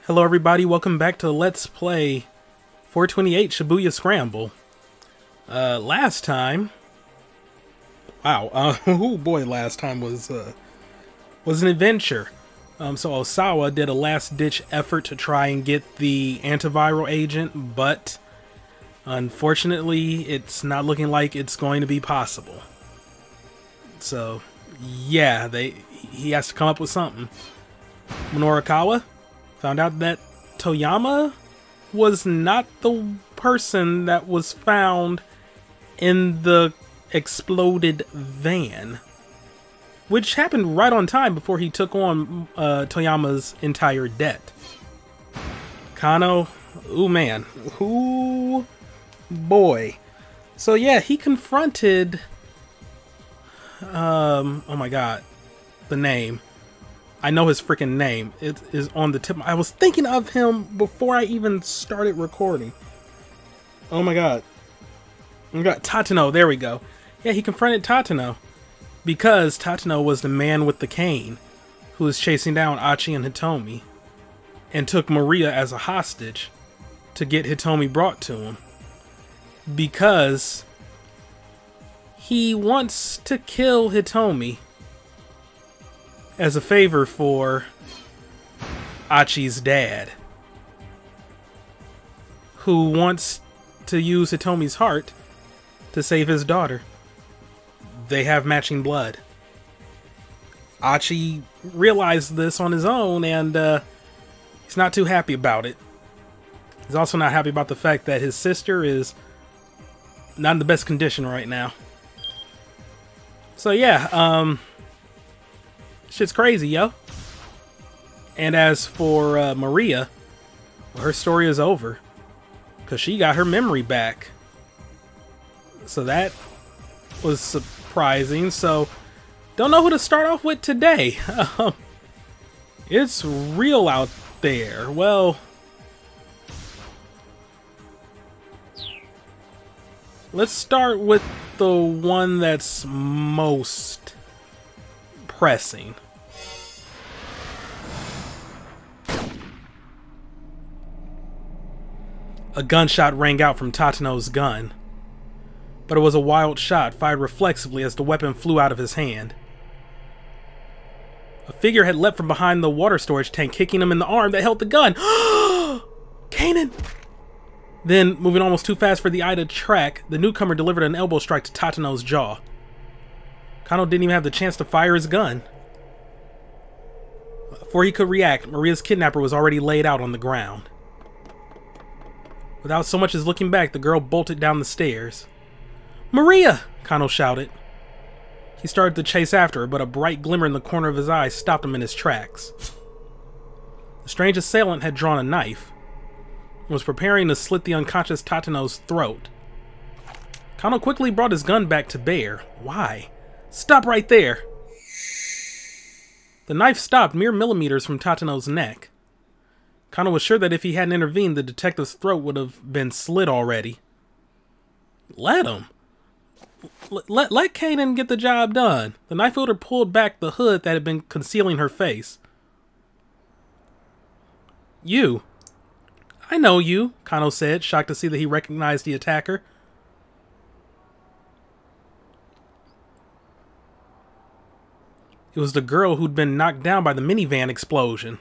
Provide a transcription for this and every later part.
Hello everybody, welcome back to Let's Play 428 Shibuya Scramble. Last time... Wow, oh boy, last time was an adventure. So Osawa did a last-ditch effort to try and get the antiviral agent, but unfortunately it's not looking like it's going to be possible. So, yeah, he has to come up with something. Minorikawa found out that Toyama was not the person that was found in the exploded van, which happened right on time before he took on Toyama's entire debt. Kano, ooh man, ooh boy. So yeah, he confronted, oh my god, the name. I know his freaking name. It is on the tip. I was thinking of him before I even started recording. Oh my god. We got Tatano. There we go. Yeah, he confronted Tatano because Tatano was the man with the cane who was chasing down Achi and Hitomi and took Maria as a hostage to get Hitomi brought to him because he wants to kill Hitomi as a favor for Achi's dad, who wants to use Hitomi's heart to save his daughter. They have matching blood. Achi realized this on his own, and he's not too happy about it. He's also not happy about the fact that his sister is not in the best condition right now. So yeah, shit's crazy, yo. And as for Maria, well, her story is over because she got her memory back. So that was surprising. So don't know who to start off with today. It's real out there. Well, let's start with the one that's most pressing. A gunshot rang out from Tatano's gun, but it was a wild shot fired reflexively as the weapon flew out of his hand. A figure had leapt from behind the water storage tank, kicking him in the arm that held the gun. Canaan! Then, moving almost too fast for the eye to track, the newcomer delivered an elbow strike to Tatano's jaw. Kano didn't even have the chance to fire his gun. Before he could react, Maria's kidnapper was already laid out on the ground. Without so much as looking back, the girl bolted down the stairs. "Maria!" Kano shouted. He started to chase after her, but a bright glimmer in the corner of his eye stopped him in his tracks. The strange assailant had drawn a knife and was preparing to slit the unconscious Tatano's throat. Kano quickly brought his gun back to bear. Why? Stop right there! The knife stopped mere millimeters from Tatano's neck. Kano was sure that if he hadn't intervened, the detective's throat would have been slit already. Let him. Let Canaan get the job done. The knife wielder pulled back the hood that had been concealing her face. "You." "I know you," Kano said, shocked to see that he recognized the attacker. It was the girl who'd been knocked down by the minivan explosion.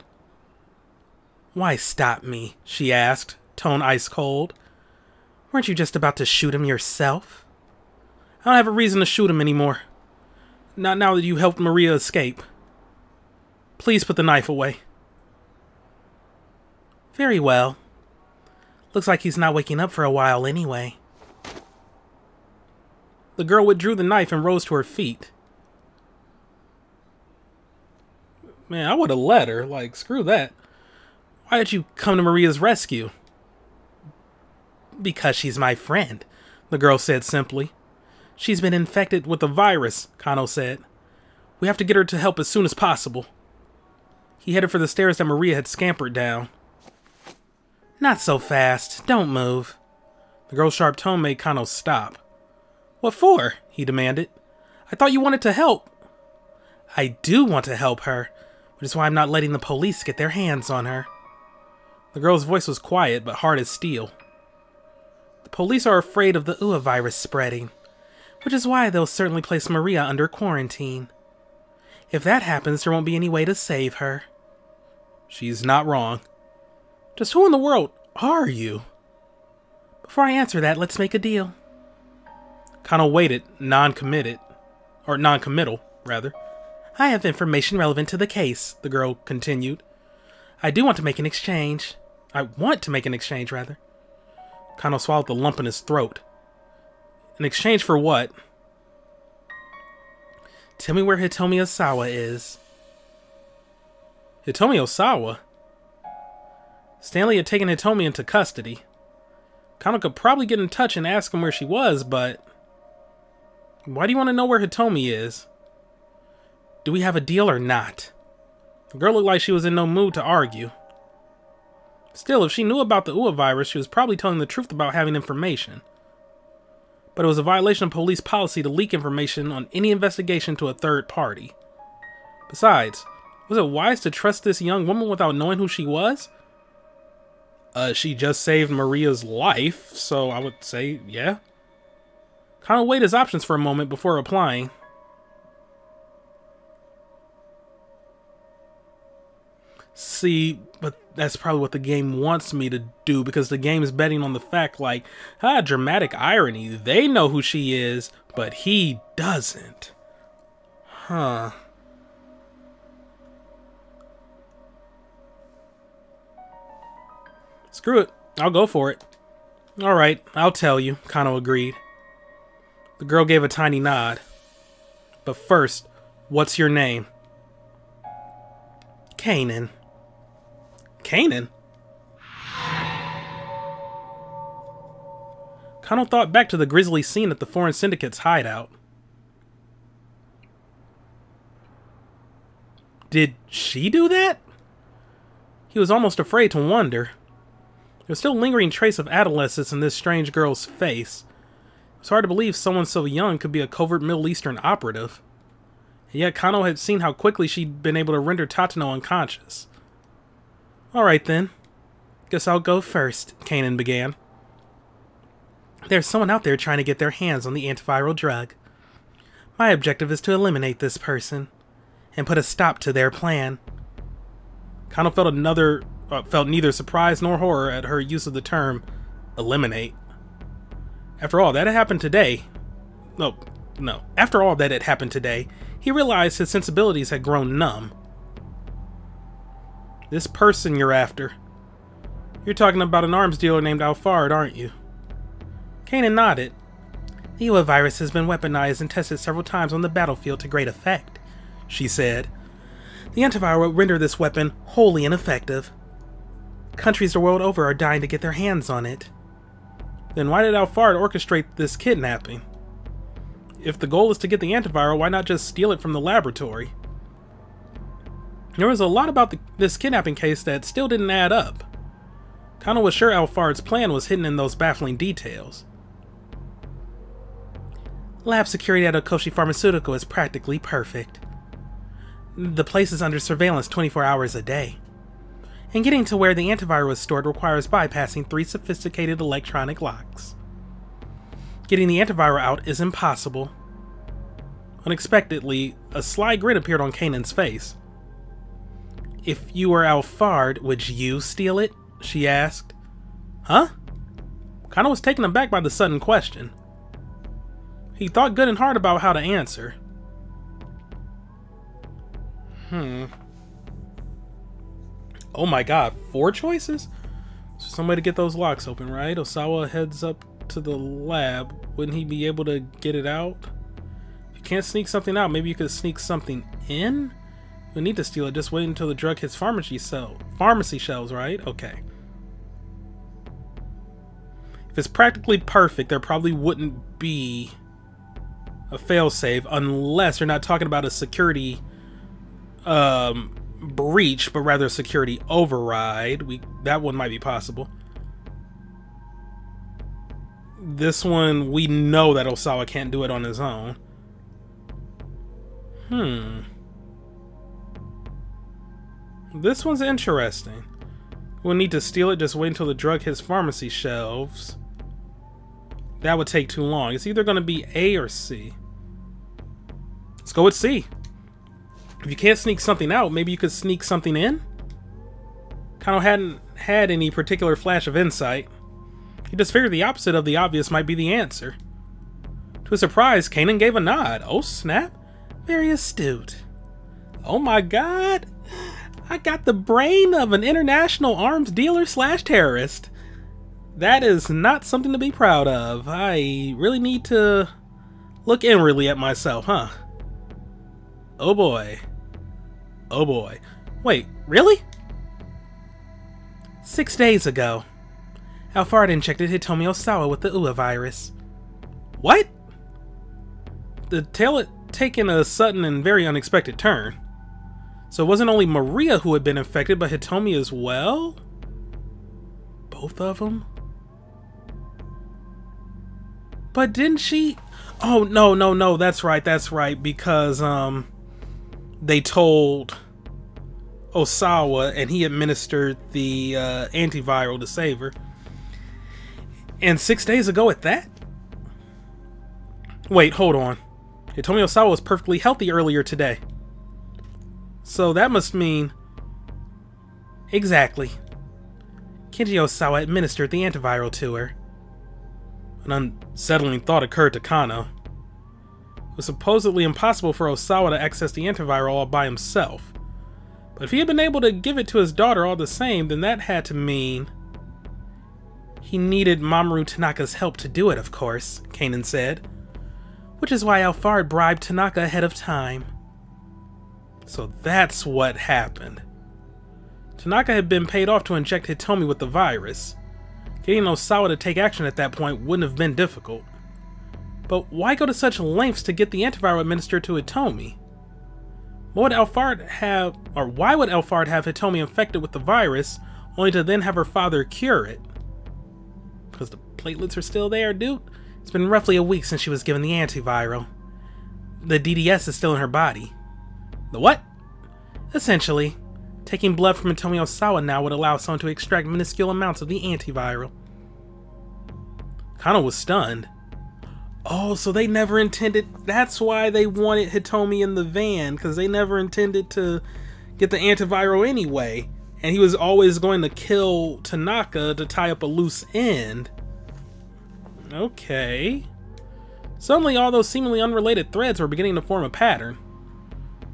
"Why stop me?" she asked, tone ice cold. "Weren't you just about to shoot him yourself?" "I don't have a reason to shoot him anymore. Not now that you helped Maria escape. Please put the knife away." "Very well. Looks like he's not waking up for a while anyway." The girl withdrew the knife and rose to her feet. Man, I would have let her. Like, screw that. "Why did you come to Maria's rescue?" "Because she's my friend," the girl said simply. "She's been infected with the virus," Kano said. "We have to get her to help as soon as possible." He headed for the stairs that Maria had scampered down. "Not so fast. Don't move." The girl's sharp tone made Kano stop. "What for?" he demanded. "I thought you wanted to help." "I do want to help her, which is why I'm not letting the police get their hands on her." The girl's voice was quiet, but hard as steel. The police are afraid of the Ua virus spreading, which is why they'll certainly place Maria under quarantine. If that happens, there won't be any way to save her. She's not wrong. Just who in the world are you? Before I answer that, let's make a deal. Kano waited, non-committal, rather. I have information relevant to the case, the girl continued. I want to make an exchange, rather. Kano swallowed the lump in his throat. In exchange for what? Tell me where Hitomi Osawa is. Hitomi Osawa? Stanley had taken Hitomi into custody. Kano could probably get in touch and ask him where she was, but... Why do you want to know where Hitomi is? Do we have a deal or not? The girl looked like she was in no mood to argue. Still, if she knew about the Ua virus, she was probably telling the truth about having information. But it was a violation of police policy to leak information on any investigation to a third party. Besides, was it wise to trust this young woman without knowing who she was? She just saved Maria's life, so I would say, yeah. Kano weighed his options for a moment before replying. See, but that's probably what the game wants me to do, because the game is betting on the fact, like, dramatic irony. They know who she is, but he doesn't. Huh. Screw it. I'll go for it. Alright, I'll tell you, Kano agreed. The girl gave a tiny nod. But first, what's your name? Canaan. Canaan? Kano thought back to the grisly scene at the Foreign Syndicate's hideout. Did she do that? He was almost afraid to wonder. There was still a lingering trace of adolescence in this strange girl's face. It was hard to believe someone so young could be a covert Middle Eastern operative. And yet Kano had seen how quickly she'd been able to render Tatano unconscious. Alright then. Guess I'll go first, Canaan began. There's someone out there trying to get their hands on the antiviral drug. My objective is to eliminate this person and put a stop to their plan. Kano felt neither surprise nor horror at her use of the term eliminate. After all that had happened today, after all that had happened today, he realized his sensibilities had grown numb. This person you're after. You're talking about an arms dealer named Alfard, aren't you? Canaan nodded. The Ua virus has been weaponized and tested several times on the battlefield to great effect, she said. The antiviral will render this weapon wholly ineffective. Countries the world over are dying to get their hands on it. Then why did Alfard orchestrate this kidnapping? If the goal is to get the antiviral, why not just steal it from the laboratory? There was a lot about this kidnapping case that still didn't add up. Kano was sure Alfard's plan was hidden in those baffling details. Lab security at Okoshi Pharmaceutical is practically perfect. The place is under surveillance 24 hours a day. And getting to where the antiviral is stored requires bypassing 3 sophisticated electronic locks. Getting the antiviral out is impossible. Unexpectedly, a sly grin appeared on Canaan's face. If you were Alfard, would you steal it? She asked. Huh? Kano was taken aback by the sudden question. He thought good and hard about how to answer. Oh my god, 4 choices? So some way to get those locks open, right? Osawa heads up to the lab. Wouldn't he be able to get it out? If you can't sneak something out, maybe you could sneak something in? We need to steal it, just wait until the drug hits pharmacy shelves, right? Okay. If it's practically perfect, there probably wouldn't be a failsafe unless you're not talking about a security breach, but rather a security override. That one might be possible. This one, we know that Osawa can't do it on his own. This one's interesting. We'll need to steal it, just wait until the drug hits pharmacy shelves. That would take too long. It's either going to be A or C. Let's go with C. If you can't sneak something out, maybe you could sneak something in? Kano hadn't had any particular flash of insight. He just figured the opposite of the obvious might be the answer. To his surprise, Canaan gave a nod. Oh snap. Very astute. Oh my god. I got the brain of an international arms dealer / terrorist. That is not something to be proud of. I really need to look inwardly at myself, huh? Oh boy. Oh boy. Wait, really? 6 days ago, Alphard injected Hitomi Osawa with the UA virus. What? The tale had taken a sudden and very unexpected turn. So it wasn't only Maria who had been infected, but Hitomi as well? Both of them? But didn't she... Oh, no, that's right, because, they told Osawa, and he administered the, antiviral to save her. And 6 days ago at that? Wait, hold on. Hitomi Osawa was perfectly healthy earlier today. So that must mean... Exactly. Kenji Osawa administered the antiviral to her. An unsettling thought occurred to Kano. It was supposedly impossible for Osawa to access the antiviral all by himself. But if he had been able to give it to his daughter all the same, then that had to mean... He needed Mamoru Tanaka's help to do it, of course, Canaan said. Which is why Alphard bribed Tanaka ahead of time. So that's what happened. Tanaka had been paid off to inject Hitomi with the virus. Getting Osawa to take action at that point wouldn't have been difficult. But why go to such lengths to get the antiviral administered to Hitomi? Why would Alphard have Hitomi infected with the virus, only to then have her father cure it? Because the platelets are still there, dude? It's been roughly a week since she was given the antiviral. The DDS is still in her body. The what? Essentially, taking blood from Hitomi Osawa now would allow someone to extract minuscule amounts of the antiviral. Kano was stunned. Oh, so they never intended... That's why they wanted Hitomi in the van, because they never intended to get the antiviral anyway. And he was always going to kill Tanaka to tie up a loose end. Okay. Suddenly all those seemingly unrelated threads were beginning to form a pattern.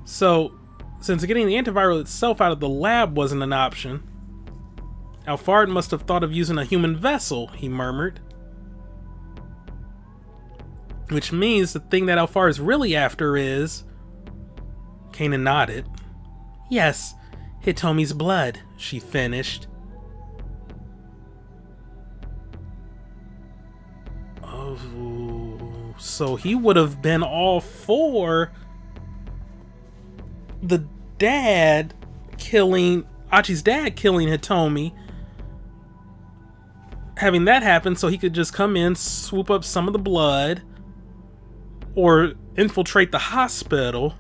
So, since getting the antiviral itself out of the lab wasn't an option, Alphard must have thought of using a human vessel, he murmured. Which means the thing that Alphard is really after is... Canaan nodded. Yes, Hitomi's blood, she finished. Oh, so he would have been all for the dad killing... Achi's dad killing Hitomi. Having that happen so he could just come in, swoop up some of the blood, or infiltrate the hospital.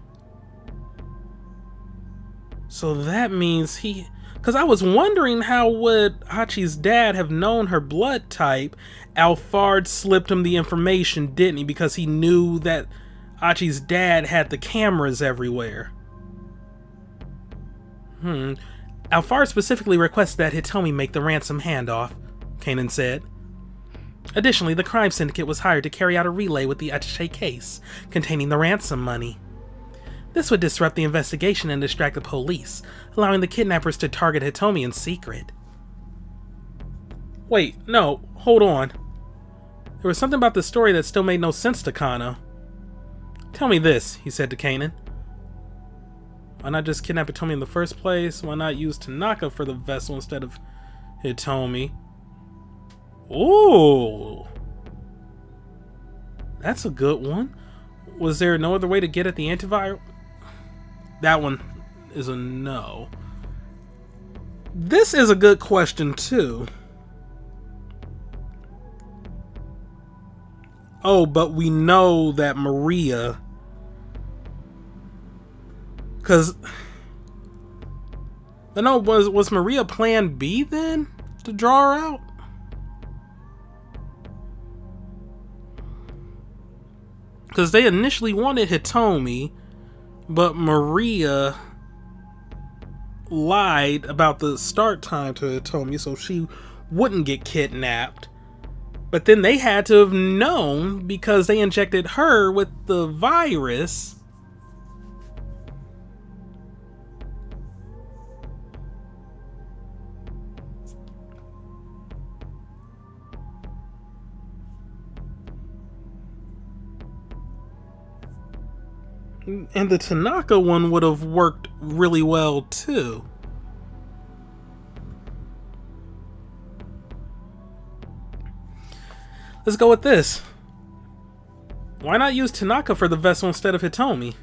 So that means he... Because I was wondering how would Achi's dad have known her blood type. Alphard slipped him the information, didn't he? Because he knew that Achi's dad had the cameras everywhere. Alphard specifically requested that Hitomi make the ransom handoff, Canaan said. Additionally, the crime syndicate was hired to carry out a relay with the Achi case, containing the ransom money. This would disrupt the investigation and distract the police, allowing the kidnappers to target Hitomi in secret. Wait, no, hold on. There was something about the story that still made no sense to Kano. Tell me this, he said to Canaan. Why not just kidnap Hitomi in the first place? Why not use Tanaka for the vessel instead of Hitomi? Ooh, that's a good one. Was there no other way to get at the antiviral? That one is a no. This is a good question too. Oh, but we know that Maria... Because No, was Maria plan B then? To draw her out? Because they initially wanted Hitomi, but Maria lied about the start time to Hitomi so she wouldn't get kidnapped. But then they had to have known because they injected her with the virus. And the Tanaka one would have worked really well too. Let's go with this. Why not use Tanaka for the vessel instead of Hitomi?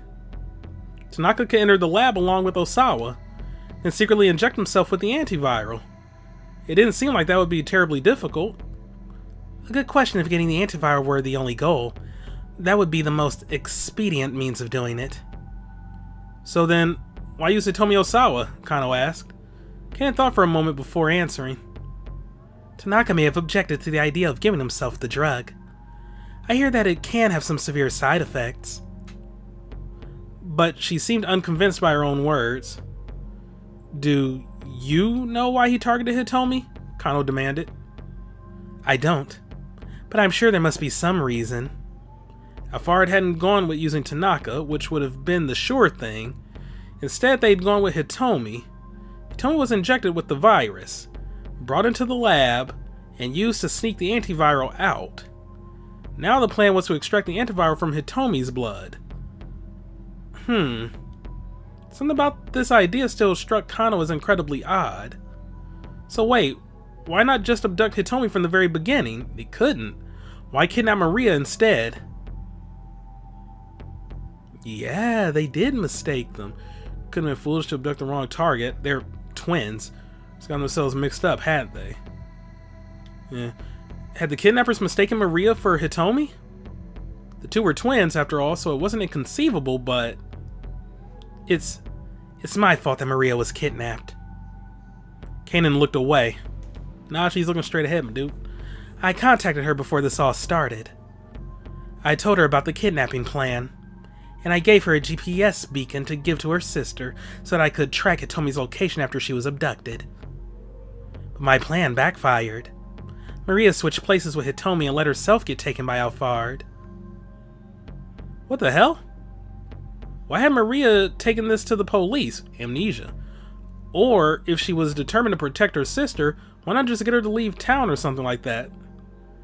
Tanaka could enter the lab along with Osawa and secretly inject himself with the antiviral. It didn't seem like that would be terribly difficult. A good question if getting the antiviral were the only goal. That would be the most expedient means of doing it. So then, why use Hitomi Osawa? Kano asked. Canaan thought for a moment before answering. Tanaka may have objected to the idea of giving himself the drug. I hear that it can have some severe side effects. But she seemed unconvinced by her own words. Do you know why he targeted Hitomi? Kano demanded. I don't, but I'm sure there must be some reason. Alphard hadn't gone with using Tanaka, which would have been the sure thing. Instead, they'd gone with Hitomi. Hitomi was injected with the virus, brought into the lab, and used to sneak the antiviral out. Now the plan was to extract the antiviral from Hitomi's blood. Something about this idea still struck Kano as incredibly odd. So wait, why not just abduct Hitomi from the very beginning? They couldn't. Why kidnap Maria instead? Yeah, they did mistake them. Couldn't have been foolish to abduct the wrong target. They're twins. Just got themselves mixed up, hadn't they? Yeah. Had the kidnappers mistaken Maria for Hitomi? The two were twins, after all, so it wasn't inconceivable, but... It's my fault that Maria was kidnapped. Canaan looked away. Nah, she's looking straight ahead, my dude. I contacted her before this all started. I told her about the kidnapping plan, and I gave her a GPS beacon to give to her sister so that I could track Hitomi's location after she was abducted. But my plan backfired. Maria switched places with Hitomi and let herself get taken by Alphard. What the hell? Why had Maria taken this to the police? Amnesia. Or, if she was determined to protect her sister, why not just get her to leave town or something like that?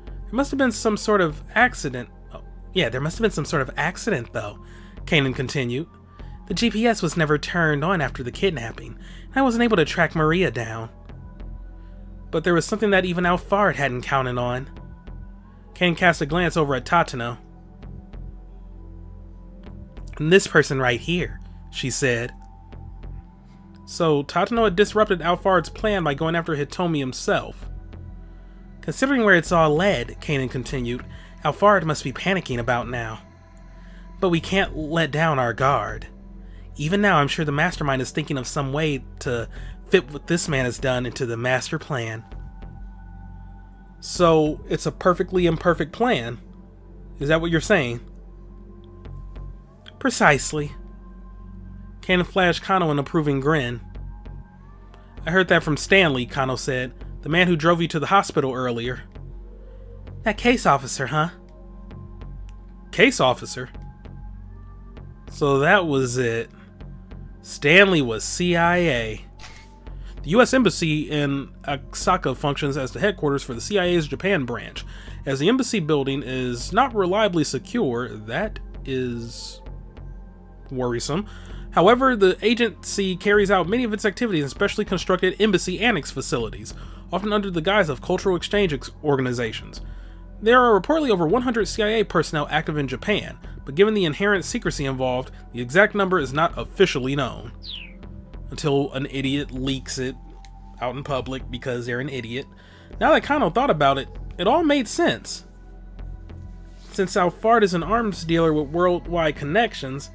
There must have been some sort of accident. Oh, yeah, there must have been some sort of accident, though, Canaan continued. The GPS was never turned on after the kidnapping, and I wasn't able to track Maria down. But there was something that even Alphard hadn't counted on. Canaan cast a glance over at Tatano. And this person right here, she said. So Tatano had disrupted Alphard's plan by going after Hitomi himself. Considering where it's all led, Canaan continued, Alphard must be panicking about now. But we can't let down our guard. Even now, I'm sure the mastermind is thinking of some way to fit what this man has done into the master plan. So, it's a perfectly imperfect plan. Is that what you're saying? Precisely. Canaan flashed Kano an approving grin. I heard that from Stanley, Kano said. The man who drove you to the hospital earlier. That case officer, huh? Case officer? So that was it. Stanley was CIA. The U.S. Embassy in Osaka functions as the headquarters for the CIA's Japan branch. As the embassy building is not reliably secure, that is worrisome. However, the agency carries out many of its activities in specially constructed embassy annex facilities, often under the guise of cultural exchange organizations. There are reportedly over 100 CIA personnel active in Japan, but given the inherent secrecy involved, the exact number is not officially known. Until an idiot leaks it out in public because they're an idiot. Now that Kano thought about it, it all made sense. Since Alphard is an arms dealer with worldwide connections,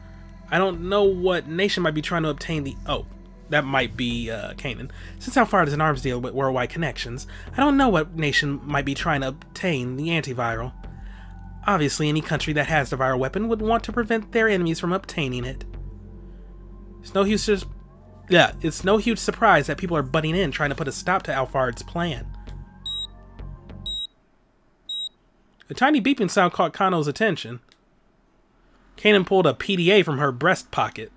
I don't know what nation might be trying to obtain the... Oh, that might be Canaan. Since Alphard is an arms dealer with worldwide connections, I don't know what nation might be trying to obtain the antiviral. Obviously, any country that has the viral weapon would want to prevent their enemies from obtaining it. It's no huge surprise that people are butting in, trying to put a stop to Alphard's plan. A tiny beeping sound caught Kano's attention. Canaan pulled a PDA from her breast pocket.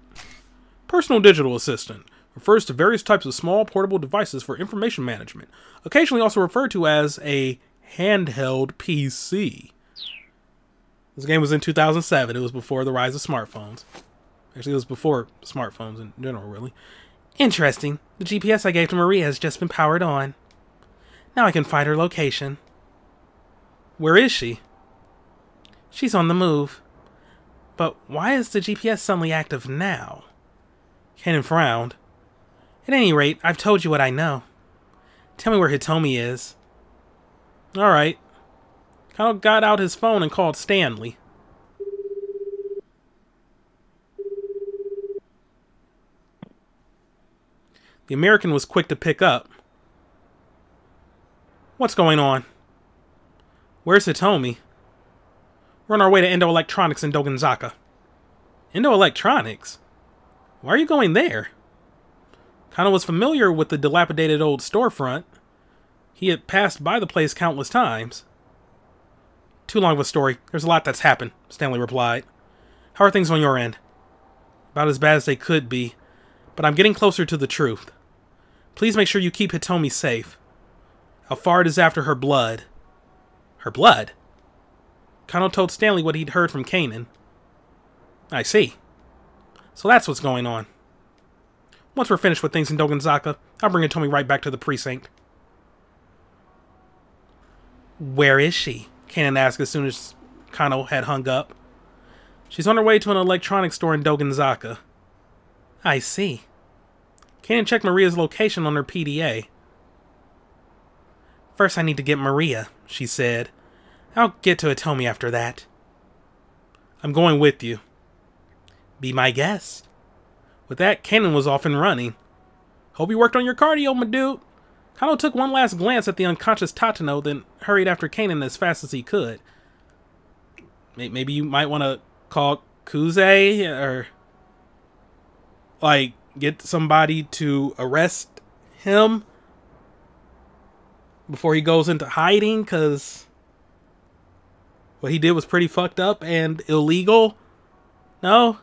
Personal digital assistant refers to various types of small portable devices for information management, occasionally also referred to as a handheld PC. This game was in 2007. It was before the rise of smartphones. Actually, it was before smartphones in general, really. Interesting. The GPS I gave to Maria has just been powered on. Now I can find her location. Where is she? She's on the move. But why is the GPS suddenly active now? Canaan frowned. At any rate, I've told you what I know. Tell me where Hitomi is. Alright. Kano got out his phone and called Stanley. The American was quick to pick up. What's going on? Where's Hitomi? We're on our way to Endo Electronics in Dogenzaka. Endo Electronics? Why are you going there? Kano was familiar with the dilapidated old storefront. He had passed by the place countless times. Too long of a story. There's a lot that's happened, Stanley replied. How are things on your end? About as bad as they could be, but I'm getting closer to the truth. Please make sure you keep Hitomi safe. Alphard is after her blood. Her blood? Kano told Stanley what he'd heard from Canaan. I see. So that's what's going on. Once we're finished with things in Dogenzaka, I'll bring Hitomi right back to the precinct. Where is she? Canaan asked as soon as Kano had hung up. She's on her way to an electronics store in Dogenzaka. I see. Canaan checked Maria's location on her PDA. First I need to get Maria, she said. I'll get to Hitomi after that. I'm going with you. Be my guest. With that, Canaan was off and running. Hope you worked on your cardio, my dude. Kano took one last glance at the unconscious Tatano, then hurried after Canaan as fast as he could. Maybe you might want to call Kuze, or like get somebody to arrest him before he goes into hiding, because what he did was pretty fucked up and illegal. No?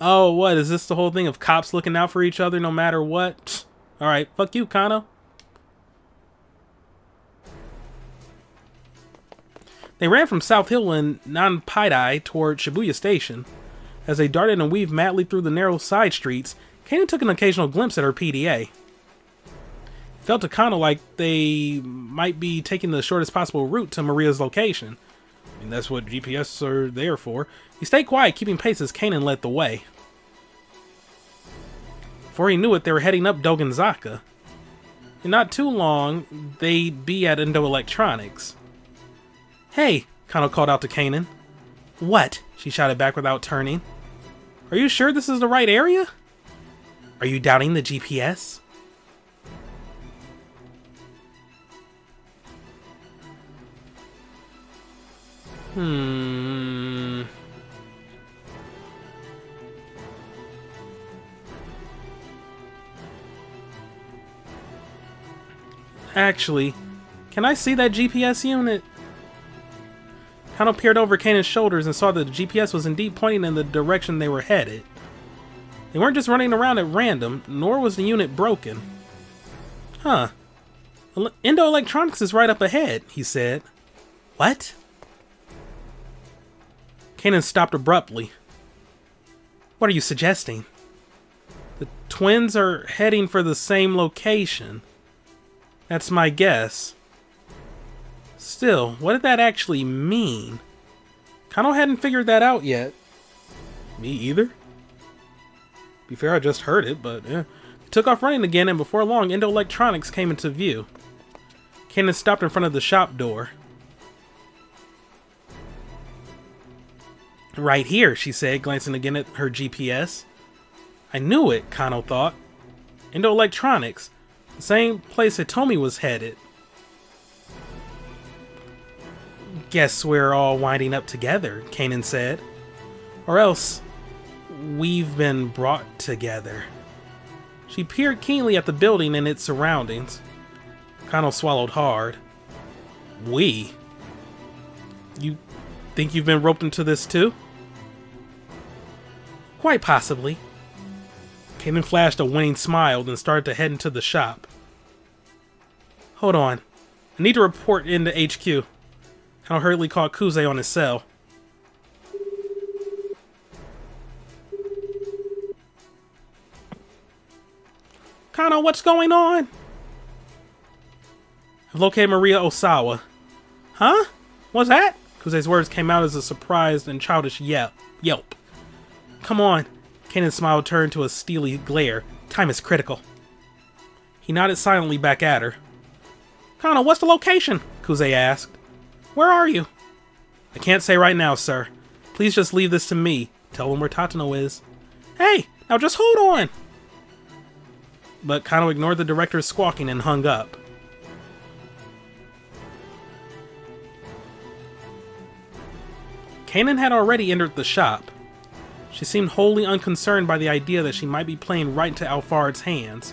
Oh, what? Is this the whole thing of cops looking out for each other no matter what? Alright, fuck you, Kano. They ran from South Hill and Nanpaidai toward Shibuya Station. As they darted and weaved madly through the narrow side streets, Canaan took an occasional glimpse at her PDA. It felt to Kano like they might be taking the shortest possible route to Maria's location. I mean, that's what GPS are there for. He stayed quiet, keeping pace as Canaan led the way. Before he knew it, they were heading up Dogenzaka. In not too long, they'd be at Endo Electronics. Hey, Kano called out to Canaan. What? She shouted back without turning. Are you sure this is the right area? Are you doubting the GPS? Actually, can I see that GPS unit? Kano peered over Canaan's shoulders and saw that the GPS was indeed pointing in the direction they were headed. They weren't just running around at random, nor was the unit broken. Huh. Endo Electronics is right up ahead, he said. What? Canaan stopped abruptly. What are you suggesting? The twins are heading for the same location. That's my guess. Still, what did that actually mean? Kano hadn't figured that out yet. Me either. Be fair, I just heard it, but yeah. He took off running again, and before long, Endo Electronics came into view. Canaan stopped in front of the shop door. Right here, she said, glancing again at her GPS. I knew it, Kano thought. Endo Electronics, the same place Hitomi was headed. Guess we're all winding up together, Canaan said. Or else, we've been brought together. She peered keenly at the building and its surroundings. Kano swallowed hard. We? You think you've been roped into this too? Quite possibly. Canaan flashed a winning smile, then started to head into the shop. Hold on. I need to report into HQ. Kano hurriedly called Kuze on his cell. Kano, what's going on? I've located Maria Osawa. Huh? What's that? Kuze's words came out as a surprised and childish yelp. Come on. Canaan's smile turned to a steely glare. Time is critical. He nodded silently back at her. Kano, what's the location? Kuze asked. Where are you? I can't say right now, sir. Please just leave this to me. Tell him where Tatano is. Hey, now just hold on. But Kano ignored the director's squawking and hung up. Canaan had already entered the shop. She seemed wholly unconcerned by the idea that she might be playing right into Alphard's hands.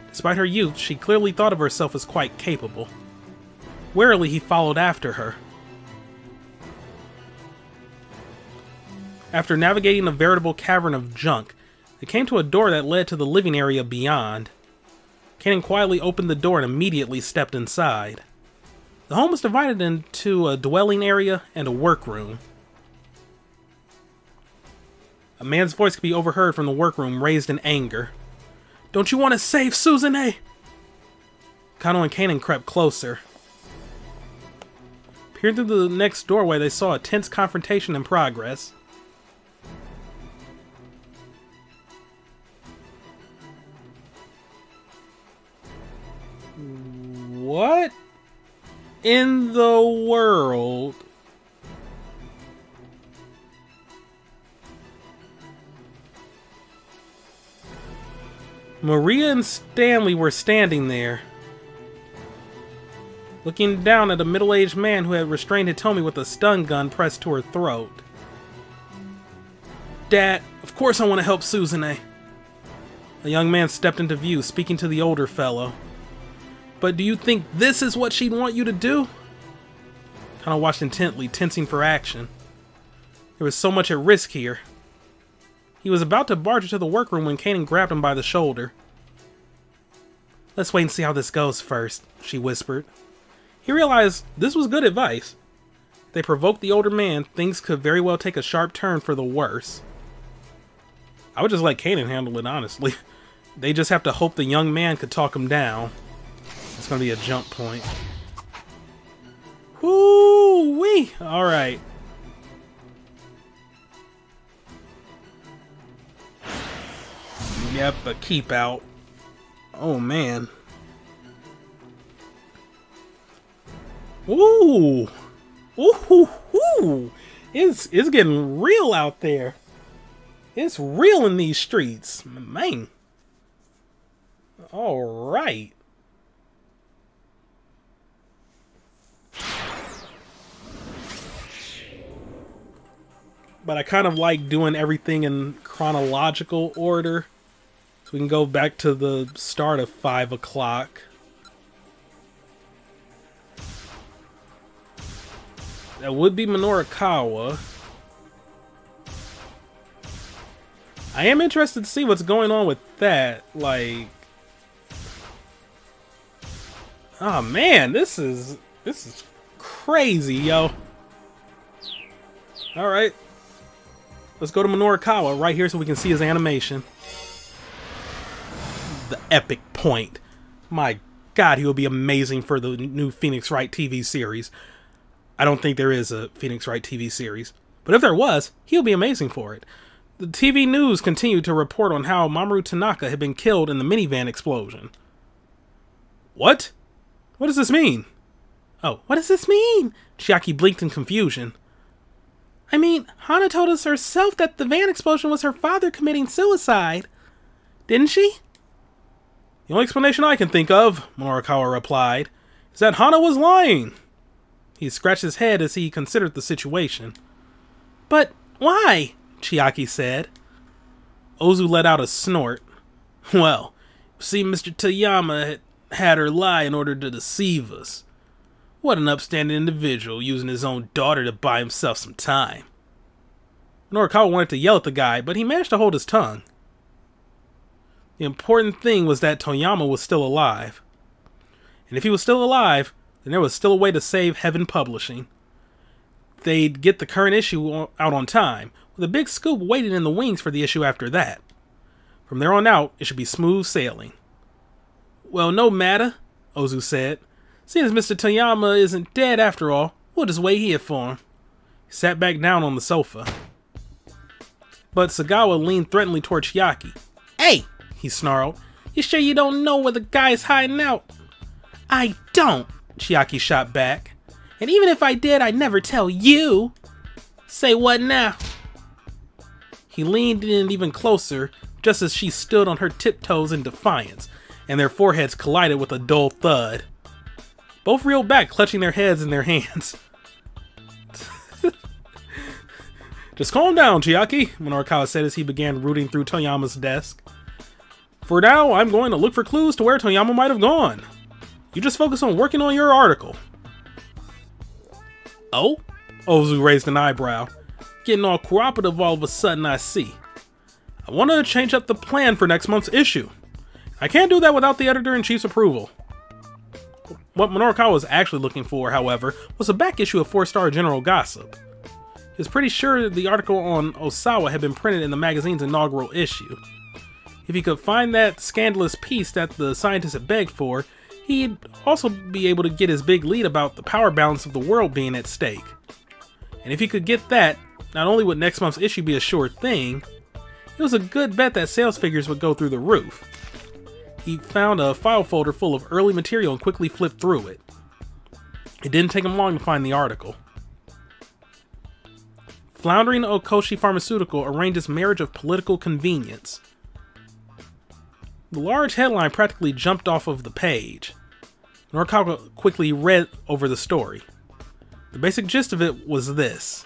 Despite her youth, she clearly thought of herself as quite capable. Warily, he followed after her. After navigating a veritable cavern of junk, they came to a door that led to the living area beyond. Canaan quietly opened the door and immediately stepped inside. The home was divided into a dwelling area and a workroom. A man's voice could be overheard from the workroom, raised in anger. Don't you want to save Suzune? Kano and Canaan crept closer. Peering through the next doorway, they saw a tense confrontation in progress. What in the world? Maria and Stanley were standing there, looking down at a middle-aged man who had restrained Hitomi with a stun gun pressed to her throat. Dad, of course I want to help Suzune. A young man stepped into view, speaking to the older fellow. But do you think this is what she'd want you to do? Kano watched intently, tensing for action. There was so much at risk here. He was about to barge into the workroom when Canaan grabbed him by the shoulder. Let's wait and see how this goes first, she whispered. He realized this was good advice. If they provoked the older man, things could very well take a sharp turn for the worse. I would just let Canaan handle it, honestly. They just have to hope the young man could talk him down. It's gonna be a jump point. Woo-wee! Alright. Yep, a keep out. Oh man. Ooh! Ooh! Ooh! It's getting real out there. It's real in these streets, man. All right. But I kind of like doing everything in chronological order. So we can go back to the start of 5 o'clock. That would be Minorikawa. I am interested to see what's going on with that. Like, oh man, this is crazy, yo. All right, let's go to Minorikawa right here so we can see his animation. The epic point. My God, he will be amazing for the new Phoenix Wright TV series. I don't think there is a Phoenix Wright TV series, but if there was, he'll be amazing for it. The TV news continued to report on how Mamoru Tanaka had been killed in the minivan explosion. What? What does this mean? Oh, what does this mean? Chiaki blinked in confusion. I mean, Hana told us herself that the van explosion was her father committing suicide. Didn't she? The only explanation I can think of, Minorikawa replied, is that Hana was lying. He scratched his head as he considered the situation. But why? Chiaki said. Ozu let out a snort. Well, see, Mr. Toyama had her lie in order to deceive us. What an upstanding individual, using his own daughter to buy himself some time. Minorikawa wanted to yell at the guy, but he managed to hold his tongue. The important thing was that Toyama was still alive. And if he was still alive, then there was still a way to save Heaven Publishing. They'd get the current issue out on time, with a big scoop waiting in the wings for the issue after that. From there on out, it should be smooth sailing. Well, no matter, Ozu said. Seeing as Mr. Toyama isn't dead after all, we'll just wait here for him. He sat back down on the sofa. But Sagawa leaned threateningly toward Chiaki. Hey, he snarled. You sure you don't know where the guy's hiding out? I don't, Chiaki shot back. And even if I did, I'd never tell you. Say what now? He leaned in even closer, just as she stood on her tiptoes in defiance, and their foreheads collided with a dull thud. Both reeled back, clutching their heads in their hands. Just calm down, Chiaki, Minorikawa said as he began rooting through Toyama's desk. For now, I'm going to look for clues to where Toyama might have gone. You just focus on working on your article. Oh? Ozu raised an eyebrow. Getting all cooperative all of a sudden, I see. I want to change up the plan for next month's issue. I can't do that without the editor-in-chief's approval. What Minorikawa was actually looking for, however, was a back issue of 4-Star General Gossip. He was pretty sure the article on Osawa had been printed in the magazine's inaugural issue. If he could find that scandalous piece that the scientists had begged for, he'd also be able to get his big lead about the power balance of the world being at stake. And if he could get that, not only would next month's issue be a sure thing, it was a good bet that sales figures would go through the roof. He found a file folder full of early material and quickly flipped through it. It didn't take him long to find the article. Floundering Okoshi Pharmaceutical arranges marriage of political convenience. The large headline practically jumped off of the page. Minorikawa quickly read over the story. The basic gist of it was this.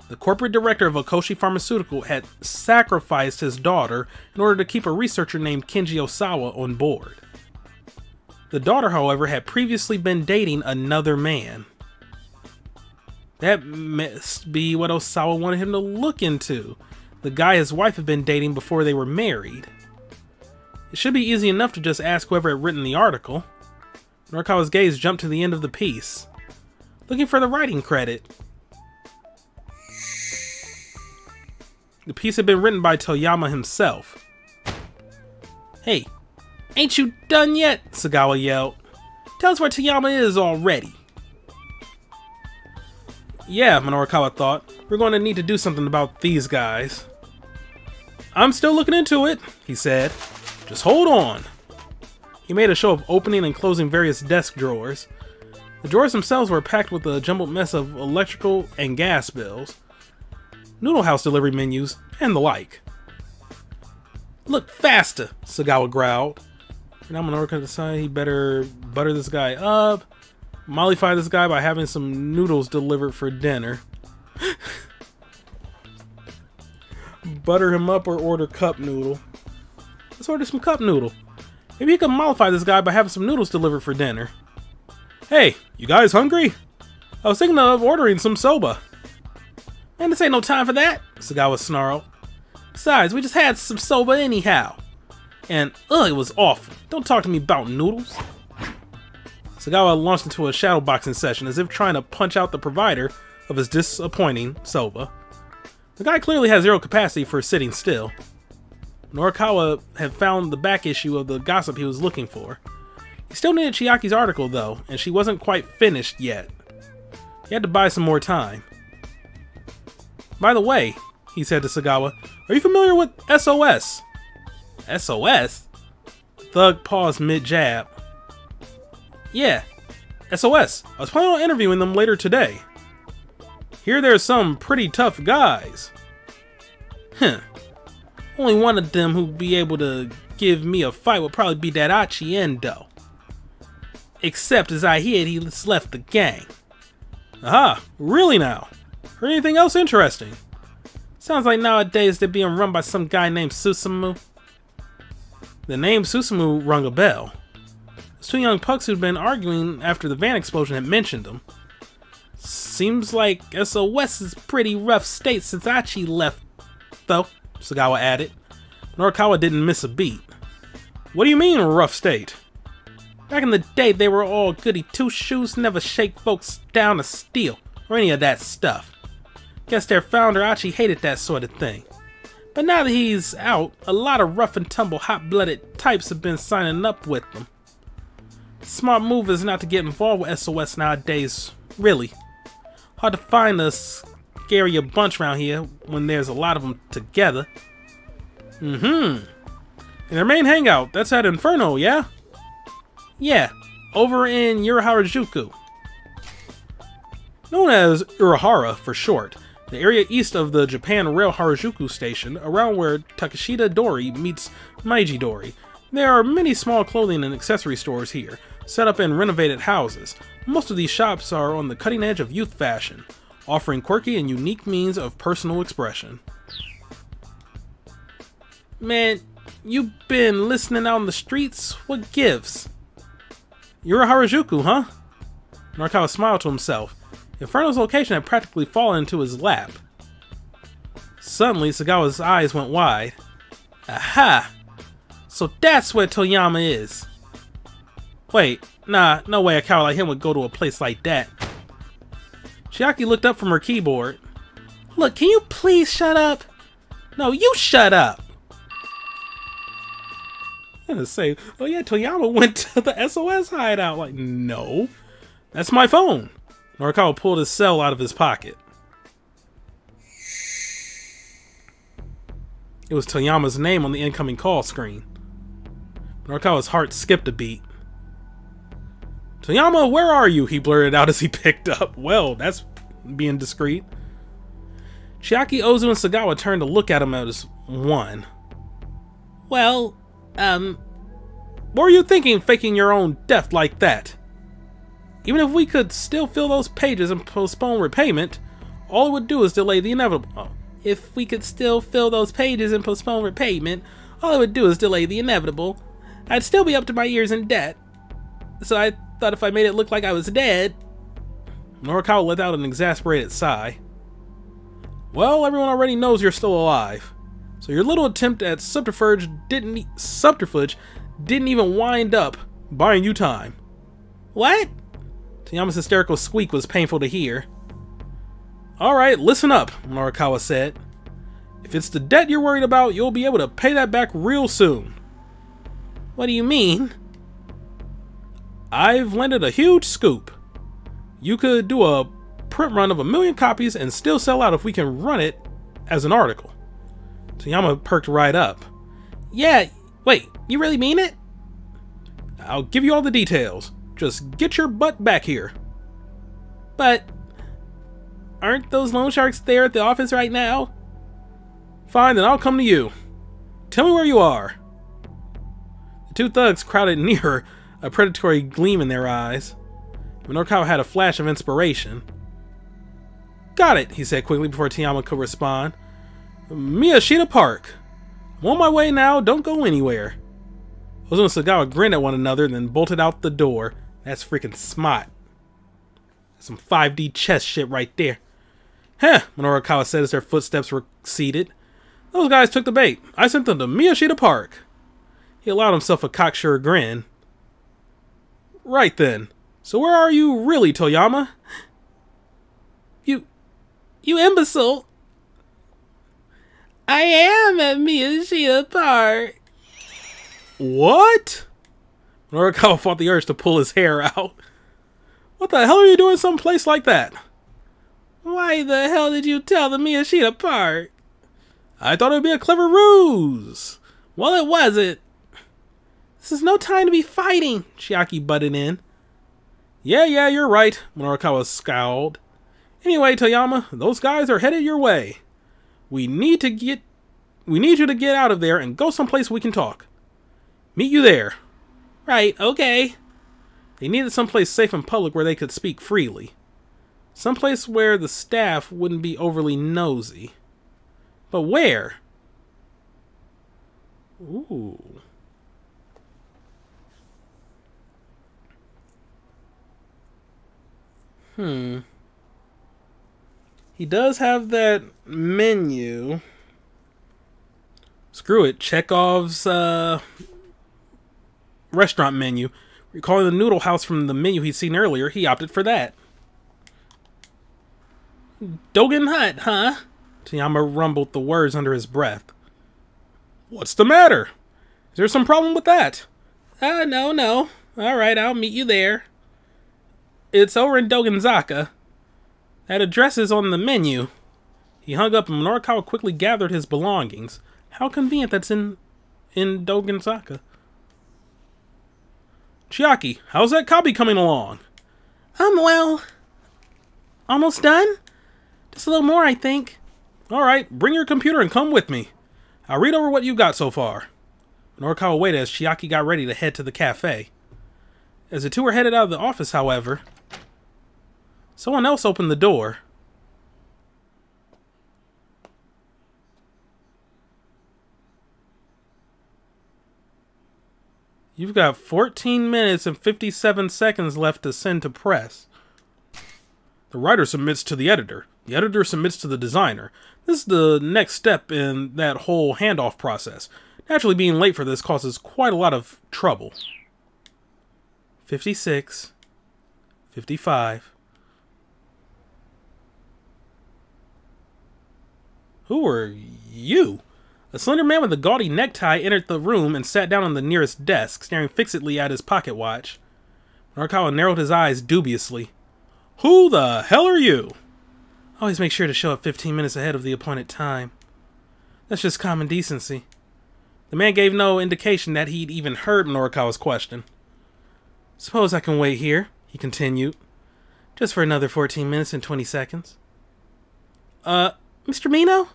The corporate director of Okoshi Pharmaceutical had sacrificed his daughter in order to keep a researcher named Kenji Osawa on board. The daughter, however, had previously been dating another man. That must be what Osawa wanted him to look into. The guy his wife had been dating before they were married. It should be easy enough to just ask whoever had written the article. Minorikawa's gaze jumped to the end of the piece, looking for the writing credit. The piece had been written by Toyama himself. Hey, ain't you done yet? Sagawa yelled. Tell us where Toyama is already. Yeah, Minorikawa thought. We're going to need to do something about these guys. I'm still looking into it, he said. Just hold on. He made a show of opening and closing various desk drawers. The drawers themselves were packed with a jumbled mess of electrical and gas bills, noodle house delivery menus, and the like. Look faster, Sagawa growled. Now Minorikawa decided he better butter this guy up, mollify this guy by having some noodles delivered for dinner. Butter him up or order cup noodle. Let's order some cup noodle. Maybe you can mollify this guy by having some noodles delivered for dinner. Hey, you guys hungry? I was thinking of ordering some soba. Man, this ain't no time for that, Sagawa snarled. Besides, we just had some soba anyhow. And, ugh, it was awful. Don't talk to me about noodles. Sagawa launched into a shadow boxing session as if trying to punch out the provider of his disappointing soba. The guy clearly has zero capacity for sitting still. Minorikawa had found the back issue of the gossip he was looking for. He still needed Chiaki's article though, and she wasn't quite finished yet. He had to buy some more time. By the way, he said to Sagawa, are you familiar with SOS? SOS? The thug paused mid-jab. Yeah, SOS. I was planning on interviewing them later today. Hear there's some pretty tough guys. Only one of them who'd be able to give me a fight would probably be that Achi Endo. Except as I hear he's left the gang. Aha, really now? Heard anything else interesting? Sounds like nowadays they're being run by some guy named Susumu. The name Susumu rung a bell. Those two young pucks who'd been arguing after the van explosion had mentioned him. Seems like SOS is pretty rough state since Achi left, though, Sagawa added. Minorikawa didn't miss a beat. What do you mean, rough state? Back in the day, they were all goody two-shoes, never shake folks down to steal, or any of that stuff. Guess their founder Achi hated that sort of thing. But now that he's out, a lot of rough-and-tumble, hot-blooded types have been signing up with them. Smart move is not to get involved with SOS nowadays, really. Hard to find a scarier bunch around here when there's a lot of them together. And their main hangout, that's at Inferno, yeah? Yeah, over in Harajuku. Known as Urahara for short, the area east of the Japan Rail Harajuku station, around where Takeshita Dori meets Meiji Dori. There are many small clothing and accessory stores here, set up in renovated houses. Most of these shops are on the cutting edge of youth fashion, offering quirky and unique means of personal expression. Man, you been listening out on the streets? What gives? You're a Harajuku, huh? Minorikawa smiled to himself. Inferno's location had practically fallen into his lap. Suddenly, Sagawa's eyes went wide. Aha! So that's where Toyama is. Wait, nah, no way a coward like him would go to a place like that. Chiaki looked up from her keyboard. Look, can you please shut up? No, you shut up! I'm gonna say, oh yeah, Toyama went to the SOS hideout. Like, no, that's my phone. Minorikawa pulled his cell out of his pocket. It was Toyama's name on the incoming call screen. Minorikawa's heart skipped a beat. Toyama, where are you? He blurted out as he picked up. Well, that's being discreet. Chiaki, Ozu, and Sagawa turned to look at him as one. Well, what were you thinking faking your own death like that? Even if we could still fill those pages and postpone repayment, all it would do is delay the inevitable. Oh, if we could still fill those pages and postpone repayment, all it would do is delay the inevitable. I'd still be up to my ears in debt. So I thought if I made it look like I was dead... Minorikawa let out an exasperated sigh. Well, everyone already knows you're still alive. So your little attempt at subterfuge didn't even wind up buying you time. What? Toyama's hysterical squeak was painful to hear. Alright, listen up, Minorikawa said. If it's the debt you're worried about, you'll be able to pay that back real soon. What do you mean? I've landed a huge scoop. You could do a print run of 1 million copies and still sell out if we can run it as an article. Toyama perked right up. Yeah, wait, you really mean it? I'll give you all the details. Just get your butt back here. But aren't those loan sharks there at the office right now? Fine, then I'll come to you. Tell me where you are. The two thugs crowded nearer, a predatory gleam in their eyes. Minorikawa had a flash of inspiration. Got it, he said quickly before Toyama could respond. Miyashita Park. I'm on my way now, don't go anywhere. Ozu and Sagawa grinned at one another, then bolted out the door. That's freaking smart. Some 5D chess shit right there. Heh, Minorikawa said as their footsteps receded. Those guys took the bait. I sent them to Miyashita Park. He allowed himself a cocksure grin. Right then. So where are you really, Toyama? You imbecile. I am at Miyashita Park. What? Minorikawa fought the urge to pull his hair out. What the hell are you doing someplace like that? Why the hell did you tell the Miyashita Park? I thought it would be a clever ruse. Well, it wasn't. This is no time to be fighting, Chiaki butted in. Yeah, you're right, Minorikawa scowled. Anyway, Toyama, those guys are headed your way. We need you to get out of there and go someplace we can talk. Meet you there. Right, okay. They needed someplace safe and public where they could speak freely. Someplace where the staff wouldn't be overly nosy. But where? Ooh. He does have that menu. Screw it. Chekhov's restaurant menu. Recalling the noodle house from the menu he'd seen earlier, he opted for that. Dogen Hut, huh? Toyama rumbled the words under his breath. What's the matter? Is there some problem with that? No. Alright, I'll meet you there. It's over in Dogenzaka. That address is on the menu. He hung up and Minorikawa quickly gathered his belongings. How convenient that's in Dogenzaka. Chiaki, how's that copy coming along? Well, almost done? Just a little more, I think. Alright, bring your computer and come with me. I'll read over what you got so far. Minorikawa waited as Chiaki got ready to head to the cafe. As the two were headed out of the office, however, someone else opened the door. You've got 14 minutes and 57 seconds left to send to press. The writer submits to the editor. The editor submits to the designer. This is the next step in that whole handoff process. Naturally, being late for this causes quite a lot of trouble. 56. 55. Who are you? A slender man with a gaudy necktie entered the room and sat down on the nearest desk, staring fixedly at his pocket watch. Minorikawa narrowed his eyes dubiously. Who the hell are you? Always make sure to show up 15 minutes ahead of the appointed time. That's just common decency. The man gave no indication that he'd even heard Minorikawa's question. Suppose I can wait here, he continued. Just for another 14 minutes and 20 seconds. Mr. Mino?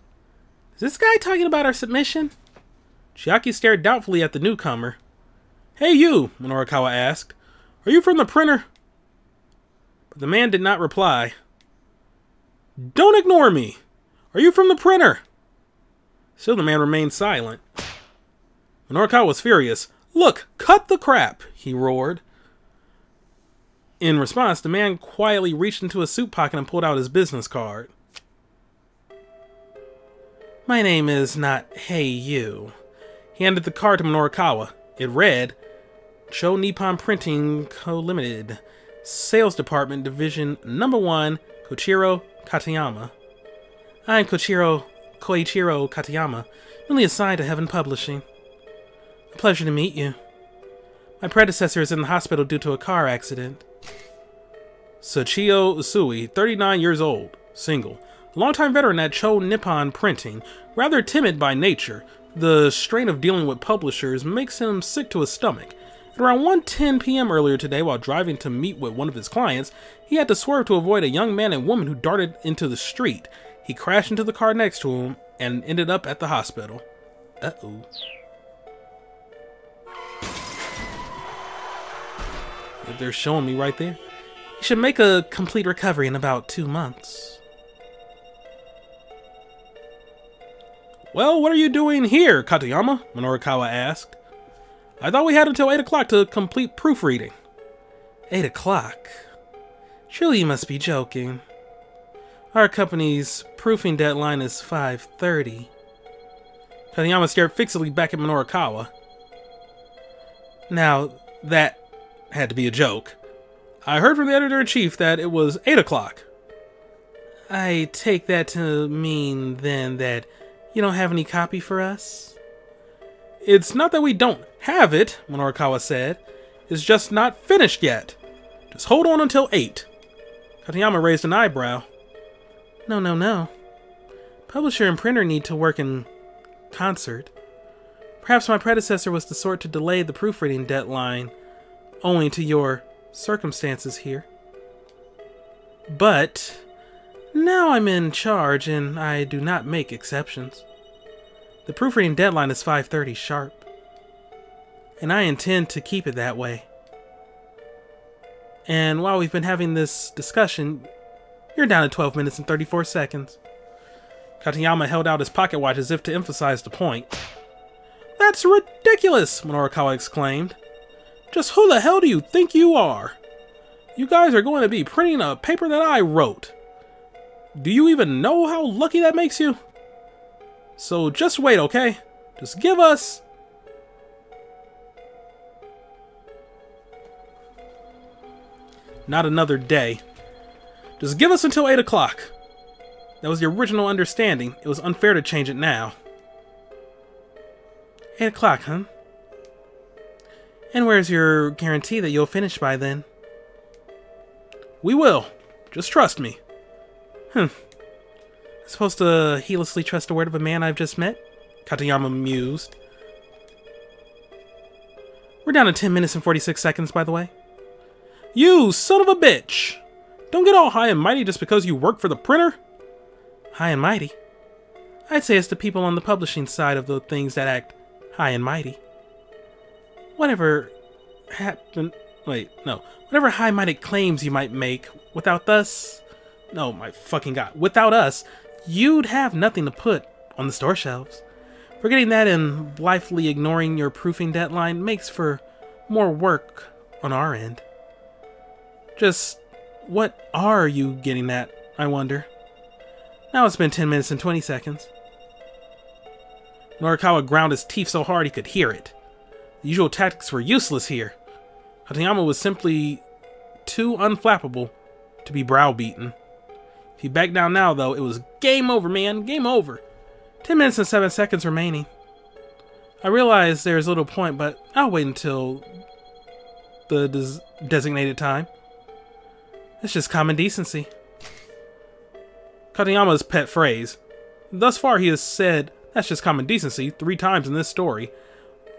Is this guy talking about our submission? Chiaki stared doubtfully at the newcomer. Hey you, Minorikawa asked. Are you from the printer? But the man did not reply. Don't ignore me! Are you from the printer? Still the man remained silent. Minorikawa was furious. Look, cut the crap, he roared. In response, the man quietly reached into his suit pocket and pulled out his business card. My name is not Hey You. He handed the card to Minorikawa. It read, Cho Nippon Printing Co. Limited, Sales Department, Division Number 1, Koichiro Katayama. I'm Koichiro Katayama, newly assigned to Heaven Publishing. A pleasure to meet you. My predecessor is in the hospital due to a car accident. Sachio Usui, 39 years old, single. A longtime veteran at Cho Nippon Printing, rather timid by nature. The strain of dealing with publishers makes him sick to his stomach. At around 1:10 p.m. earlier today, while driving to meet with one of his clients, he had to swerve to avoid a young man and woman who darted into the street. He crashed into the car next to him and ended up at the hospital. Uh-oh. They're showing me right there. He should make a complete recovery in about 2 months. Well, what are you doing here, Katayama? Minorikawa asked. I thought we had until 8 o'clock to complete proofreading. 8 o'clock? Surely you must be joking. Our company's proofing deadline is 5:30. Katayama stared fixedly back at Minorikawa. Now, that had to be a joke. I heard from the editor-in-chief that it was 8 o'clock. I take that to mean, then, that you don't have any copy for us? It's not that we don't have it, Minorikawa said. It's just not finished yet. Just hold on until 8. Katayama raised an eyebrow. No. Publisher and printer need to work in concert. Perhaps my predecessor was the sort to delay the proofreading deadline owing to your circumstances here. But now I'm in charge and I do not make exceptions. The proofreading deadline is 5:30 sharp. And I intend to keep it that way. And while we've been having this discussion, you're down to 12 minutes and 34 seconds. Katayama held out his pocket watch as if to emphasize the point. That's ridiculous, Minorikawa exclaimed. Just who the hell do you think you are? You guys are going to be printing a paper that I wrote. Do you even know how lucky that makes you? So just wait, okay? Just give us... Not another day. Just give us until 8 o'clock. That was the original understanding. It was unfair to change it now. 8 o'clock, huh? And where's your guarantee that you'll finish by then? We will. Just trust me. I'm supposed to heedlessly trust the word of a man I've just met? Katayama mused. We're down to 10 minutes and 46 seconds, by the way. You son of a bitch! Don't get all high and mighty just because you work for the printer. High and mighty? I'd say it's the people on the publishing side of the things that act high and mighty. Whatever happened... Wait, no. Whatever high-minded claims you might make, without us... No, my fucking god. Without us, you'd have nothing to put on the store shelves. Forgetting that and blithely ignoring your proofing deadline makes for more work on our end. Just, what are you getting at, I wonder? Now it's been 10 minutes and 20 seconds. Minorikawa ground his teeth so hard he could hear it. The usual tactics were useless here. Katayama was simply too unflappable to be browbeaten. If he backed down now, though, it was game over, man. Game over. 10 minutes and 7 seconds remaining. I realize there's little point, but I'll wait until the designated time. It's just common decency. Katayama's pet phrase. Thus far, he has said, that's just common decency 3 times in this story.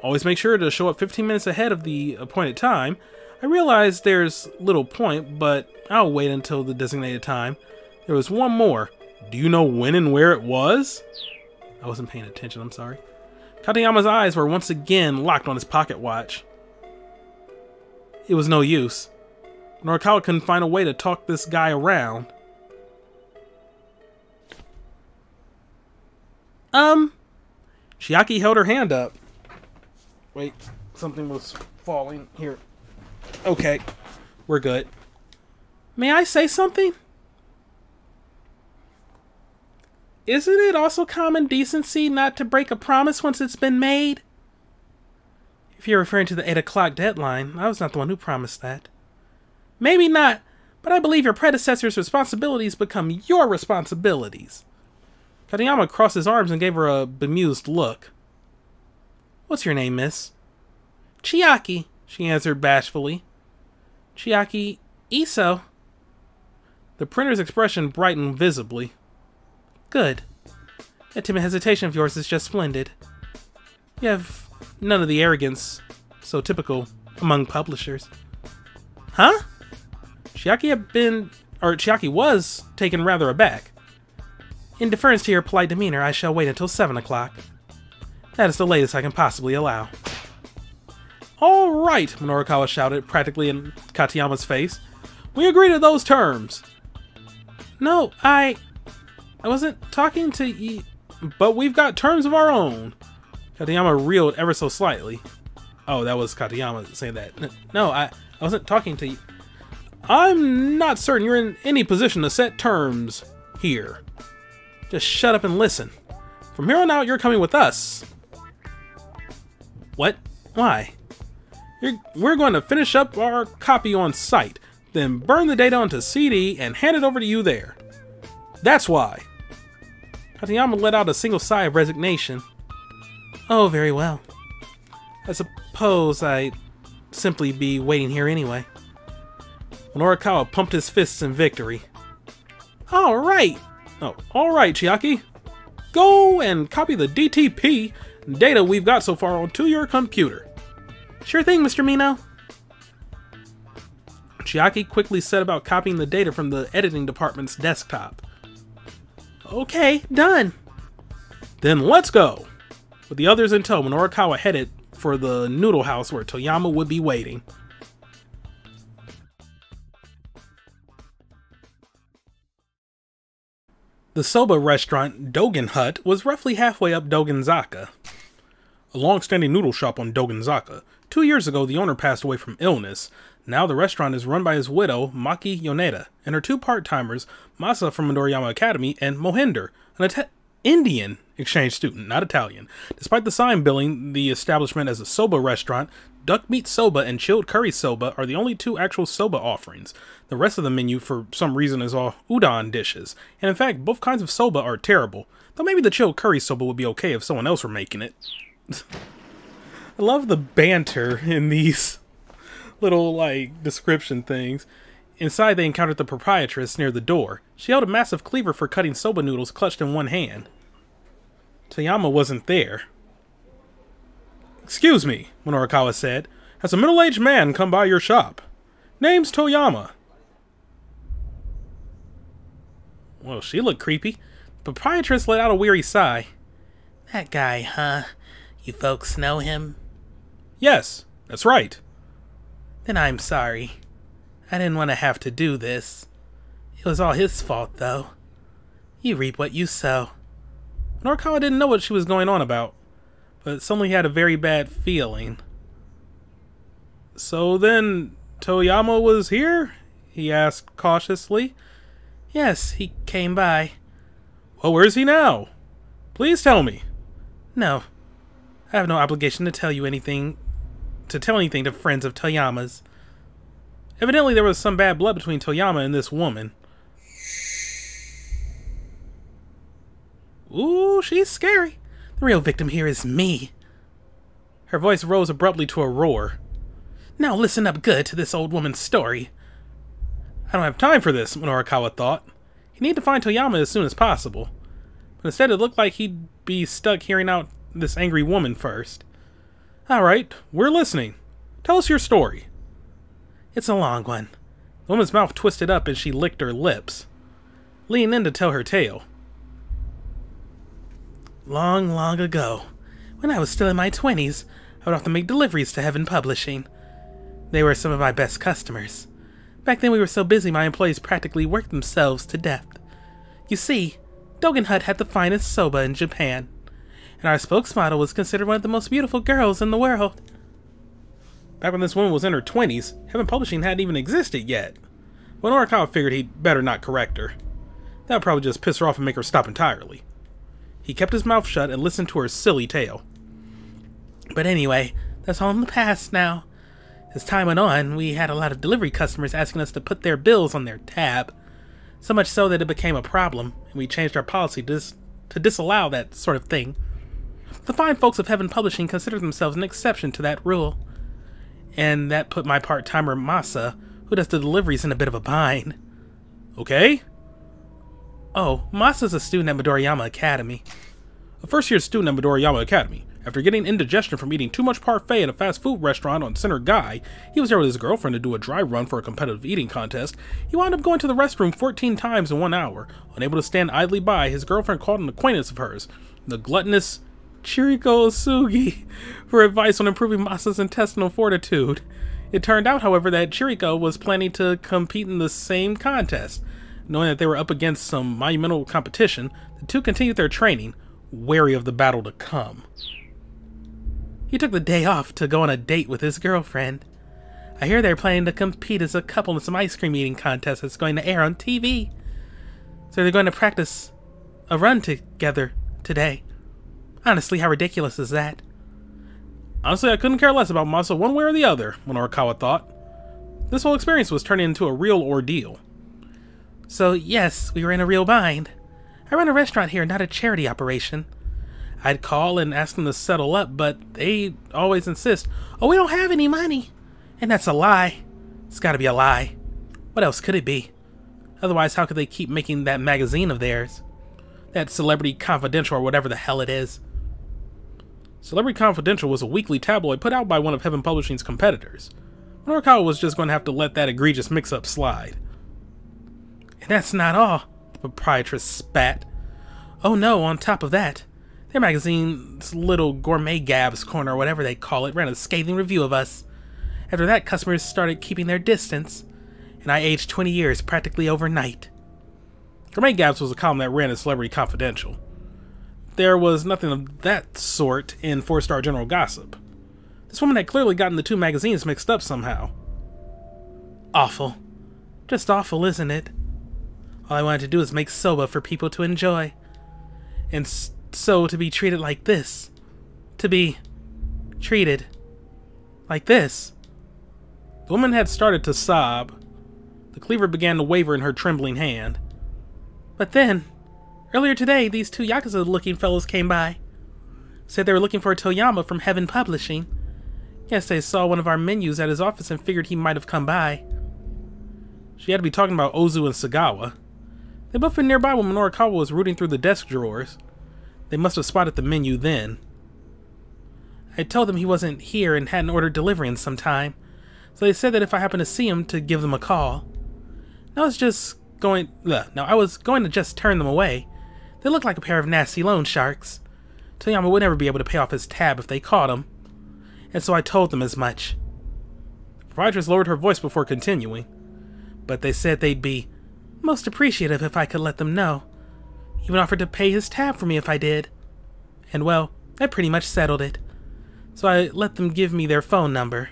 Always make sure to show up 15 minutes ahead of the appointed time. I realize there's little point, but I'll wait until the designated time. There was one more. Do you know when and where it was? I wasn't paying attention, I'm sorry. Katayama's eyes were once again locked on his pocket watch. It was no use. Minorikawa couldn't find a way to talk this guy around. Chiaki held her hand up. Wait, something was falling here. Okay, we're good. May I say something? Isn't it also common decency not to break a promise once it's been made? If you're referring to the 8 o'clock deadline, I was not the one who promised that. Maybe not, but I believe your predecessor's responsibilities become your responsibilities. Katayama crossed his arms and gave her a bemused look. What's your name, miss? Chiaki, she answered bashfully. Chiaki Iso. The printer's expression brightened visibly. Good. That timid hesitation of yours is just splendid. You have none of the arrogance so typical among publishers. Huh? Chiaki was taken rather aback. In deference to your polite demeanor, I shall wait until 7 o'clock. That is the latest I can possibly allow. All right, Minorikawa shouted practically in Katayama's face. We agree to those terms. No, I wasn't talking to you, but we've got terms of our own. Katayama reeled ever so slightly. Oh, that was Katayama saying that. No, I wasn't talking to you. I'm not certain you're in any position to set terms here. Just shut up and listen. From here on out, you're coming with us. What? Why? We're going to finish up our copy on site, then burn the data onto CD and hand it over to you there. That's why. Katayama let out a single sigh of resignation. Oh, very well. I suppose I'd simply be waiting here anyway. Minorikawa pumped his fists in victory. All right. Oh, all right, Chiaki. Go and copy the DTP data we've got so far onto your computer. Sure thing, Mr. Mino. Chiaki quickly set about copying the data from the editing department's desktop. Okay, done. Then let's go. With the others in tow, Minorikawa headed for the noodle house where Toyama would be waiting. The soba restaurant Dogen Hut was roughly halfway up Dogenzaka, a long-standing noodle shop on Dogenzaka. 2 years ago, the owner passed away from illness. Now the restaurant is run by his widow, Maki Yoneda, and her 2 part-timers, Masa from Minorikawa Academy and Mohinder, an Indian exchange student, not Italian. Despite the sign billing the establishment as a soba restaurant, duck meat soba and chilled curry soba are the only 2 actual soba offerings. The rest of the menu, for some reason, is all udon dishes. And in fact, both kinds of soba are terrible. Though maybe the chilled curry soba would be okay if someone else were making it. I love the banter in these little, like, description things. Inside, they encountered the proprietress near the door. She held a massive cleaver for cutting soba noodles clutched in one hand. Toyama wasn't there. "Excuse me," Minorikawa said. "Has a middle-aged man come by your shop? Name's Toyama." Well, she looked creepy. The proprietress let out a weary sigh. "That guy, huh? You folks know him?" "Yes, that's right." "Then I'm sorry. I didn't want to have to do this. It was all his fault, though. You reap what you sow." Minorikawa didn't know what she was going on about, but suddenly had a very bad feeling. "So then, Toyama was here?" he asked cautiously. "Yes, he came by." "Well, where's he now? Please tell me." "No, I have no obligation to tell anything to friends of Toyama's." Evidently there was some bad blood between Toyama and this woman. "Ooh, she's scary. The real victim here is me." Her voice rose abruptly to a roar. "Now listen up good to this old woman's story." I don't have time for this, Minorikawa thought. He needed to find Toyama as soon as possible. But instead it looked like he'd be stuck hearing out this angry woman first. "Alright, we're listening. Tell us your story." "It's a long one." The woman's mouth twisted up and she licked her lips, leaning in to tell her tale. "Long, long ago, when I was still in my 20s, I would often make deliveries to Heaven Publishing. They were some of my best customers. Back then we were so busy my employees practically worked themselves to death. You see, Dogen Hut had the finest soba in Japan, and our spokesmodel was considered one of the most beautiful girls in the world." Back when this woman was in her 20s, Heaven Publishing hadn't even existed yet. But Minorikawa figured he'd better not correct her. That would probably just piss her off and make her stop entirely. He kept his mouth shut and listened to her silly tale. "But anyway, that's all in the past now. As time went on, we had a lot of delivery customers asking us to put their bills on their tab. So much so that it became a problem, and we changed our policy to disallow that sort of thing. The fine folks of Heaven Publishing considered themselves an exception to that rule. And that put my part-timer Masa, who does the deliveries, in a bit of a bind." "Okay?" "Oh, Masa's a student at Midoriyama Academy." "A first-year student at Midoriyama Academy. After getting indigestion from eating too much parfait at a fast food restaurant on Center Guy, he was there with his girlfriend to do a dry run for a competitive eating contest. He wound up going to the restroom 14 times in 1 hour. Unable to stand idly by, his girlfriend called an acquaintance of hers, the gluttonous Chiriko Osugi, for advice on improving Masa's intestinal fortitude. It turned out, however, that Chiriko was planning to compete in the same contest. Knowing that they were up against some monumental competition, the two continued their training, wary of the battle to come. He took the day off to go on a date with his girlfriend. I hear they're planning to compete as a couple in some ice cream eating contest that's going to air on TV. So they're going to practice a run together today. Honestly, how ridiculous is that?" Honestly, I couldn't care less about Masa one way or the other, Minorikawa thought. This whole experience was turning into a real ordeal. "So yes, we were in a real bind. I run a restaurant here, not a charity operation. I'd call and ask them to settle up, but they always insist, 'Oh, we don't have any money.' And that's a lie. It's gotta be a lie. What else could it be? Otherwise, how could they keep making that magazine of theirs? That Celebrity Confidential or whatever the hell it is." Celebrity Confidential was a weekly tabloid put out by one of Heaven Publishing's competitors. Minorikawa was just going to have to let that egregious mix-up slide. "And that's not all," the proprietress spat. "Oh no, on top of that, Their magazine's little gourmet gabs corner, or whatever they call it, ran a scathing review of us. After that, customers started keeping their distance, and I aged 20 years practically overnight. Gourmet Gabs was a column that ran as Celebrity Confidential. There was nothing of that sort in 4-Star General Gossip. This woman had clearly gotten the two magazines mixed up somehow. Awful. Just awful, isn't it? All I wanted to do was make soba for people to enjoy. And so to be treated like this. To be treated like this. The woman had started to sob. The cleaver began to waver in her trembling hand. But then, earlier today, these two Yakuza-looking fellows came by. Said they were looking for Toyama from Heaven Publishing. Guess they saw one of our menus at his office and figured he might have come by. She had to be talking about Ozu and Sagawa. They both been nearby when Minorikawa was rooting through the desk drawers. They must have spotted the menu then. I told them he wasn't here and hadn't ordered delivery in some time, so they said that if I happened to see him, to give them a call. I was going to just turn them away. They looked like a pair of nasty loan sharks. Toyama would never be able to pay off his tab if they caught him, and so I told them as much. The proprietress lowered her voice before continuing, but they said they'd be most appreciative if I could let them know. Even offered to pay his tab for me if I did. And well, that pretty much settled it. So I let them give me their phone number.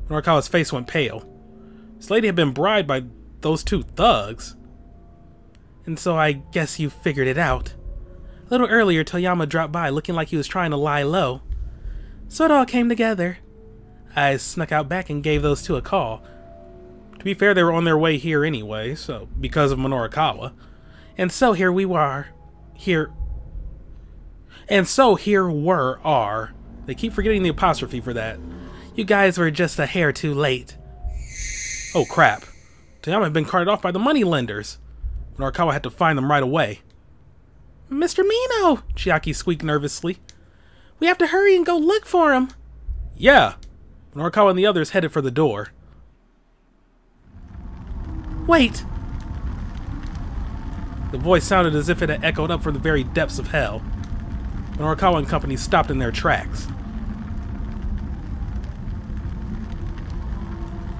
Minorikawa's face went pale. This lady had been bribed by those two thugs. And so I guess you figured it out. A little earlier, Toyama dropped by looking like he was trying to lie low. So it all came together. I snuck out back and gave those two a call. To be fair, they were on their way here anyway, so because of Minorikawa. And so here we were. They keep forgetting the apostrophe for that. You guys were just a hair too late. Oh crap. Toyama had been carted off by the money lenders. Minorikawa had to find them right away. Mr. Mino! Chiaki squeaked nervously. We have to hurry and go look for him. Yeah. Minorikawa and the others headed for the door. Wait! The voice sounded as if it had echoed up from the very depths of hell. Minorikawa and company stopped in their tracks.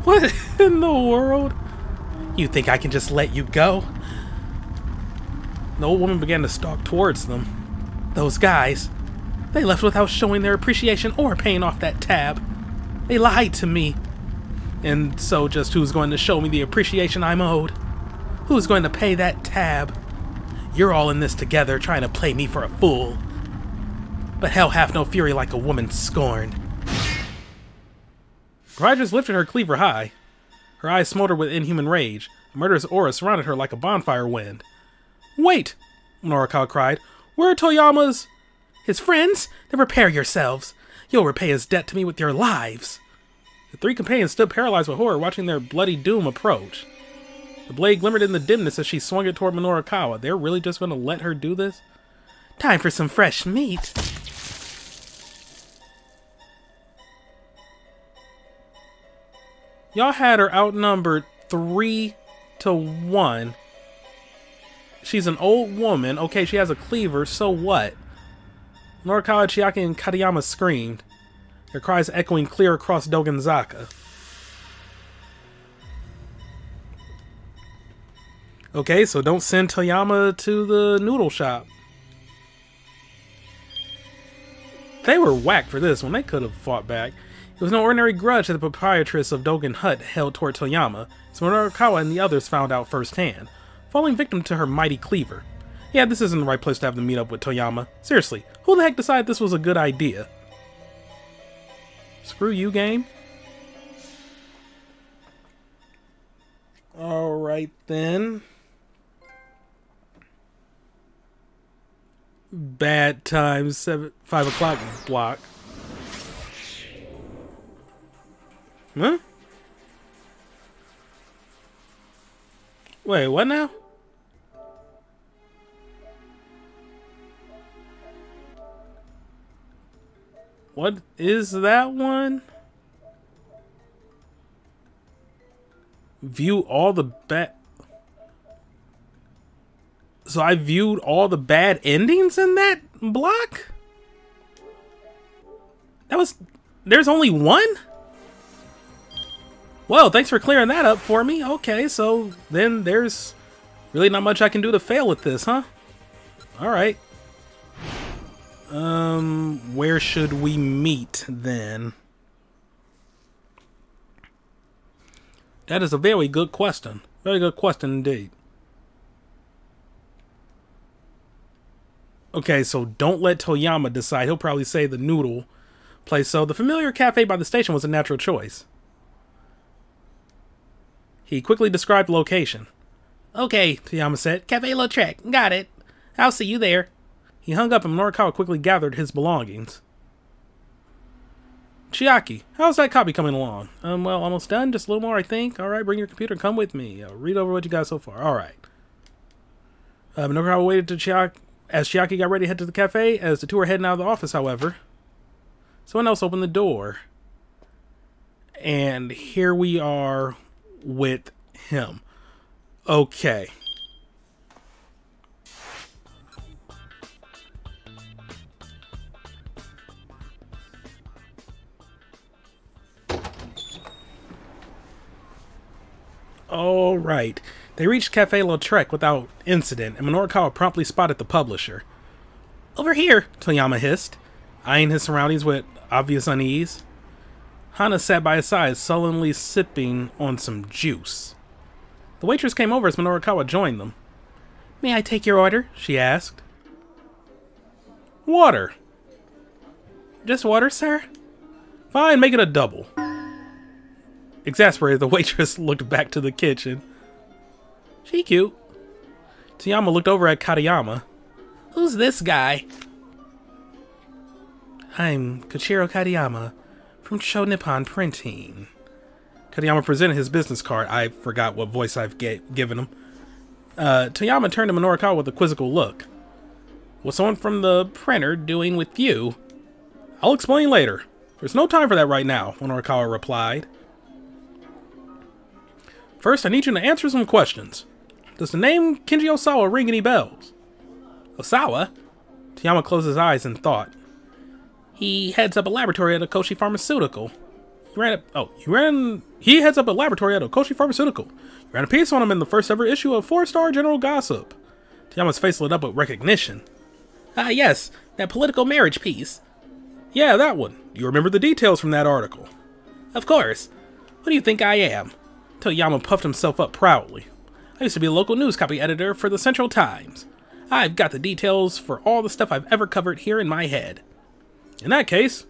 What in the world? You think I can just let you go? The old woman began to stalk towards them. Those guys, they left without showing their appreciation or paying off that tab. They lied to me. And so just who's going to show me the appreciation I'm owed? Who's going to pay that tab? You're all in this together trying to play me for a fool. But hell hath no fury like a woman scorned. Proprietress lifted her cleaver high. Her eyes smoldered with inhuman rage. A murderous aura surrounded her like a bonfire wind. Wait! Minorikawa cried. Where are Toyama's? His friends? Then prepare yourselves. You'll repay his debt to me with your lives. The three companions stood paralyzed with horror, watching their bloody doom approach. The blade glimmered in the dimness as she swung it toward Minorikawa. They're really just going to let her do this? Time for some fresh meat. Y'all had her outnumbered 3-1. She's an old woman. Okay, she has a cleaver, so what? Minorikawa, Chiaki, and Katayama screamed, their cries echoing clear across Dogenzaka. Okay, so don't send Toyama to the noodle shop. They were whacked for this one. They could have fought back. It was no ordinary grudge that the proprietress of Dogen Hut held toward Toyama, so Minorikawa and the others found out firsthand, falling victim to her mighty cleaver. Yeah, this isn't the right place to have them meet up with Toyama. Seriously, who the heck decided this was a good idea? Screw you, game. Alright then. Bad times, 5 o'clock block. Huh? Wait, what now? What is that one? View all the So I viewed all the bad endings in that block? There's only one? Well, thanks for clearing that up for me. Okay, so then there's really not much I can do to fail at this, huh? Alright. Where should we meet then? That is a very good question. Very good question indeed. Okay, so don't let Toyama decide. He'll probably say the noodle place. So the familiar cafe by the station was a natural choice. He quickly described the location. Okay, Toyama said. Cafe Lautrec. Got it. I'll see you there. He hung up and Minorikawa quickly gathered his belongings. Chiaki, how's that copy coming along? Well, almost done. Just a little more, I think. Alright, bring your computer and come with me. I'll read over what you got so far. Alright. Minorikawa waited to Chiaki as Chiaki got ready to head to the cafe. As the two were heading out of the office, however, someone else opened the door. And here we are with him. Okay. All right. They reached Cafe Lautrec without incident, and Minorikawa promptly spotted the publisher. Over here, Toyama hissed, eyeing his surroundings with obvious unease. Hana sat by his side, sullenly sipping on some juice. The waitress came over as Minorikawa joined them. May I take your order? She asked. Water. Just water, sir? Fine, make it a double. Exasperated, the waitress looked back to the kitchen. She cute. Toyama looked over at Katayama. Who's this guy? I'm Koichiro Katayama from Cho Nippon Printing. Katayama presented his business card. I forgot what voice I've given him. Toyama turned to Minorikawa with a quizzical look. What's someone from the printer doing with you? I'll explain later. There's no time for that right now, Minorikawa replied. First, I need you to answer some questions. Does the name Kenji Osawa ring any bells? Osawa? Toyama closed his eyes and thought. He heads up a laboratory at Okoshi Pharmaceutical. He heads up a laboratory at Okoshi Pharmaceutical. You ran a piece on him in the first ever issue of 4-Star General Gossip. Toyama's face lit up with recognition. Ah, yes, that political marriage piece. Yeah, that one. You remember the details from that article. Of course. What do you think I am? Toyama puffed himself up proudly. I used to be a local news copy editor for the Central Times. I've got the details for all the stuff I've ever covered here in my head. In that case,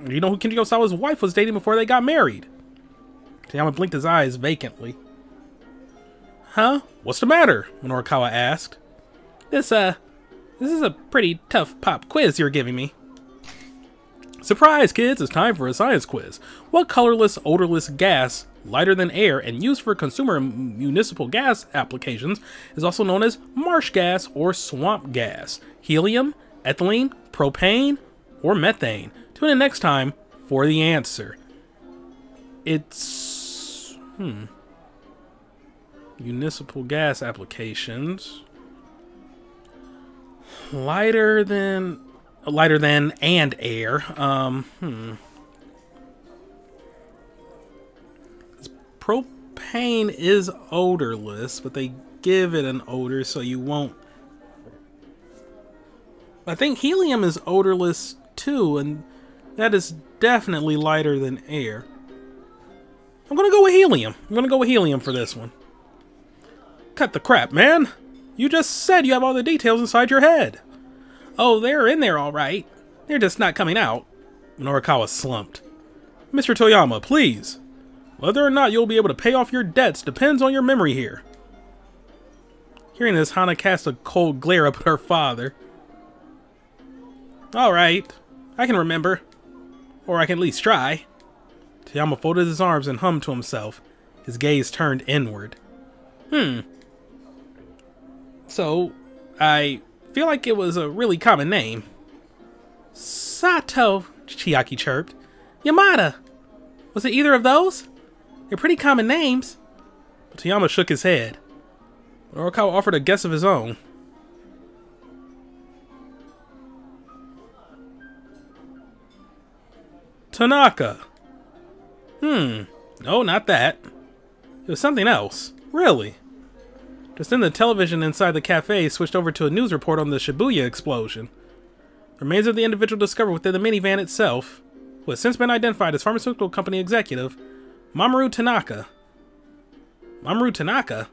you know who Kenji Osawa's wife was dating before they got married? Toyama blinked his eyes vacantly. Huh? What's the matter? Minorikawa asked. This is a pretty tough pop quiz you're giving me. Surprise, kids! It's time for a science quiz. What colorless, odorless gas, lighter than air, and used for consumer and municipal gas applications is also known as marsh gas or swamp gas? Helium, ethylene, propane, or methane? Tune in next time for the answer. It's... municipal gas applications. Lighter than and air. Propane is odorless, but they give it an odor so you won't. I think helium is odorless too, and that is definitely lighter than air. I'm gonna go with helium. I'm gonna go with helium for this one. Cut the crap, man. You just said you have all the details inside your head. Oh, they're in there all right. They're just not coming out. Minorikawa slumped. Mr. Toyama, please. Whether or not you'll be able to pay off your debts depends on your memory here. Hearing this, Hana cast a cold glare up at her father. Alright, I can remember. Or I can at least try. Toyama folded his arms and hummed to himself. His gaze turned inward. So, I feel like it was a really common name. Sato, Chiaki chirped. Yamada. Was it either of those? They're pretty common names. But Toyama shook his head. Minorikawa offered a guess of his own. Tanaka. No, not that. It was something else. Really. Just then the television inside the cafe switched over to a news report on the Shibuya explosion. The remains of the individual discovered within the minivan itself, who has since been identified as pharmaceutical company executive Mamoru Tanaka. Mamoru Tanaka?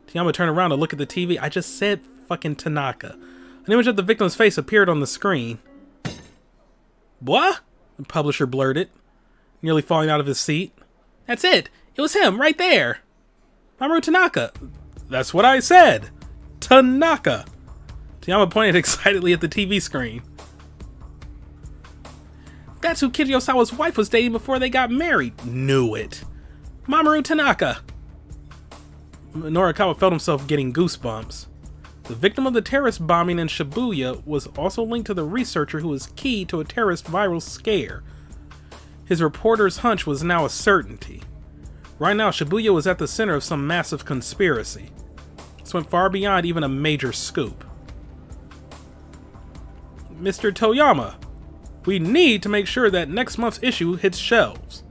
Toyama turned around to look at the TV. I just said fucking Tanaka. An image of the victim's face appeared on the screen. What? The publisher blurted, nearly falling out of his seat. That's it! It was him, right there! Mamoru Tanaka! That's what I said! Tanaka! Toyama pointed excitedly at the TV screen. That's who Kid Osawa's wife was dating before they got married. Knew it. Mamoru Tanaka! Minorikawa felt himself getting goosebumps. The victim of the terrorist bombing in Shibuya was also linked to the researcher who was key to a terrorist viral scare. His reporter's hunch was now a certainty. Right now, Shibuya was at the center of some massive conspiracy. This went far beyond even a major scoop. Mr. Toyama, we need to make sure that next month's issue hits shelves.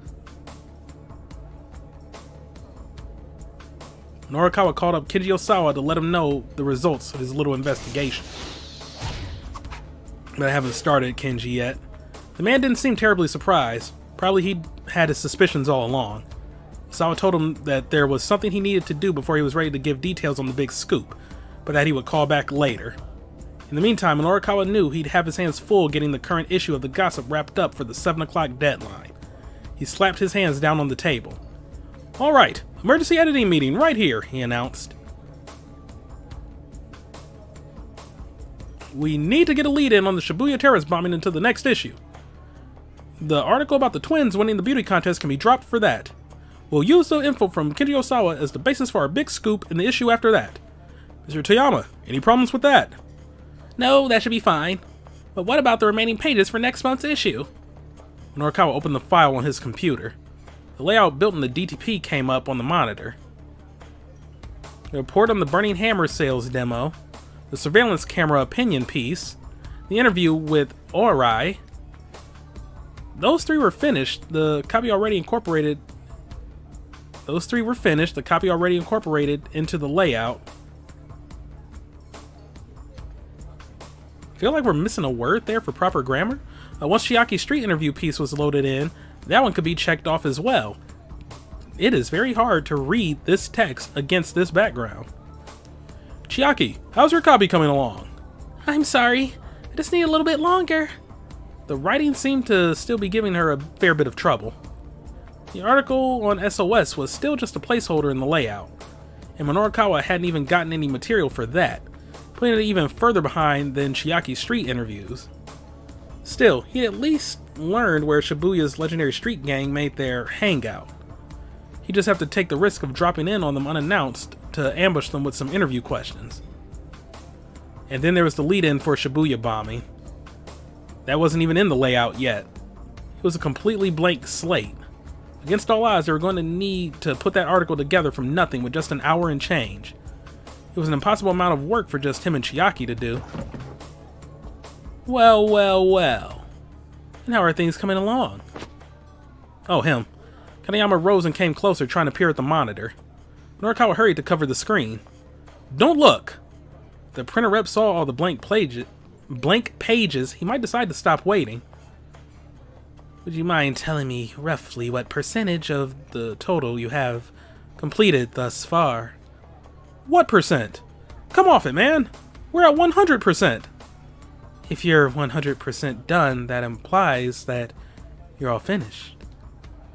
Minorikawa called up Kid Osawa to let him know the results of his little investigation. But I haven't started Kenji yet. The man didn't seem terribly surprised. Probably he'd had his suspicions all along. Osawa told him that there was something he needed to do before he was ready to give details on the big scoop, but that he would call back later. In the meantime, Minorikawa knew he'd have his hands full getting the current issue of the gossip wrapped up for the 7 o'clock deadline. He slapped his hands down on the table. Alright, emergency editing meeting right here, he announced. We need to get a lead in on the Shibuya terrorist bombing until the next issue. The article about the twins winning the beauty contest can be dropped for that. We'll use the info from Kid Osawa as the basis for our big scoop in the issue after that. Mr. Toyama, any problems with that? No, that should be fine. But what about the remaining pages for next month's issue? Minorikawa opened the file on his computer. The layout built in the DTP came up on the monitor. The report on the Burning Hammer sales demo, the surveillance camera opinion piece, the interview with Orai. Those three were finished. The copy already incorporated. Those three were finished. The copy already incorporated into the layout. I feel like we're missing a word there for proper grammar. Once Chiaki's street interview piece was loaded in, that one could be checked off as well. It is very hard to read this text against this background. Chiaki, how's your copy coming along? I'm sorry, I just need a little bit longer. The writing seemed to still be giving her a fair bit of trouble. The article on SOS was still just a placeholder in the layout, and Minorikawa hadn't even gotten any material for that, putting it even further behind than Chiaki's street interviews. Still, he at least learned where Shibuya's legendary street gang made their hangout. He'd just have to take the risk of dropping in on them unannounced to ambush them with some interview questions. And then there was the lead-in for Shibuya bombing. That wasn't even in the layout yet. It was a completely blank slate. Against all odds, they were going to need to put that article together from nothing with just an hour and change. It was an impossible amount of work for just him and Chiaki to do. Well, well, well. And how are things coming along? Oh, him. Kaneyama rose and came closer, trying to peer at the monitor. Minorikawa hurried to cover the screen. Don't look! If the printer rep saw all the blank pages, he might decide to stop waiting. Would you mind telling me roughly what percentage of the total you have completed thus far? What percent? Come off it, man! We're at 100%! If you're 100% done, that implies that you're all finished.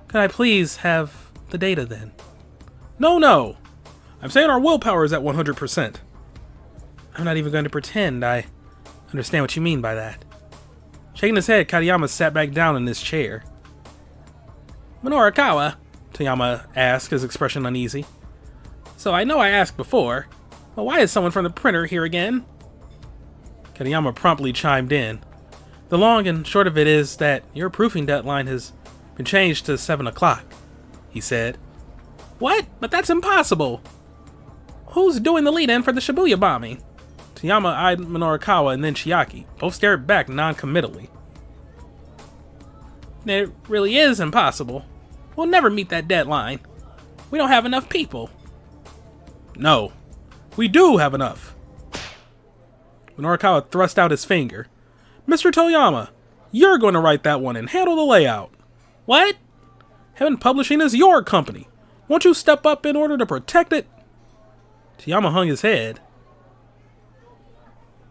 Could I please have the data then? No, no! I'm saying our willpower is at 100%. I'm not even going to pretend I understand what you mean by that. Shaking his head, Katayama sat back down in his chair. Minorikawa? Toyama asked, his expression uneasy. So I know I asked before, but why is someone from the printer here again? Katayama promptly chimed in. The long and short of it is that your proofing deadline has been changed to 7 o'clock, he said. What? But that's impossible! Who's doing the lead-in for the Shibuya bombing? Toyama eyed Minorikawa and then Chiaki. Both stared back non-committally. It really is impossible. We'll never meet that deadline. We don't have enough people. No, we do have enough. Minorikawa thrust out his finger. Mr. Toyama, you're going to write that one and handle the layout. What? Heaven Publishing is your company. Won't you step up in order to protect it? Toyama hung his head.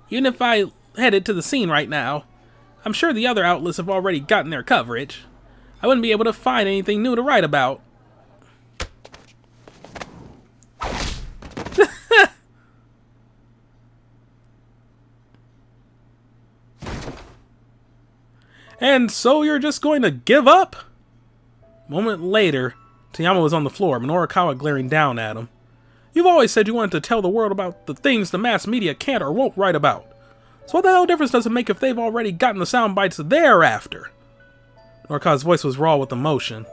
Even if I headed to the scene right now, I'm sure the other outlets have already gotten their coverage. I wouldn't be able to find anything new to write about. And so you're just going to give up? A moment later, Toyama was on the floor, Minorikawa glaring down at him. You've always said you wanted to tell the world about the things the mass media can't or won't write about. So what the hell difference does it make if they've already gotten the sound bites they're after? Minorikawa's voice was raw with emotion.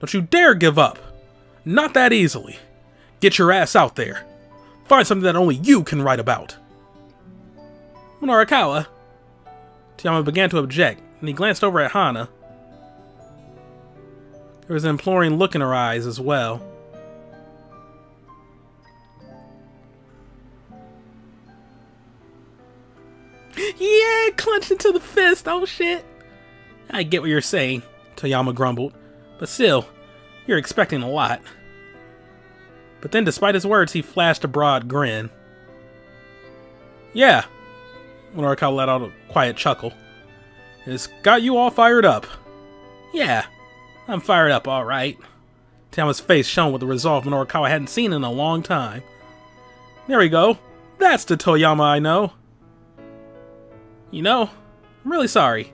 Don't you dare give up. Not that easily. Get your ass out there. Find something that only you can write about. Minorikawa. Toyama began to object, and he glanced over at Hana. There was an imploring look in her eyes as well. Yeah, clenched into the fist, oh shit. I get what you're saying, Toyama grumbled, but still, you're expecting a lot. But then, despite his words, he flashed a broad grin. Yeah, Minorikawa let out a quiet chuckle. It's got you all fired up. Yeah, I'm fired up, alright. Toyama's face shone with a resolve Minorikawa hadn't seen in a long time. There we go. That's the Toyama I know. You know, I'm really sorry.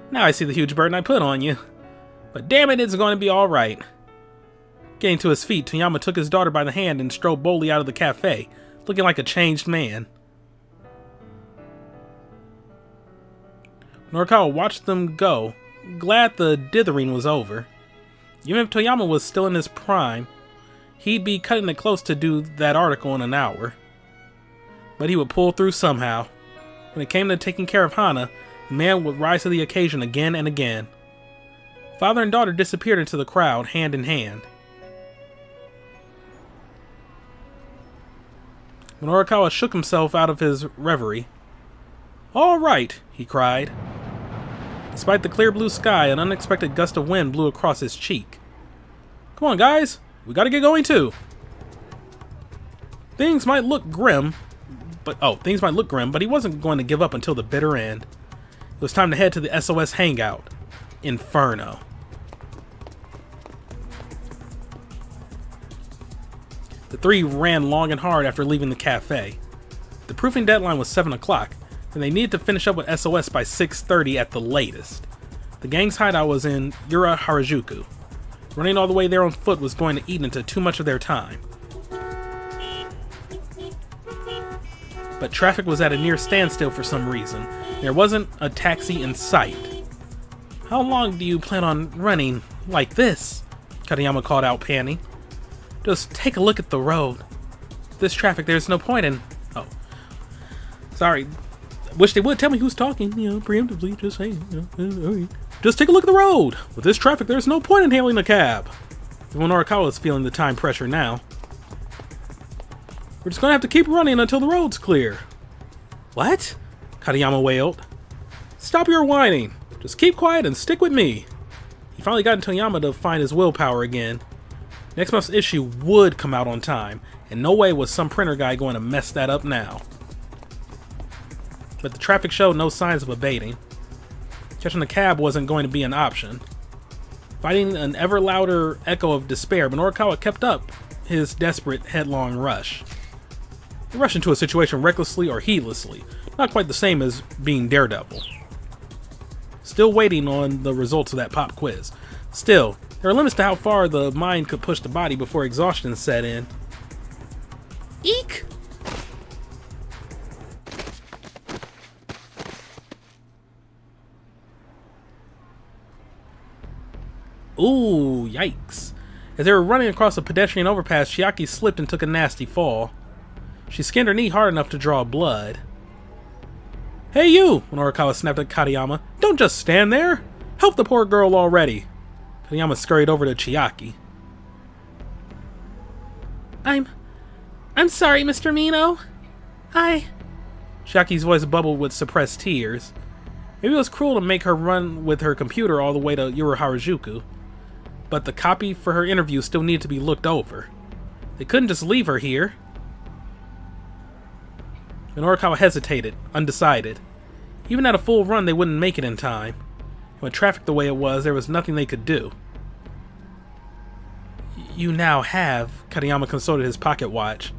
Now I see the huge burden I put on you. But damn it, it's going to be alright. Getting to his feet, Toyama took his daughter by the hand and strode boldly out of the cafe, looking like a changed man. Minorikawa watched them go, glad the dithering was over. Even if Toyama was still in his prime, he'd be cutting it close to do that article in an hour. But he would pull through somehow. When it came to taking care of Hana, the man would rise to the occasion again and again. Father and daughter disappeared into the crowd, hand in hand. Minorikawa shook himself out of his reverie. "All right," he cried. Despite the clear blue sky, an unexpected gust of wind blew across his cheek. "Come on, guys. We gotta get going, too." Things might look grim, but he wasn't going to give up until the bitter end. It was time to head to the SOS hangout. Inferno. The three ran long and hard after leaving the cafe. The proofing deadline was 7 o'clock, and they needed to finish up with SOS by 6:30 at the latest. The gang's hideout was in Yura Harajuku. Running all the way there on foot was going to eat into too much of their time. But traffic was at a near standstill for some reason. There wasn't a taxi in sight. "How long do you plan on running like this?" Katayama called out, panting. "Just take a look at the road. This traffic, there's no point in..." Oh. Sorry. Wish they would tell me who's talking, preemptively, just saying. Just take a look at the road. With this traffic, there's no point in hailing a cab. Minorikawa is feeling the time pressure now. "We're just gonna have to keep running until the road's clear." "What?" Katayama wailed. "Stop your whining. Just keep quiet and stick with me." He finally got Toyama to find his willpower again. Next month's issue would come out on time, and no way was some printer guy going to mess that up now. But the traffic showed no signs of abating. Catching a cab wasn't going to be an option. Fighting an ever louder echo of despair, Minorikawa kept up his desperate, headlong rush. He rushed into a situation recklessly or heedlessly, not quite the same as being Daredevil. Still waiting on the results of that pop quiz. Still, there are limits to how far the mind could push the body before exhaustion set in. Eek! Ooh, yikes. As they were running across a pedestrian overpass, Chiaki slipped and took a nasty fall. She skinned her knee hard enough to draw blood. Hey you! Minorikawa snapped at Katayama. Don't just stand there! Help the poor girl already! Katayama scurried over to Chiaki. I'm sorry, Mr. Mino. Chiaki's voice bubbled with suppressed tears. Maybe it was cruel to make her run with her computer all the way to Harajuku, but the copy for her interview still needed to be looked over. They couldn't just leave her here. Minorikawa hesitated, undecided. Even at a full run, they wouldn't make it in time. And with traffic the way it was, there was nothing they could do. You now have, Katayama consulted his pocket watch,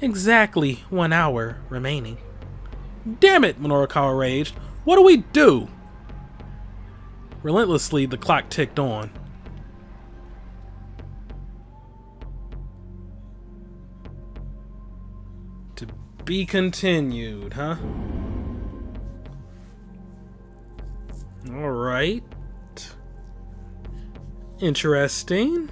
exactly 1 hour remaining. Damn it, Minorikawa raged. What do we do? Relentlessly, the clock ticked on. To be continued, huh? Alright. Interesting.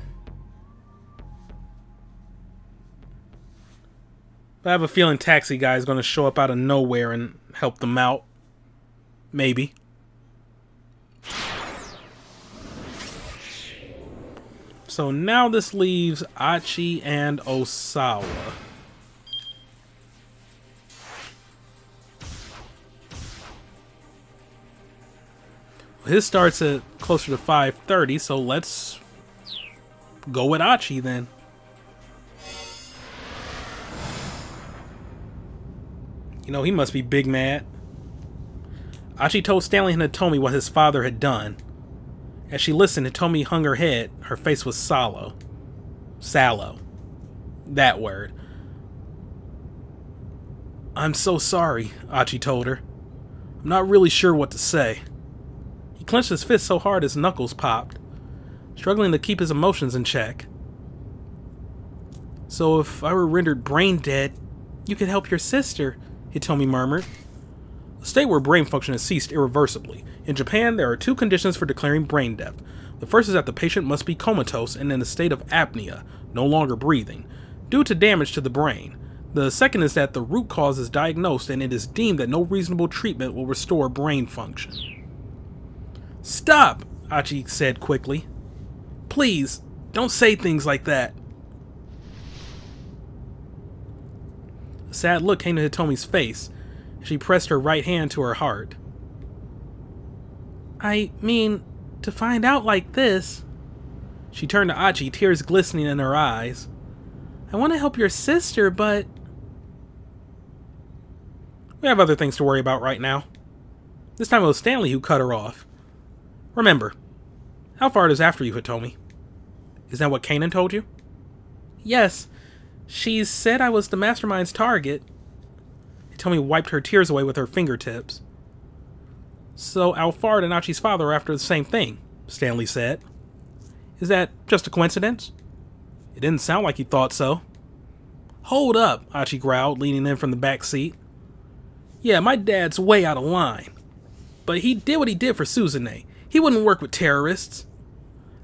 I have a feeling Taxi Guy is going to show up out of nowhere and help them out. Maybe. So now this leaves Achi and Osawa. His starts at closer to 5:30, so let's go with Achi then. You know, he must be big mad. Achi told Stanley and Hitomi what his father had done. As she listened, Hitomi hung her head. Her face was sallow. Sallow. That word. I'm so sorry, Achi told her. I'm not really sure what to say. He clenched his fist so hard his knuckles popped, struggling to keep his emotions in check. So if I were rendered brain dead, you could help your sister, Hitomi murmured. A state where brain function has ceased irreversibly. In Japan, there are 2 conditions for declaring brain death. The first is that the patient must be comatose and in a state of apnea, no longer breathing, due to damage to the brain. The second is that the root cause is diagnosed and it is deemed that no reasonable treatment will restore brain function. Stop, Achi said quickly. Please, don't say things like that. A sad look came to Hitomi's face. She pressed her right hand to her heart. I mean, to find out like this... She turned to Achi, tears glistening in her eyes. I want to help your sister, but... We have other things to worry about right now. This time it was Stanley who cut her off. Remember, Alphard is after you, Hitomi. Is that what Canaan told you? Yes. She said I was the mastermind's target. Hitomi wiped her tears away with her fingertips. So Alphard and Achi's father are after the same thing, Stanley said. Is that just a coincidence? It didn't sound like you thought so. Hold up, Achi growled, leaning in from the back seat. Yeah, my dad's way out of line. But he did what he did for Suzune. He wouldn't work with terrorists.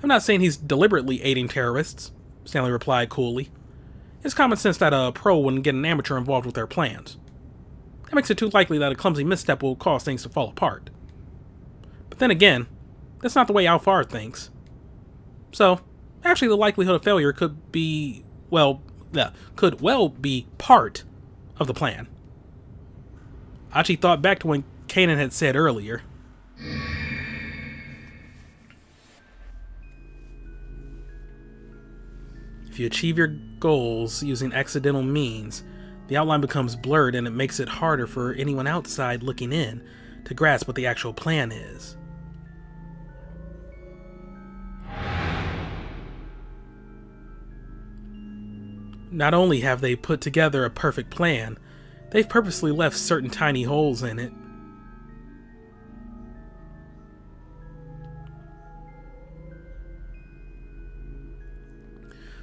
I'm not saying he's deliberately aiding terrorists, Stanley replied coolly. It's common sense that a pro wouldn't get an amateur involved with their plans. That makes it too likely that a clumsy misstep will cause things to fall apart. But then again, that's not the way Alphard thinks. So, actually the likelihood of failure could be, could well be part of the plan. Achi thought back to when Canaan had said earlier. If you achieve your goals using accidental means, the outline becomes blurred and it makes it harder for anyone outside looking in to grasp what the actual plan is. Not only have they put together a perfect plan, they've purposely left certain tiny holes in it.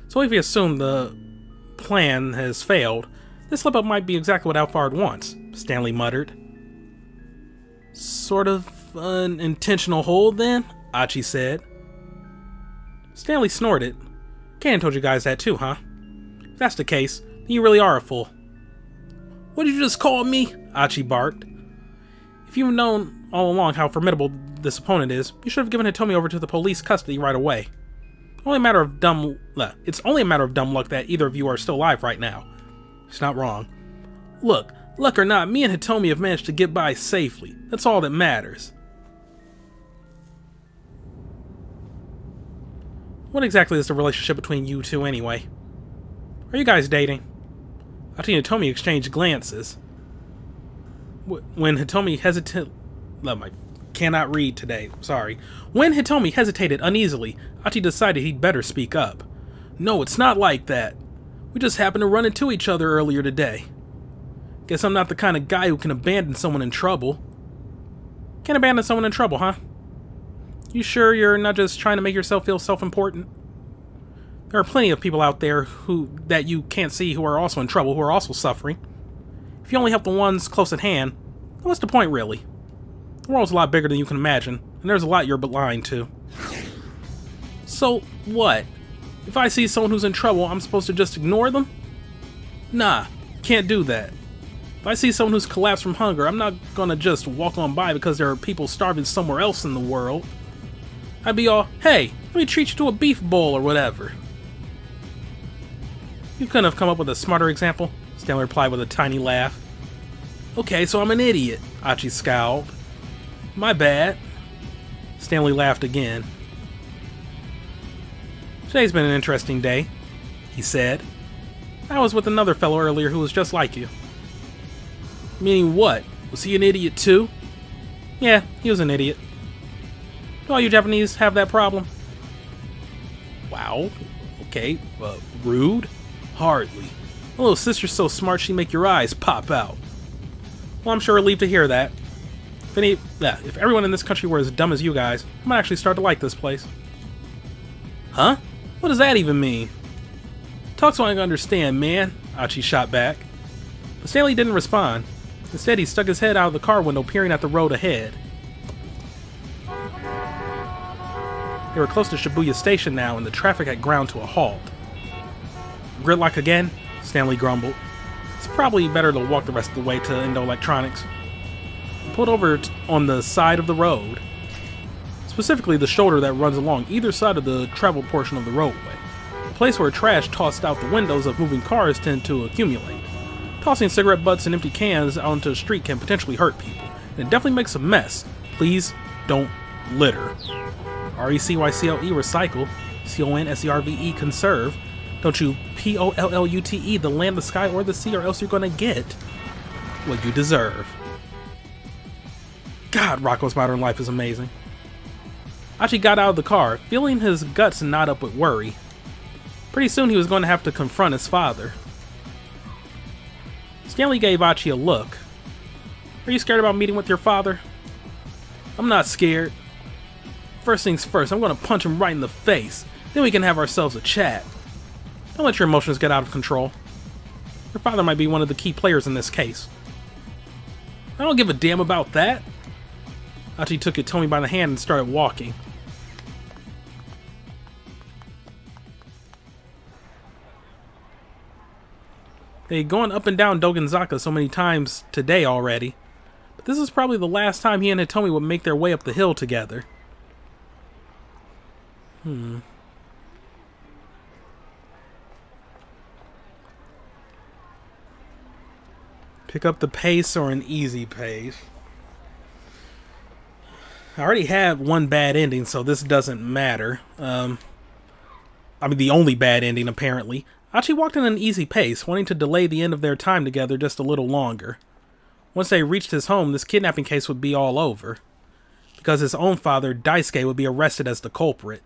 So if you assume the plan has failed, this slip-up might be exactly what Alphard wants, Stanley muttered. Sort of an intentional hold, then? Achi said. Stanley snorted. Canaan told you guys that too, huh? If that's the case, then you really are a fool. What did you just call me? Achi barked. If you've known all along how formidable this opponent is, you should have given Hitomi over to the police custody right away. It's only a matter of dumb luck that either of you are still alive right now. It's not wrong. Look, luck or not, me and Hitomi have managed to get by safely. That's all that matters. What exactly is the relationship between you two anyway? Are you guys dating? Achi and Hitomi exchanged glances. When Hitomi hesitated... I cannot read today, sorry. When Hitomi hesitated uneasily, Achi decided he'd better speak up. No, it's not like that. We just happened to run into each other earlier today. Guess I'm not the kind of guy who can abandon someone in trouble. Can't abandon someone in trouble, huh? You sure you're not just trying to make yourself feel self-important? There are plenty of people out there that you can't see who are also in trouble, who are also suffering. If you only help the ones close at hand, then what's the point, really? The world's a lot bigger than you can imagine, and there's a lot you're blind to. So, what? If I see someone who's in trouble, I'm supposed to just ignore them? Nah, can't do that. If I see someone who's collapsed from hunger, I'm not gonna just walk on by because there are people starving somewhere else in the world. I'd be all, hey, let me treat you to a beef bowl or whatever. You couldn't have come up with a smarter example? Stanley replied with a tiny laugh. Okay, so I'm an idiot, Achi scowled. My bad. Stanley laughed again. Today's been an interesting day, he said. I was with another fellow earlier who was just like you. Meaning what? Was he an idiot too? Yeah, he was an idiot. Do all you Japanese have that problem? Wow. Okay, rude? Hardly. My little sister's so smart she'd make your eyes pop out. Well, I'm sure relieved to hear that. If everyone in this country were as dumb as you guys, I might actually start to like this place. Huh? What does that even mean? Talk so I can understand, man, Achi shot back. But Stanley didn't respond. Instead, he stuck his head out of the car window, peering at the road ahead. They were close to Shibuya Station now, and the traffic had ground to a halt. Gridlock again? Stanley grumbled. It's probably better to walk the rest of the way to Endo Electronics. He pulled over on the side of the road, specifically the shoulder that runs along either side of the traveled portion of the roadway, a place where trash tossed out the windows of moving cars tend to accumulate. Tossing cigarette butts and empty cans out onto the street can potentially hurt people, and it definitely makes a mess. Please don't litter. RECYCLE recycle, CONSERVE conserve. Don't you POLLUTE the land, the sky, or the sea, or else you're gonna get what you deserve. God, Rocco's modern life is amazing. Achi got out of the car, feeling his guts knot up with worry. Pretty soon he was going to have to confront his father. Stanley gave Achi a look. Are you scared about meeting with your father? I'm not scared. First things first, I'm going to punch him right in the face. Then we can have ourselves a chat. Don't let your emotions get out of control. Your father might be one of the key players in this case. I don't give a damn about that. Achi took Hitomi by the hand and started walking. They had gone up and down Dogenzaka so many times today already, but this is probably the last time he and Hitomi would make their way up the hill together. Pick up the pace or an easy pace. I already have one bad ending, so this doesn't matter. I mean, the only bad ending, apparently. Achi walked in an easy pace, wanting to delay the end of their time together just a little longer. Once they reached his home, this kidnapping case would be all over, because his own father, Daisuke, would be arrested as the culprit.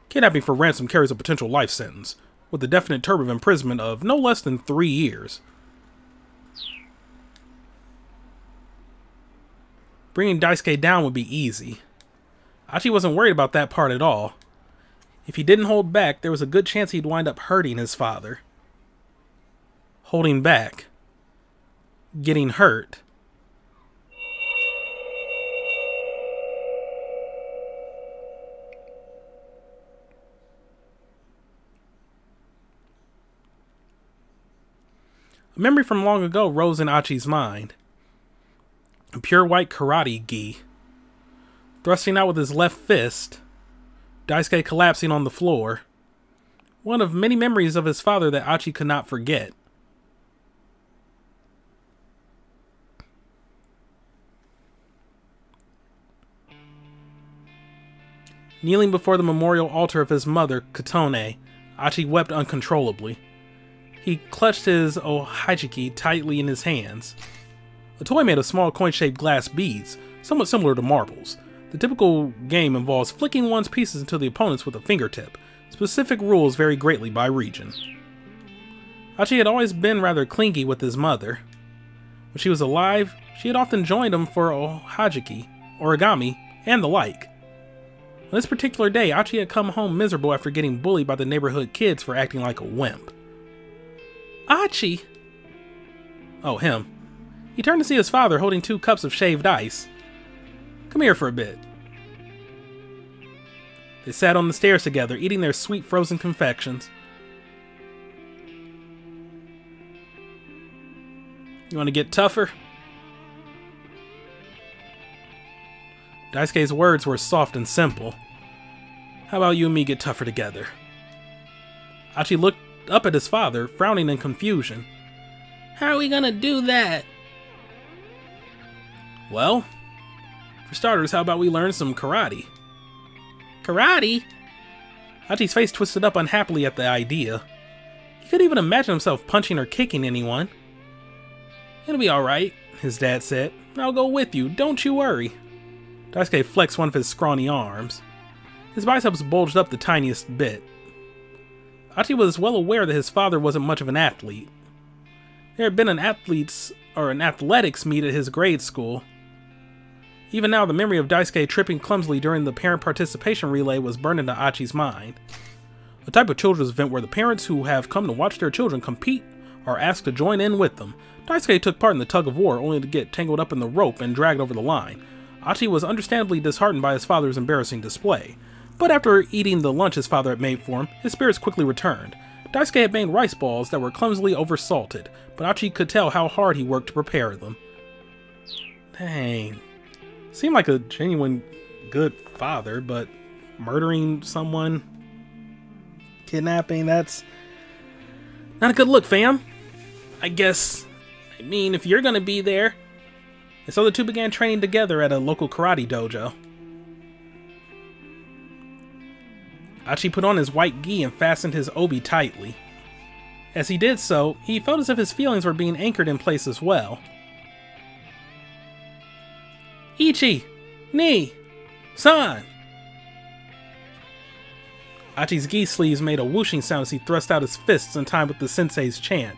Kidnapping for ransom carries a potential life sentence, with a definite term of imprisonment of no less than 3 years. Bringing Daisuke down would be easy. Achi wasn't worried about that part at all. If he didn't hold back, there was a good chance he'd wind up hurting his father. Holding back. Getting hurt. A memory from long ago rose in Achi's mind. pure white karate gi. Thrusting out with his left fist, Daisuke collapsing on the floor. One of many memories of his father that Achi could not forget. Kneeling before the memorial altar of his mother, Katone, Achi wept uncontrollably. He clutched his ohajiki tightly in his hands. A toy made of small coin-shaped glass beads, somewhat similar to marbles. The typical game involves flicking one's pieces into the opponents with a fingertip. Specific rules vary greatly by region. Achi had always been rather clingy with his mother. When she was alive, she had often joined him for ohajiki, origami, and the like. On this particular day, Achi had come home miserable after getting bullied by the neighborhood kids for acting like a wimp. Achi! Oh, him. He turned to see his father holding 2 cups of shaved ice. Come here for a bit. They sat on the stairs together, eating their sweet frozen confections. You want to get tougher? Daisuke's words were soft and simple. How about you and me get tougher together? Achi looked up at his father, frowning in confusion. How are we gonna do that? Well, for starters, how about we learn some karate? Karate? Achi's face twisted up unhappily at the idea. He couldn't even imagine himself punching or kicking anyone. It'll be alright, his dad said. I'll go with you, don't you worry. Daisuke flexed one of his scrawny arms. His biceps bulged up the tiniest bit. Achi was well aware that his father wasn't much of an athlete. There had been an athletics meet at his grade school. Even now, the memory of Daisuke tripping clumsily during the parent participation relay was burned into Achi's mind. A type of children's event where the parents who have come to watch their children compete are asked to join in with them. Daisuke took part in the tug-of-war only to get tangled up in the rope and dragged over the line. Achi was understandably disheartened by his father's embarrassing display. But after eating the lunch his father had made for him, his spirits quickly returned. Daisuke had made rice balls that were clumsily oversalted, but Achi could tell how hard he worked to prepare them. Dang. Seemed like a genuine good father, but murdering someone, kidnapping, that's not a good look, fam. I mean, if you're gonna be there. And so the two began training together at a local karate dojo. Achi put on his white gi and fastened his obi tightly. As he did so, he felt as if his feelings were being anchored in place as well. Ichi! Ni! San! Achi's gi sleeves made a whooshing sound as he thrust out his fists in time with the sensei's chant.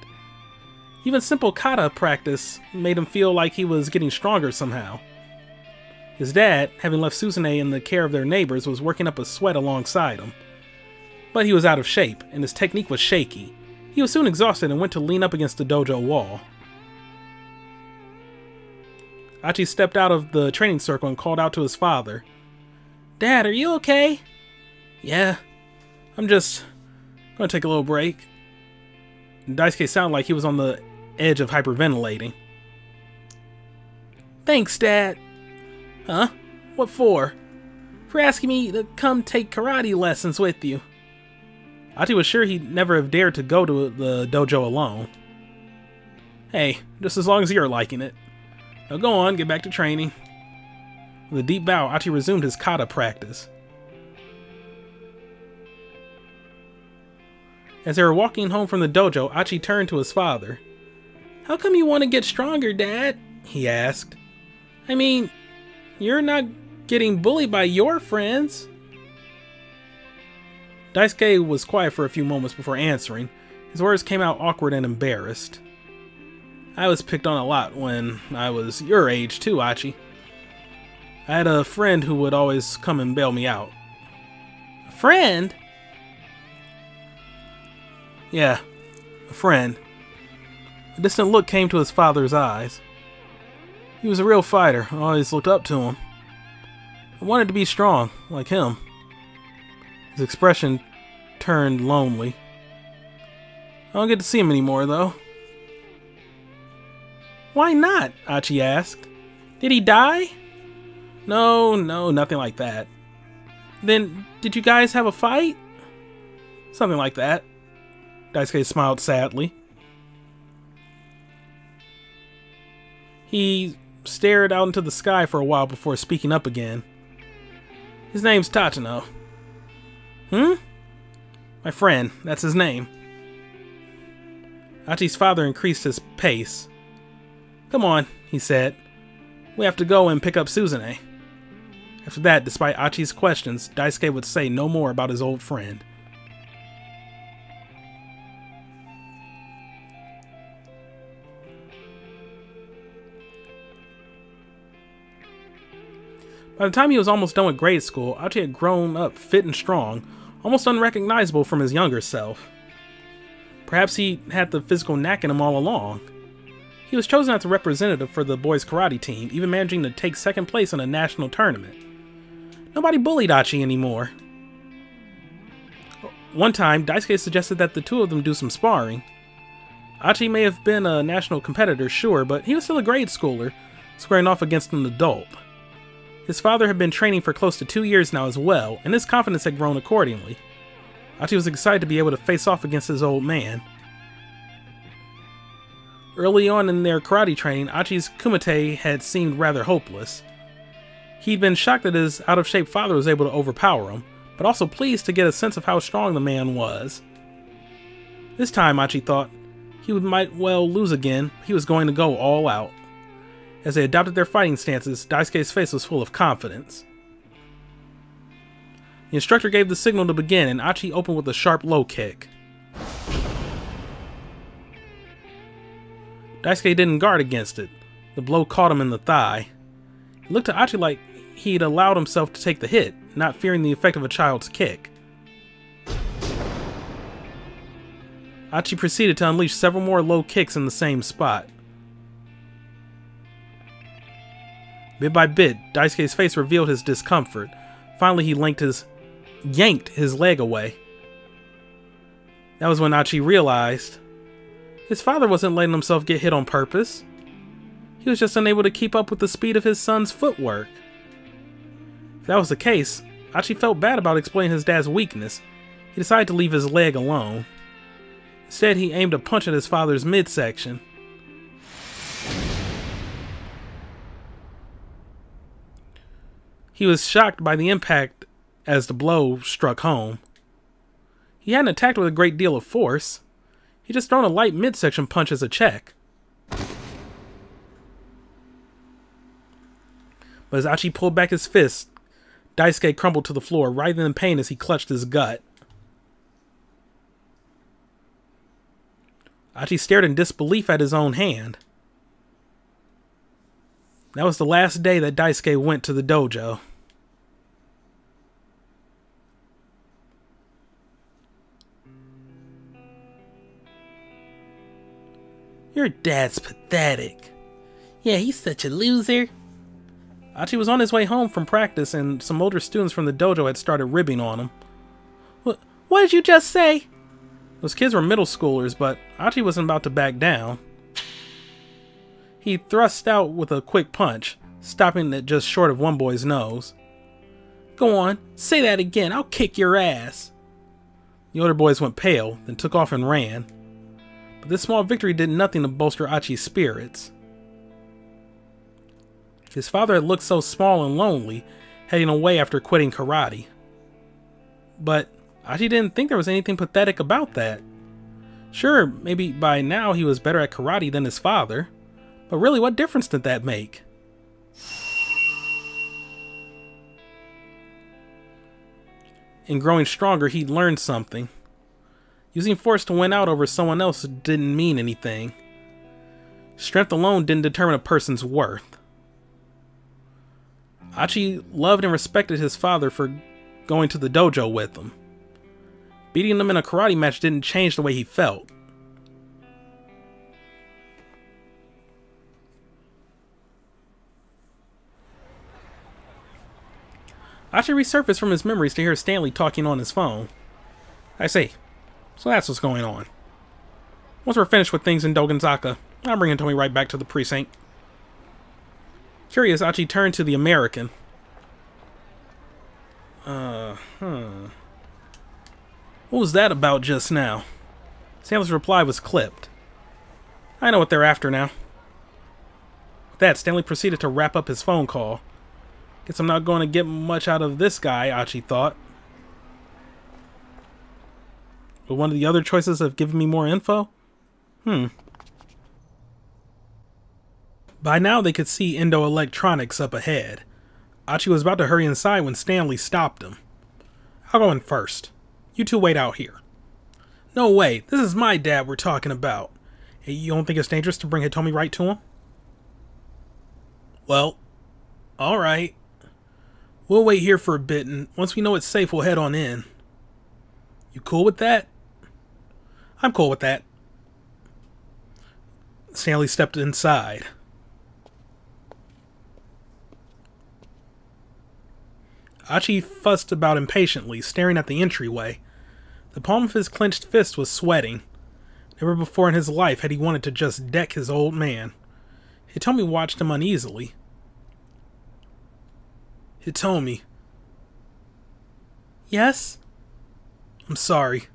Even simple kata practice made him feel like he was getting stronger somehow. His dad, having left Suzune in the care of their neighbors, was working up a sweat alongside him. But he was out of shape, and his technique was shaky. He was soon exhausted and went to lean up against the dojo wall. Achi stepped out of the training circle and called out to his father. Dad, are you okay? Yeah, I'm just gonna take a little break. Daisuke sounded like he was on the edge of hyperventilating. Thanks, Dad. Huh? What for? For asking me to come take karate lessons with you. Achi was sure he'd never have dared to go to the dojo alone. Hey, just as long as you're liking it. Now go on, get back to training. With a deep bow, Achi resumed his kata practice. As they were walking home from the dojo, Achi turned to his father. How come you want to get stronger, Dad? He asked. I mean, you're not getting bullied by your friends. Daisuke was quiet for a few moments before answering. His words came out awkward and embarrassed. I was picked on a lot when I was your age too, Achi. I had a friend who would always come and bail me out. A friend? Yeah, a friend. A distant look came to his father's eyes. He was a real fighter. I always looked up to him. I wanted to be strong, like him. His expression turned lonely. I don't get to see him anymore, though. Why not? Achi asked. Did he die? No, nothing like that. Then, did you guys have a fight? Something like that. Daisuke smiled sadly. He stared out into the sky for a while before speaking up again. His name's Tachino. My friend, that's his name. Achi's father increased his pace. Come on, he said. We have to go and pick up Suzune. After that, despite Achi's questions, Daisuke would say no more about his old friend. By the time he was almost done with grade school, Achi had grown up fit and strong, almost unrecognizable from his younger self. Perhaps he had the physical knack in him all along. He was chosen as a representative for the boys' karate team, even managing to take second place in a national tournament. Nobody bullied Achi anymore. One time, Daisuke suggested that the two of them do some sparring. Achi may have been a national competitor, sure, but he was still a grade schooler, squaring off against an adult. His father had been training for close to 2 years now as well, and his confidence had grown accordingly. Achi was excited to be able to face off against his old man. Early on in their karate training, Achi's kumite had seemed rather hopeless. He'd been shocked that his out-of-shape father was able to overpower him, but also pleased to get a sense of how strong the man was. This time, Achi thought, he might well lose again, but he was going to go all out. As they adopted their fighting stances, Daisuke's face was full of confidence. The instructor gave the signal to begin, and Achi opened with a sharp low kick. Daisuke didn't guard against it. The blow caught him in the thigh. It looked to Achi like he'd allowed himself to take the hit, not fearing the effect of a child's kick. Achi proceeded to unleash several more low kicks in the same spot. Bit by bit, Daisuke's face revealed his discomfort. Finally, he yanked his leg away. That was when Achi realized his father wasn't letting himself get hit on purpose. He was just unable to keep up with the speed of his son's footwork. If that was the case, Achi felt bad about exploiting his dad's weakness. He decided to leave his leg alone. Instead, he aimed a punch at his father's midsection. He was shocked by the impact as the blow struck home. He hadn't attacked with a great deal of force. He'd just thrown a light midsection punch as a check. But as Achi pulled back his fist, Daisuke crumbled to the floor, writhing in pain as he clutched his gut. Achi stared in disbelief at his own hand. That was the last day that Daisuke went to the dojo. Your dad's pathetic. Yeah, he's such a loser. Achi was on his way home from practice and some older students from the dojo had started ribbing on him. What did you just say? Those kids were middle schoolers, but Achi wasn't about to back down. He thrust out with a quick punch, stopping it just short of one boy's nose. Go on, say that again, I'll kick your ass. The older boys went pale, then took off and ran. But this small victory did nothing to bolster Achi's spirits. His father had looked so small and lonely, heading away after quitting karate. But Achi didn't think there was anything pathetic about that. Sure, maybe by now he was better at karate than his father. But really, what difference did that make? In growing stronger, he'd learned something. Using force to win out over someone else didn't mean anything. Strength alone didn't determine a person's worth. Achi loved and respected his father for going to the dojo with him. Beating him in a karate match didn't change the way he felt. Achi resurfaced from his memories to hear Stanley talking on his phone. I see. So that's what's going on. Once we're finished with things in Dogenzaka, I'll bring Hitomi right back to the precinct. Curious, Achi turned to the American. What was that about just now? Stanley's reply was clipped. I know what they're after now. With that, Stanley proceeded to wrap up his phone call. Guess I'm not going to get much out of this guy, Achi thought. But one of the other choices have given me more info? By now they could see Endo Electronics up ahead. Achi was about to hurry inside when Stanley stopped him. I'll go in first. You two wait out here. No way, this is my dad we're talking about. Hey, you don't think it's dangerous to bring Hitomi right to him? Well, alright. We'll wait here for a bit, and once we know it's safe, we'll head on in. You cool with that? I'm cool with that. Stanley stepped inside. Achi fussed about impatiently, staring at the entryway. The palm of his clenched fist was sweating. Never before in his life had he wanted to just deck his old man. Hitomi watched him uneasily. Hitomi. Yes? I'm sorry.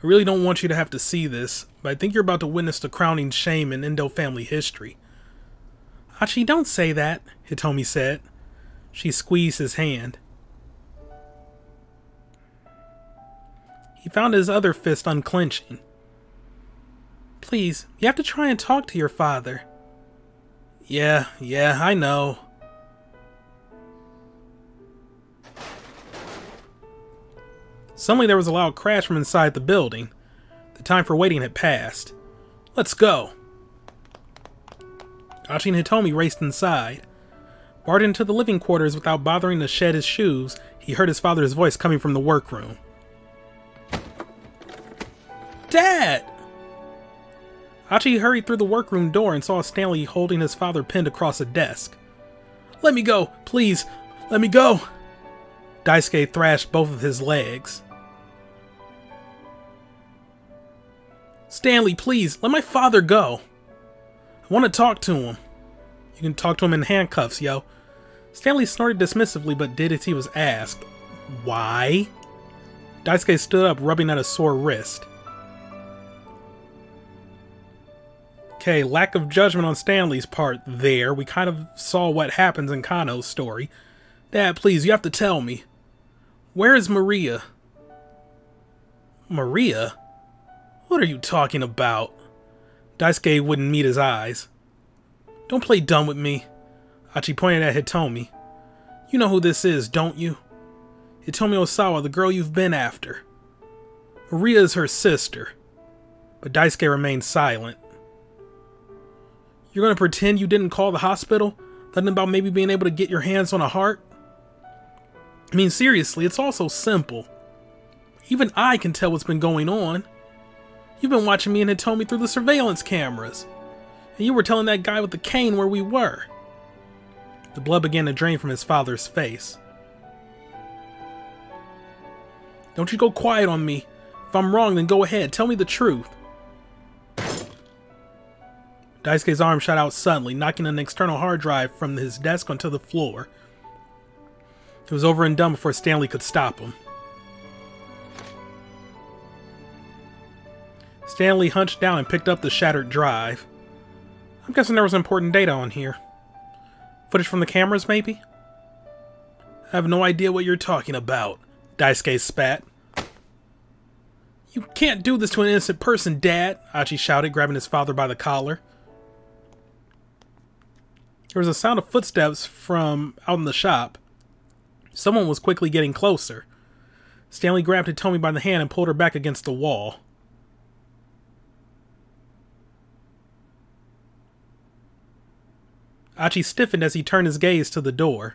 I really don't want you to have to see this, but I think you're about to witness the crowning shame in Endo family history. Achi, don't say that, Hitomi said. She squeezed his hand. He found his other fist unclenching. Please, you have to try and talk to your father. Yeah, I know. Suddenly there was a loud crash from inside the building. The time for waiting had passed. Let's go. Achi and Hitomi raced inside. Barred into the living quarters without bothering to shed his shoes, he heard his father's voice coming from the workroom. Dad! Achi hurried through the workroom door and saw Stanley holding his father pinned across a desk. Let me go, please, let me go! Daisuke thrashed both of his legs. Stanley, please, let my father go. I want to talk to him. You can talk to him in handcuffs, yo. Stanley snorted dismissively, but did as he was asked. Why? Daisuke stood up, rubbing at a sore wrist. Okay, lack of judgment on Stanley's part there. We kind of saw what happens in Kano's story. Dad, please, you have to tell me. Where is Maria? Maria? What are you talking about? Daisuke wouldn't meet his eyes. Don't play dumb with me. Achi pointed at Hitomi. You know who this is, don't you? Hitomi Osawa, the girl you've been after. Maria is her sister. But Daisuke remained silent. You're gonna pretend you didn't call the hospital? Nothing about maybe being able to get your hands on a heart? I mean, seriously, it's all so simple. Even I can tell what's been going on. You've been watching me and Hitomi through the surveillance cameras. And you were telling that guy with the cane where we were. The blood began to drain from his father's face. Don't you go quiet on me. If I'm wrong, then go ahead. Tell me the truth. Daisuke's arm shot out suddenly, knocking an external hard drive from his desk onto the floor. It was over and done before Stanley could stop him. Stanley hunched down and picked up the shattered drive. I'm guessing there was important data on here. Footage from the cameras, maybe? I have no idea what you're talking about, Daisuke spat. You can't do this to an innocent person, Dad, Achi shouted, grabbing his father by the collar. There was a sound of footsteps from out in the shop. Someone was quickly getting closer. Stanley grabbed Hitomi by the hand and pulled her back against the wall. Achi stiffened as he turned his gaze to the door.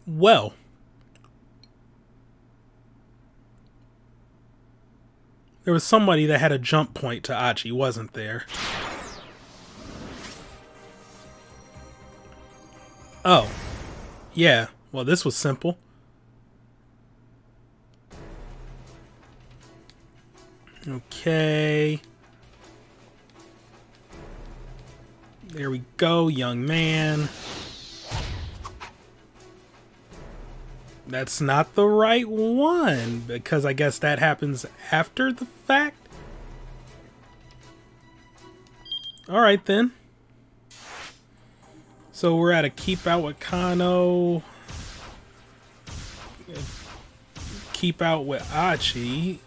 Well. There was somebody that had a jump point to Achi, wasn't there? Oh. Yeah. Well, this was simple. Okay. There we go, young man. That's not the right one, because I guess that happens after the fact. Alright then. So we're at a keep out with Kano. Keep out with Achi.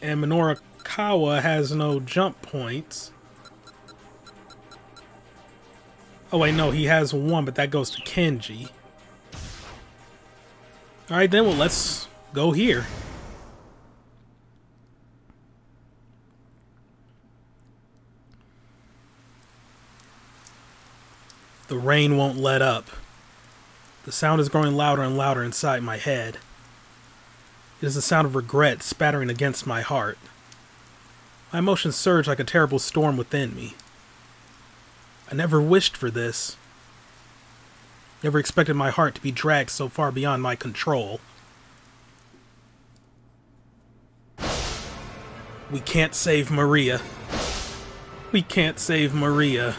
And Minorikawa has no jump points. Oh wait, no, he has one, but that goes to Kenji. Alright then, well, let's go here. The rain won't let up. The sound is growing louder and louder inside my head. It is the sound of regret spattering against my heart. My emotions surge like a terrible storm within me. I never wished for this. Never expected my heart to be dragged so far beyond my control. We can't save Maria. We can't save Maria.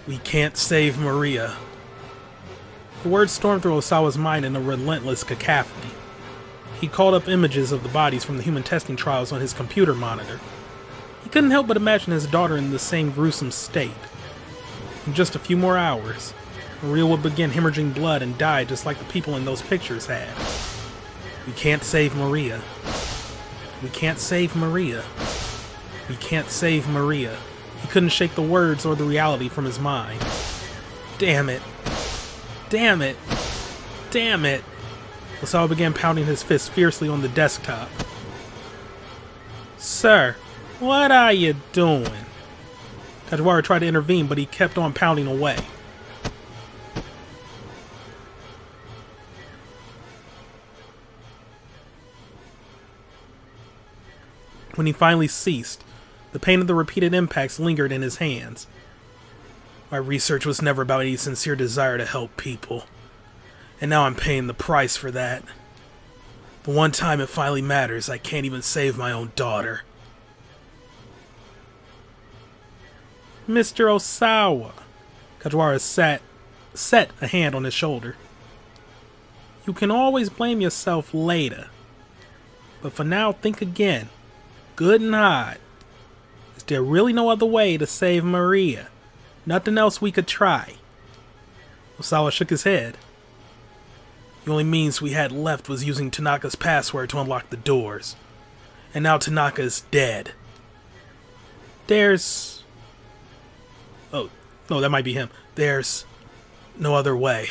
We can't save Maria. The words stormed through Osawa's mind in a relentless cacophony. He called up images of the bodies from the human testing trials on his computer monitor. He couldn't help but imagine his daughter in the same gruesome state. In just a few more hours, Maria would begin hemorrhaging blood and die just like the people in those pictures had. We can't save Maria. We can't save Maria. We can't save Maria. He couldn't shake the words or the reality from his mind. Damn it. Damn it. Damn it. Osawa began pounding his fist fiercely on the desktop. Sir, what are you doing? Kajiwara tried to intervene, but he kept on pounding away. When he finally ceased, the pain of the repeated impacts lingered in his hands. My research was never about any sincere desire to help people. And now I'm paying the price for that. The one time it finally matters, I can't even save my own daughter. Mr. Osawa. Kajiwara set a hand on his shoulder. You can always blame yourself later. But for now, think again. Good and hard. Is there really no other way to save Maria? Nothing else we could try? Osawa shook his head. The only means we had left was using Tanaka's password to unlock the doors. And now Tanaka is dead. There's... Oh, no, that might be him. There's no other way.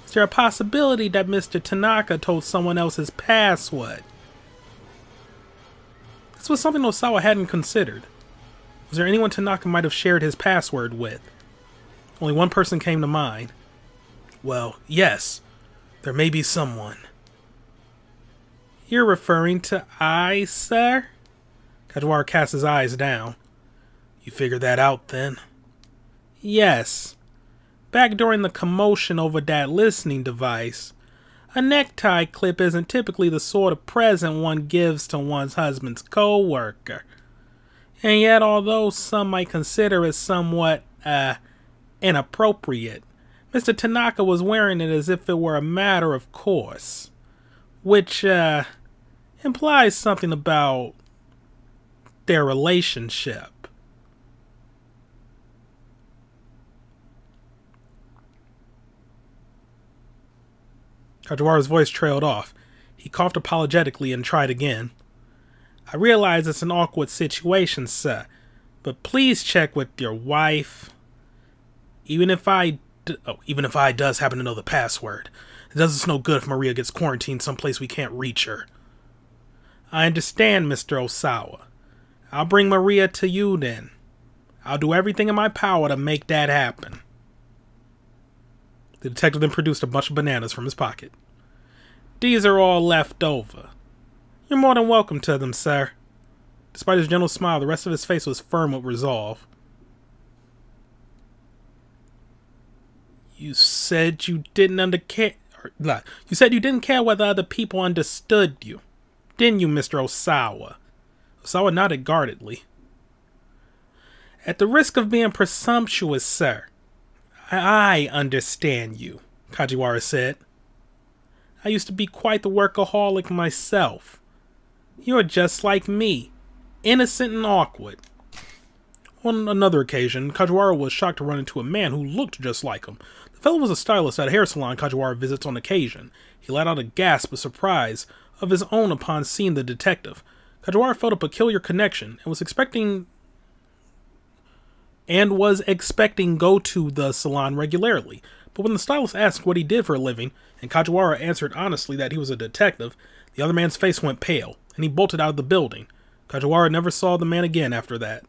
Is there a possibility that Mr. Tanaka told someone else's password? This was something Osawa hadn't considered. Was there anyone Tanaka might have shared his password with? Only one person came to mind. Well, yes. There may be someone. You're referring to I, sir? Kajiwara cast his eyes down. You figured that out, then? Yes. Back during the commotion over that listening device, a necktie clip isn't typically the sort of present one gives to one's husband's co-worker. And yet, although some might consider it somewhat, inappropriate, Mr. Tanaka was wearing it as if it were a matter of course, which, implies something about their relationship. Kajiwara's voice trailed off. He coughed apologetically and tried again. I realize it's an awkward situation, sir, but please check with your wife. Even if I does happen to know the password, it does us no good if Maria gets quarantined someplace we can't reach her. I understand, Mr. Osawa. I'll bring Maria to you then. I'll do everything in my power to make that happen. The detective then produced a bunch of bananas from his pocket. These are all left over. You're more than welcome to them, sir. Despite his gentle smile, the rest of his face was firm with resolve. You said you didn't care. You said you didn't care whether other people understood you. Didn't you, Mr. Osawa? Osawa nodded guardedly. At the risk of being presumptuous, sir, I understand you, Kajiwara said. I used to be quite the workaholic myself. You're just like me, innocent and awkward. On another occasion, Kajiwara was shocked to run into a man who looked just like him. The fellow was a stylist at a hair salon Kajiwara visits on occasion. He let out a gasp of surprise of his own upon seeing the detective. Kajiwara felt a peculiar connection and was expecting go to the salon regularly. But when the stylist asked what he did for a living, and Kajiwara answered honestly that he was a detective, the other man's face went pale, and he bolted out of the building. Kajiwara never saw the man again after that.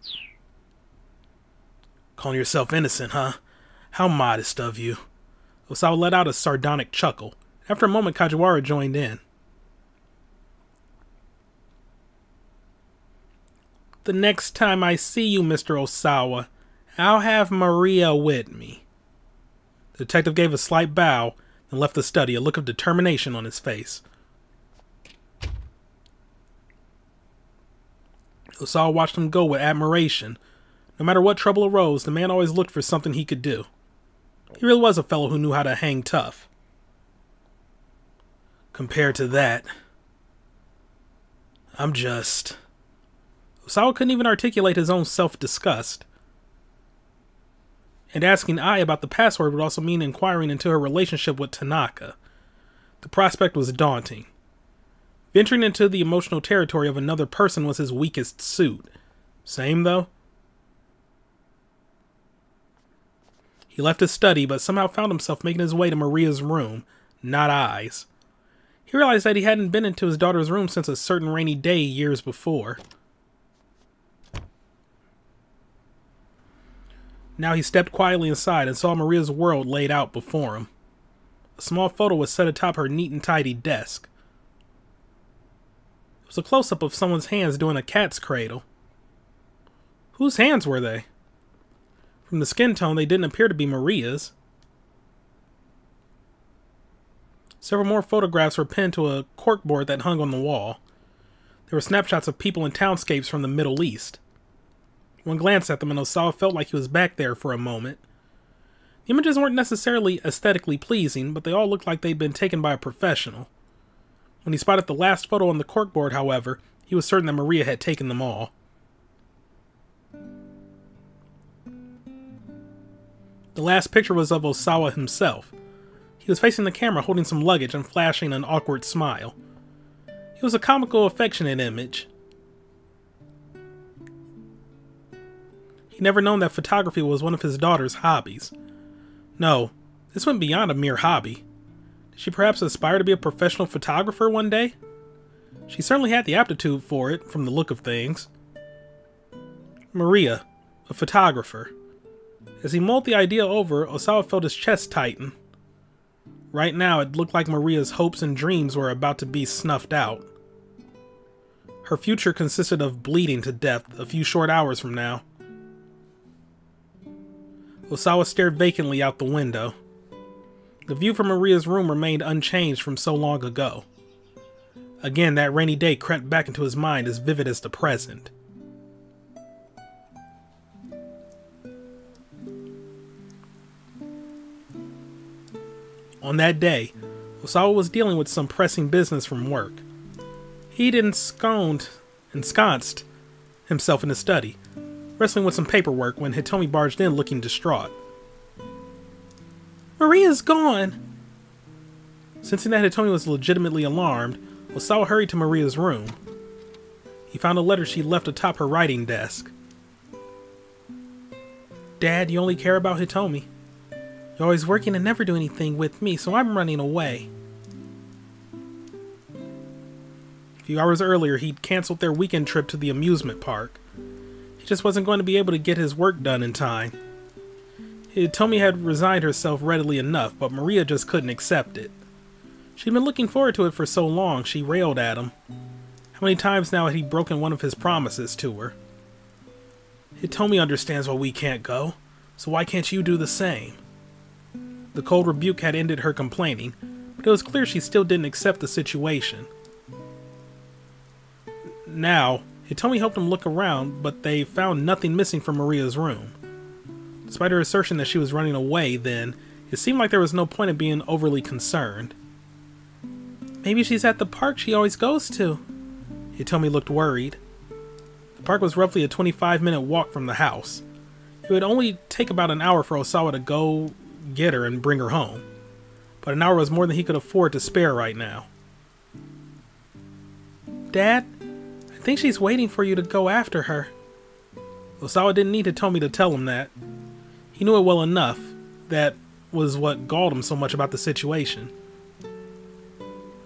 Calling yourself innocent, huh? How modest of you. Osawa let out a sardonic chuckle. After a moment, Kajiwara joined in. The next time I see you, Mr. Osawa, I'll have Maria with me. The detective gave a slight bow and left the study, a look of determination on his face. Osawa watched him go with admiration. No matter what trouble arose, the man always looked for something he could do. He really was a fellow who knew how to hang tough. Compared to that, I'm just... Osawa couldn't even articulate his own self-disgust. And asking Ai about the password would also mean inquiring into her relationship with Tanaka. The prospect was daunting. Venturing into the emotional territory of another person was his weakest suit. Same, though? He left his study, but somehow found himself making his way to Maria's room, not Ai's. He realized that he hadn't been into his daughter's room since a certain rainy day years before. Now he stepped quietly inside and saw Maria's world laid out before him. A small photo was set atop her neat and tidy desk. It was a close-up of someone's hands doing a cat's cradle. Whose hands were they? From the skin tone, they didn't appear to be Maria's. Several more photographs were pinned to a corkboard that hung on the wall. There were snapshots of people and townscapes from the Middle East. One glance at them and Osawa felt like he was back there for a moment. The images weren't necessarily aesthetically pleasing, but they all looked like they'd been taken by a professional. When he spotted the last photo on the corkboard, however, he was certain that Maria had taken them all. The last picture was of Osawa himself. He was facing the camera holding some luggage and flashing an awkward smile. It was a comical, affectionate image. He'd never known that photography was one of his daughter's hobbies. No, this went beyond a mere hobby. Did she perhaps aspire to be a professional photographer one day? She certainly had the aptitude for it, from the look of things. Maria, a photographer. As he mulled the idea over, Osawa felt his chest tighten. Right now, it looked like Maria's hopes and dreams were about to be snuffed out. Her future consisted of bleeding to death a few short hours from now. Osawa stared vacantly out the window. The view from Maria's room remained unchanged from so long ago. Again, that rainy day crept back into his mind as vivid as the present. On that day, Osawa was dealing with some pressing business from work. He'd ensconced himself in his study, wrestling with some paperwork when Hitomi barged in looking distraught. Maria's gone! Sensing that Hitomi was legitimately alarmed, Osawa hurried to Maria's room. He found a letter she left atop her writing desk. Dad, you only care about Hitomi. You're always working and never do anything with me, so I'm running away. A few hours earlier, he'd canceled their weekend trip to the amusement park. He just wasn't going to be able to get his work done in time. Hitomi had resigned herself readily enough, but Maria just couldn't accept it. She'd been looking forward to it for so long, she railed at him. How many times now had he broken one of his promises to her? Hitomi understands why we can't go, so why can't you do the same? The cold rebuke had ended her complaining, but it was clear she still didn't accept the situation. Now, Hitomi helped them look around, but they found nothing missing from Maria's room. Despite her assertion that she was running away then, it seemed like there was no point in being overly concerned. Maybe she's at the park she always goes to. Hitomi looked worried. The park was roughly a 25-minute walk from the house. It would only take about an hour for Osawa to go get her and bring her home. But an hour was more than he could afford to spare right now. Dad, I think she's waiting for you to go after her. Osawa didn't need Hitomi to tell him that. He knew it well enough. That was what galled him so much about the situation.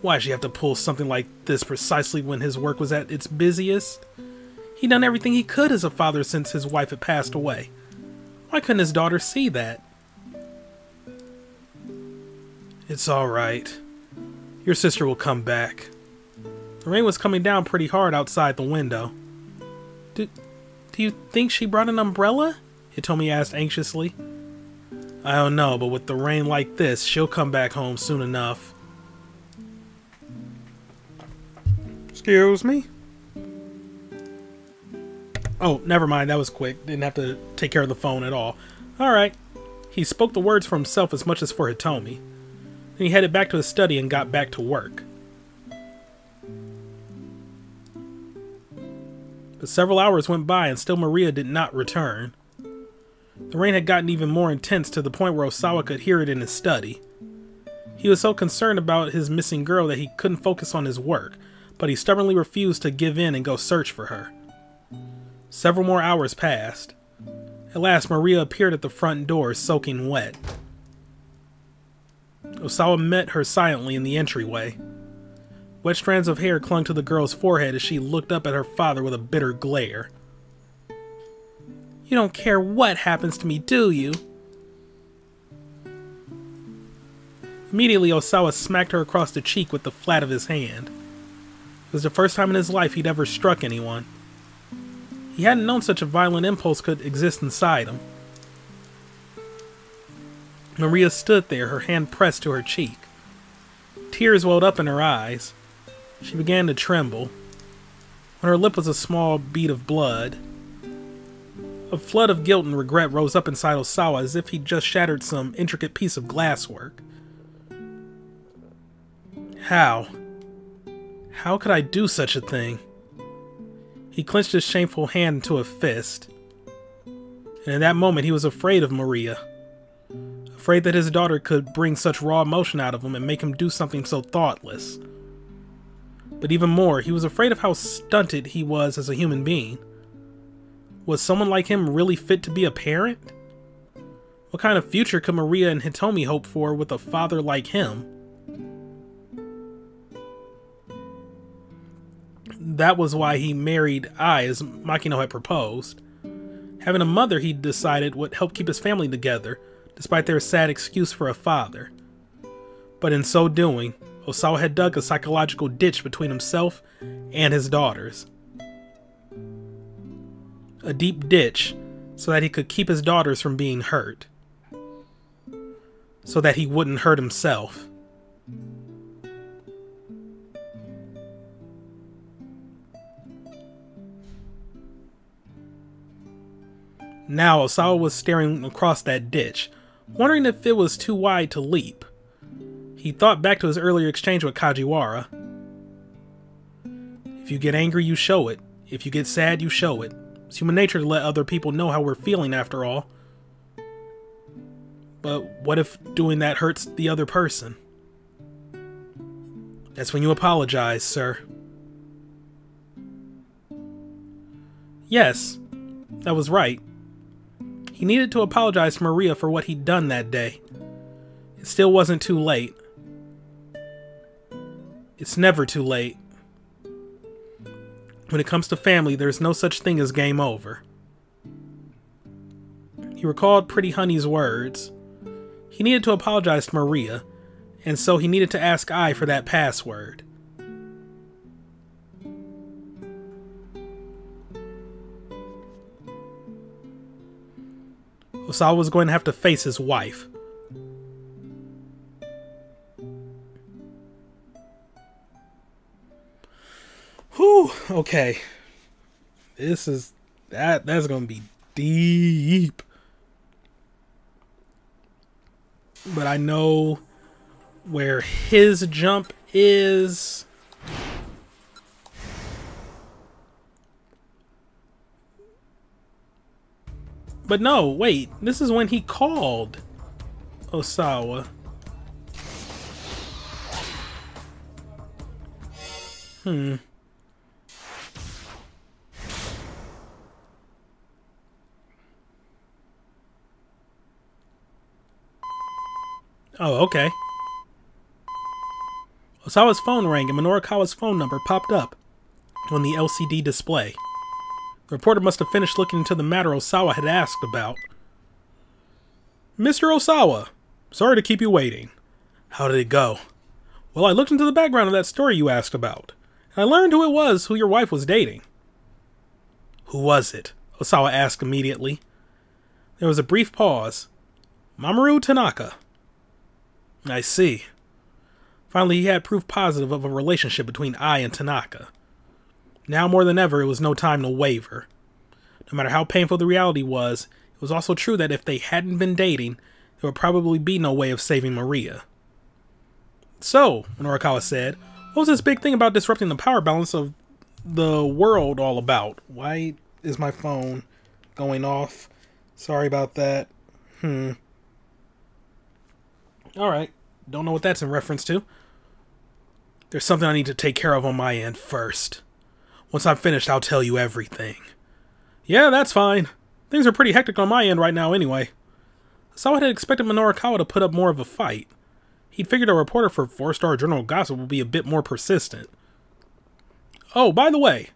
Why'd she have to pull something like this precisely when his work was at its busiest? He'd done everything he could as a father since his wife had passed away. Why couldn't his daughter see that? It's alright. Your sister will come back. The rain was coming down pretty hard outside the window. Do you think she brought an umbrella? Hitomi asked anxiously. I don't know, but with the rain like this, she'll come back home soon enough. Excuse me? Oh, never mind, that was quick. Didn't have to take care of the phone at all. Alright. He spoke the words for himself as much as for Hitomi. Then he headed back to his study and got back to work. But several hours went by and still Maria did not return. The rain had gotten even more intense to the point where Osawa could hear it in his study. He was so concerned about his missing girl that he couldn't focus on his work, but he stubbornly refused to give in and go search for her. Several more hours passed. At last, Maria appeared at the front door, soaking wet. Osawa met her silently in the entryway. Wet strands of hair clung to the girl's forehead as she looked up at her father with a bitter glare. You don't care what happens to me, do you? Immediately, Osawa smacked her across the cheek with the flat of his hand. It was the first time in his life he'd ever struck anyone. He hadn't known such a violent impulse could exist inside him. Maria stood there, her hand pressed to her cheek. Tears welled up in her eyes. She began to tremble. On her lip was a small bead of blood. A flood of guilt and regret rose up inside Osawa as if he'd just shattered some intricate piece of glasswork. How? How could I do such a thing? He clenched his shameful hand into a fist. And in that moment he was afraid of Maria. Afraid that his daughter could bring such raw emotion out of him and make him do something so thoughtless. But even more, he was afraid of how stunted he was as a human being. Was someone like him really fit to be a parent? What kind of future could Maria and Hitomi hope for with a father like him? That was why he married Ai, as Makino had proposed. Having a mother, he decided, would help keep his family together, despite their sad excuse for a father. But in so doing, Osawa had dug a psychological ditch between himself and his daughters. A deep ditch, so that he could keep his daughters from being hurt. So that he wouldn't hurt himself. Now Osawa was staring across that ditch, wondering if it was too wide to leap. He thought back to his earlier exchange with Kajiwara. If you get angry, you show it. If you get sad, you show it. It's human nature to let other people know how we're feeling after all. But what if doing that hurts the other person? That's when you apologize, sir. Yes, that was right. He needed to apologize to Maria for what he'd done that day. It still wasn't too late. It's never too late. When it comes to family, there's no such thing as game over. He recalled Pretty Honey's words. He needed to apologize to Maria, and so he needed to ask Ai for that password. Osawa was going to have to face his wife. Okay. That's gonna be deep. But I know where his jump is. But no, wait. This is when he called Osawa. Oh, okay. Osawa's phone rang and Minorikawa's phone number popped up on the LCD display. The reporter must have finished looking into the matter Osawa had asked about. Mr. Osawa, sorry to keep you waiting. How did it go? Well, I looked into the background of that story you asked about, and I learned who it was who your wife was dating. Who was it? Osawa asked immediately. There was a brief pause. Mamoru Tanaka. I see. Finally, he had proof positive of a relationship between I and Tanaka. Now more than ever, it was no time to waver. No matter how painful the reality was, it was also true that if they hadn't been dating, there would probably be no way of saving Maria. So, Minorikawa said, what was this big thing about disrupting the power balance of the world all about? Why is my phone going off? Sorry about that. Alright, don't know what that's in reference to. There's something I need to take care of on my end first. Once I'm finished, I'll tell you everything. Yeah, that's fine. Things are pretty hectic on my end right now anyway. Osawa had expected Minorikawa to put up more of a fight. He'd figured a reporter for 4-Star Journal Gossip would be a bit more persistent. Oh, by the way,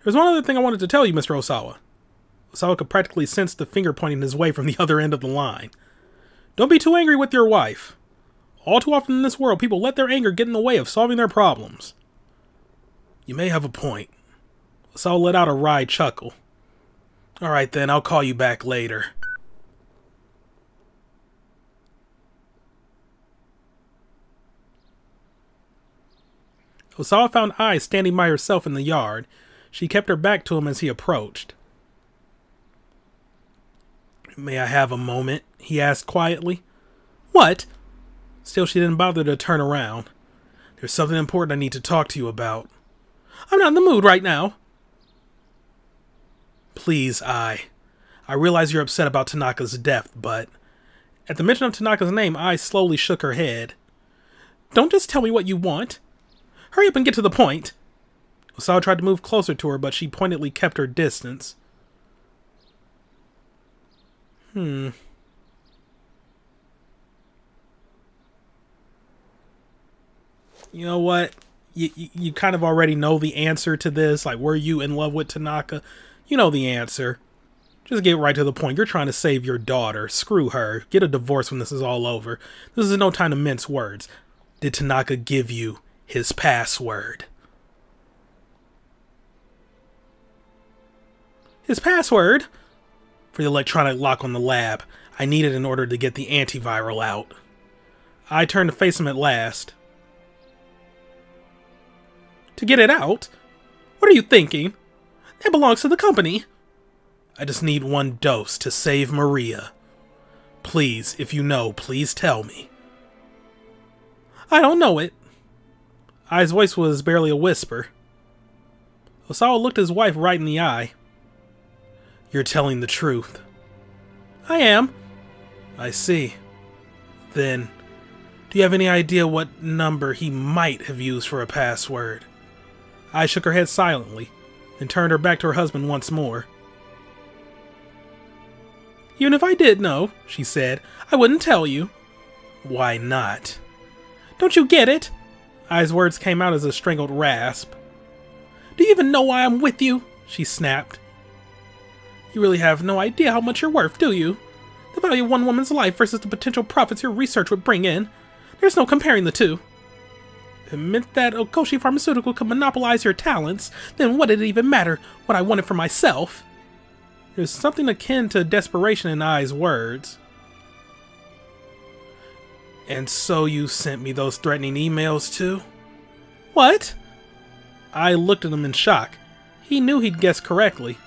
there's one other thing I wanted to tell you, Mr. Osawa. Osawa could practically sense the finger pointing his way from the other end of the line. Don't be too angry with your wife. All too often in this world, people let their anger get in the way of solving their problems. You may have a point. Osawa let out a wry chuckle. Alright then, I'll call you back later. Osawa found Ai standing by herself in the yard. She kept her back to him as he approached. May I have a moment? He asked quietly. What? Still, she didn't bother to turn around. There's something important I need to talk to you about. I'm not in the mood right now. Please, Ai. I realize you're upset about Tanaka's death, but... At the mention of Tanaka's name, Ai slowly shook her head. Don't just tell me what you want. Hurry up and get to the point. Osawa tried to move closer to her, but she pointedly kept her distance. You know what? You kind of already know the answer to this. Like, were you in love with Tanaka? You know the answer. Just get right to the point. You're trying to save your daughter. Screw her. Get a divorce when this is all over. This is no time to mince words. Did Tanaka give you his password? His password? For the electronic lock on the lab. I need it in order to get the antiviral out. I turned to face him at last. To get it out? What are you thinking? That belongs to the company. I just need one dose to save Maria. Please, if you know, please tell me. I don't know it. Ai's voice was barely a whisper. Osawa looked his wife right in the eye. You're telling the truth. I am. I see. Then, do you have any idea what number he might have used for a password? Ai shook her head silently, then turned her back to her husband once more. Even if I did know, she said, I wouldn't tell you. Why not? Don't you get it? Ai's words came out as a strangled rasp. Do you even know why I'm with you? She snapped. You really have no idea how much you're worth, do you? The value of one woman's life versus the potential profits your research would bring in. There's no comparing the two. If it meant that Okoshi Pharmaceutical could monopolize your talents, then what did it even matter what I wanted for myself? There's something akin to desperation in Ai's words. And so you sent me those threatening emails too? What? I looked at him in shock. He knew he'd guessed correctly.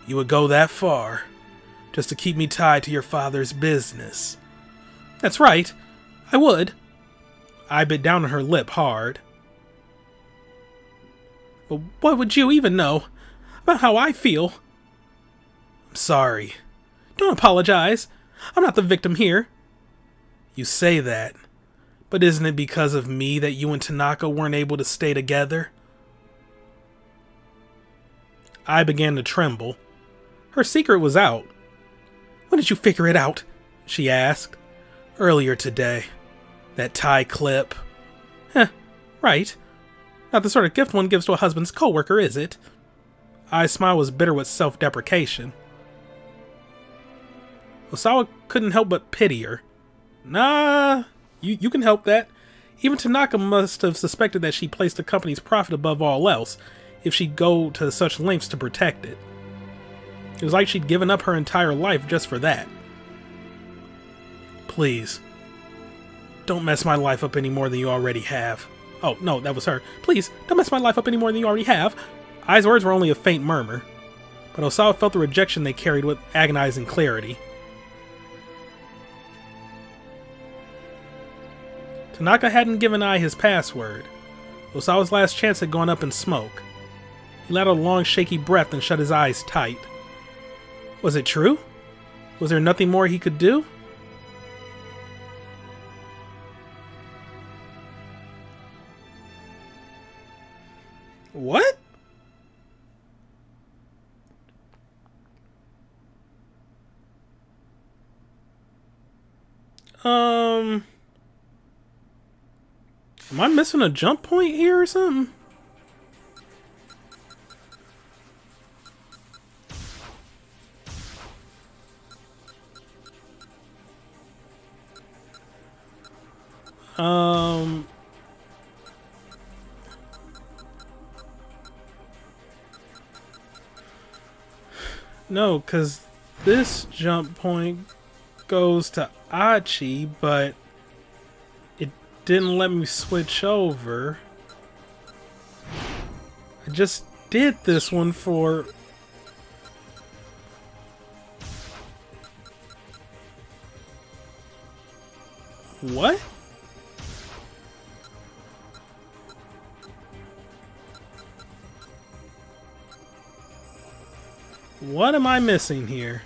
You would go that far, just to keep me tied to your father's business. That's right, I would. I bit down on her lip hard. But what would you even know about how I feel? I'm sorry. Don't apologize. I'm not the victim here. You say that, but isn't it because of me that you and Tanaka weren't able to stay together? I began to tremble. Her secret was out. When did you figure it out? She asked. Earlier today. That tie clip. Heh, right. Not the sort of gift one gives to a husband's coworker, is it? I's smile was bitter with self-deprecation. Osawa couldn't help but pity her. Nah, you can help that. Even Tanaka must have suspected that she placed the company's profit above all else, if she'd go to such lengths to protect it. It was like she'd given up her entire life just for that. Please, don't mess my life up any more than you already have. Oh, no, that was her. Please, don't mess my life up any more than you already have. Ai's words were only a faint murmur, but Osawa felt the rejection they carried with agonizing clarity. Tanaka hadn't given Ai his password. Osawa's last chance had gone up in smoke. He let out a long, shaky breath and shut his eyes tight. Was it true? Was there nothing more he could do? What? Am I missing a jump point here or something? No, because this jump point goes to Achi, but it didn't let me switch over. I just did this one for... What? What am I missing here?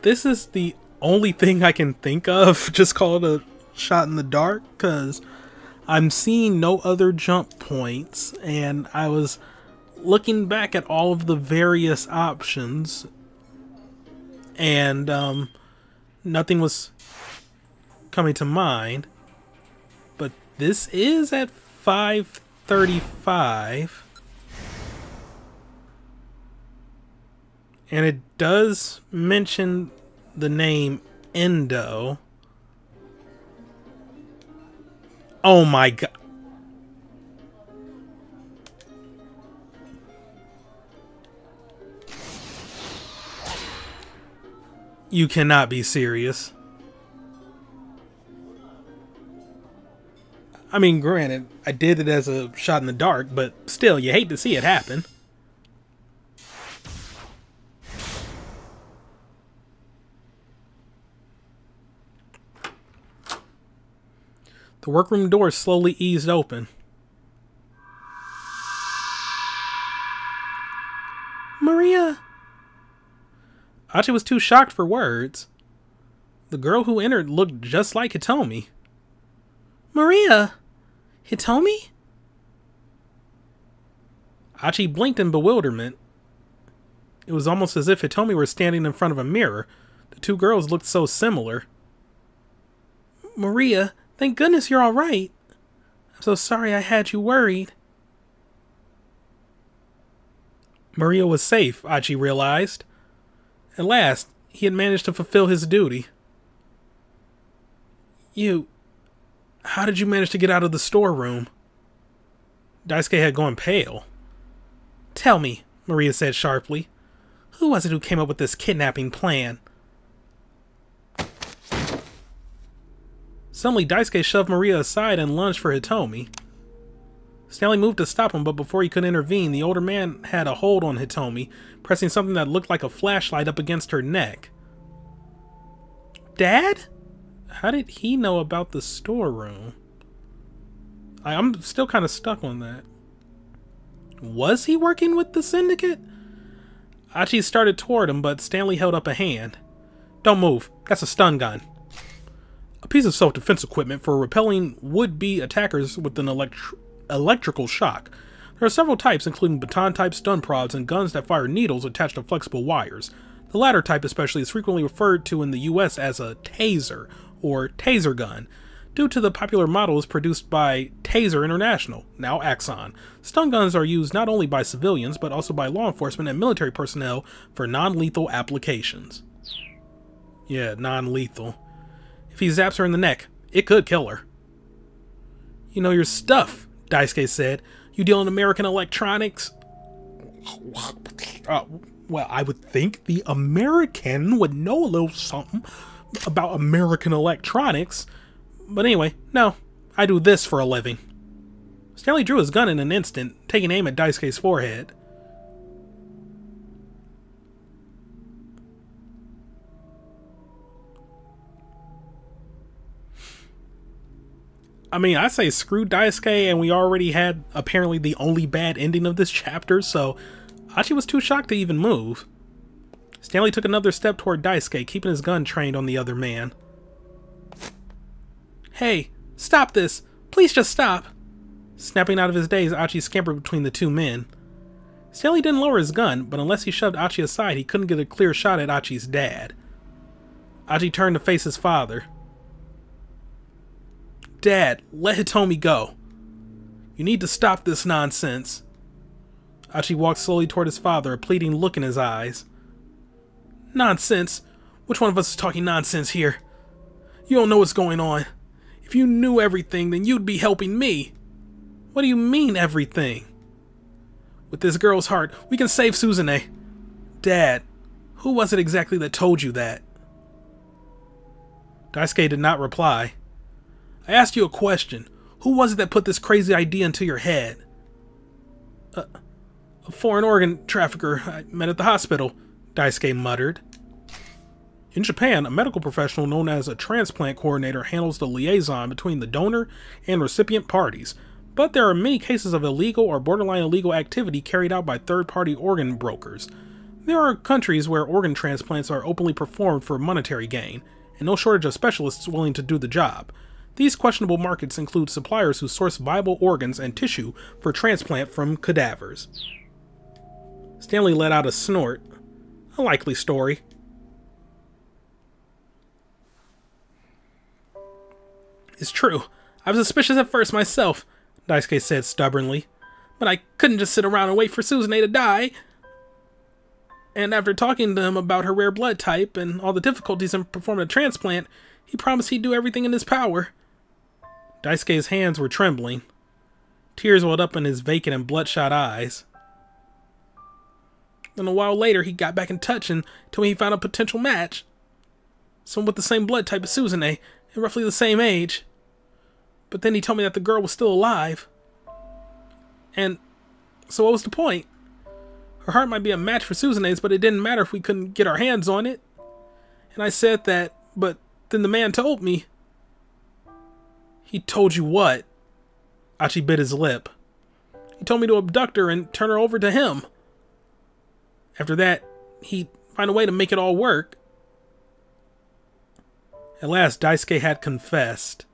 This is the only thing I can think of. Just call it a shot in the dark, because I'm seeing no other jump points, and I was looking back at all of the various options, and nothing was coming to mind. But this is at 5:35. And it does mention the name Endo. Oh my god. You cannot be serious. I mean, granted, I did it as a shot in the dark, but still, you hate to see it happen. The workroom door slowly eased open. Maria! Achi was too shocked for words. The girl who entered looked just like Hitomi. Maria! Hitomi? Achi blinked in bewilderment. It was almost as if Hitomi were standing in front of a mirror. The two girls looked so similar. Maria, thank goodness you're all right. I'm so sorry I had you worried. Maria was safe, Achi realized. At last, he had managed to fulfill his duty. How did you manage to get out of the storeroom? Daisuke had gone pale. Tell me, Maria said sharply. Who was it who came up with this kidnapping plan? Suddenly, Daisuke shoved Maria aside and lunged for Hitomi. Stanley moved to stop him, but before he could intervene, the older man had a hold on Hitomi, pressing something that looked like a flashlight up against her neck. Dad? How did he know about the storeroom? I'm still kind of stuck on that. Was he working with the syndicate? Achi started toward him, but Stanley held up a hand. Don't move. That's a stun gun. A piece of self-defense equipment for repelling would-be attackers with an electrical shock. There are several types, including baton-type stun prods and guns that fire needles attached to flexible wires. The latter type especially is frequently referred to in the US as a taser, or taser gun, due to the popular models produced by Taser International, now Axon. Stun guns are used not only by civilians, but also by law enforcement and military personnel for non-lethal applications. Yeah, non-lethal. If he zaps her in the neck, it could kill her. You know your stuff, Daisuke said. You deal in American electronics? Well, I would think the American would know a little something about American electronics. But anyway, no, I do this for a living. Stanley drew his gun in an instant, taking aim at Daisuke's forehead. I mean, I say screw Daisuke, and we already had apparently the only bad ending of this chapter, so Achi was too shocked to even move. Stanley took another step toward Daisuke, keeping his gun trained on the other man. Hey, stop this! Please just stop! Snapping out of his daze, Achi scampered between the two men. Stanley didn't lower his gun, but unless he shoved Achi aside, he couldn't get a clear shot at Achi's dad. Achi turned to face his father. Dad, let Hitomi go. You need to stop this nonsense. Achi walked slowly toward his father, a pleading look in his eyes. Nonsense? Which one of us is talking nonsense here? You don't know what's going on. If you knew everything, then you'd be helping me. What do you mean, everything? With this girl's heart, we can save Suzune. Dad, who was it exactly that told you that? Daisuke did not reply. I asked you a question. Who was it that put this crazy idea into your head? A foreign organ trafficker I met at the hospital, Daisuke muttered. In Japan, a medical professional known as a transplant coordinator handles the liaison between the donor and recipient parties, but there are many cases of illegal or borderline illegal activity carried out by third-party organ brokers. There are countries where organ transplants are openly performed for monetary gain, and no shortage of specialists willing to do the job. These questionable markets include suppliers who source viable organs and tissue for transplant from cadavers. Stanley let out a snort. A likely story. It's true. I was suspicious at first myself, Daisuke said stubbornly. But I couldn't just sit around and wait for Suzune to die. And after talking to him about her rare blood type and all the difficulties in performing a transplant, he promised he'd do everything in his power. Daisuke's hands were trembling. Tears welled up in his vacant and bloodshot eyes. And a while later, he got back in touch and told me he found a potential match. Someone with the same blood type as Suzune, and roughly the same age. But then he told me that the girl was still alive. And so what was the point? Her heart might be a match for Suzune's, but it didn't matter if we couldn't get our hands on it. And I said that, but then the man told me. He told you what? Achi bit his lip. He told me to abduct her and turn her over to him. After that, he'd find a way to make it all work. At last, Daisuke had confessed.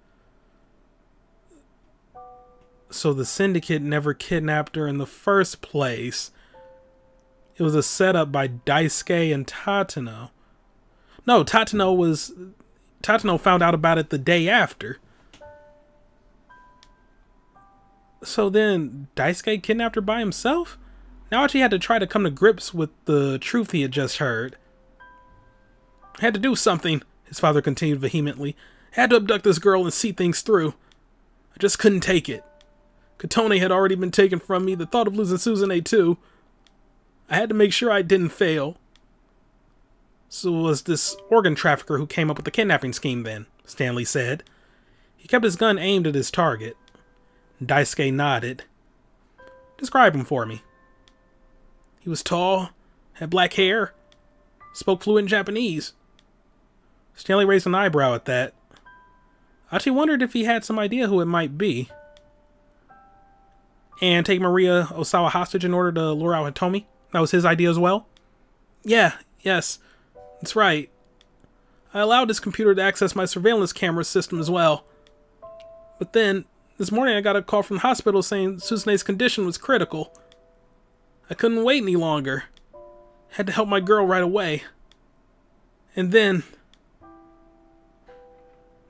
So the syndicate never kidnapped her in the first place. It was a setup by Daisuke and Tateno. No, Tateno found out about it the day after. So then, Daisuke kidnapped her by himself? Now Achi had to try to come to grips with the truth he had just heard. I had to do something, his father continued vehemently. I had to abduct this girl and see things through. I just couldn't take it. Katone had already been taken from me, the thought of losing Suzune too. I had to make sure I didn't fail. So it was this organ trafficker who came up with the kidnapping scheme then, Stanley said. He kept his gun aimed at his target. Daisuke nodded. Describe him for me. He was tall, had black hair, spoke fluent Japanese. Stanley raised an eyebrow at that. Achi wondered if he had some idea who it might be. And take Maria Osawa hostage in order to lure out Hitomi? That was his idea as well? Yes, that's right. I allowed his computer to access my surveillance camera system as well. But then, this morning I got a call from the hospital saying Suzune's condition was critical. I couldn't wait any longer. Had to help my girl right away. And then...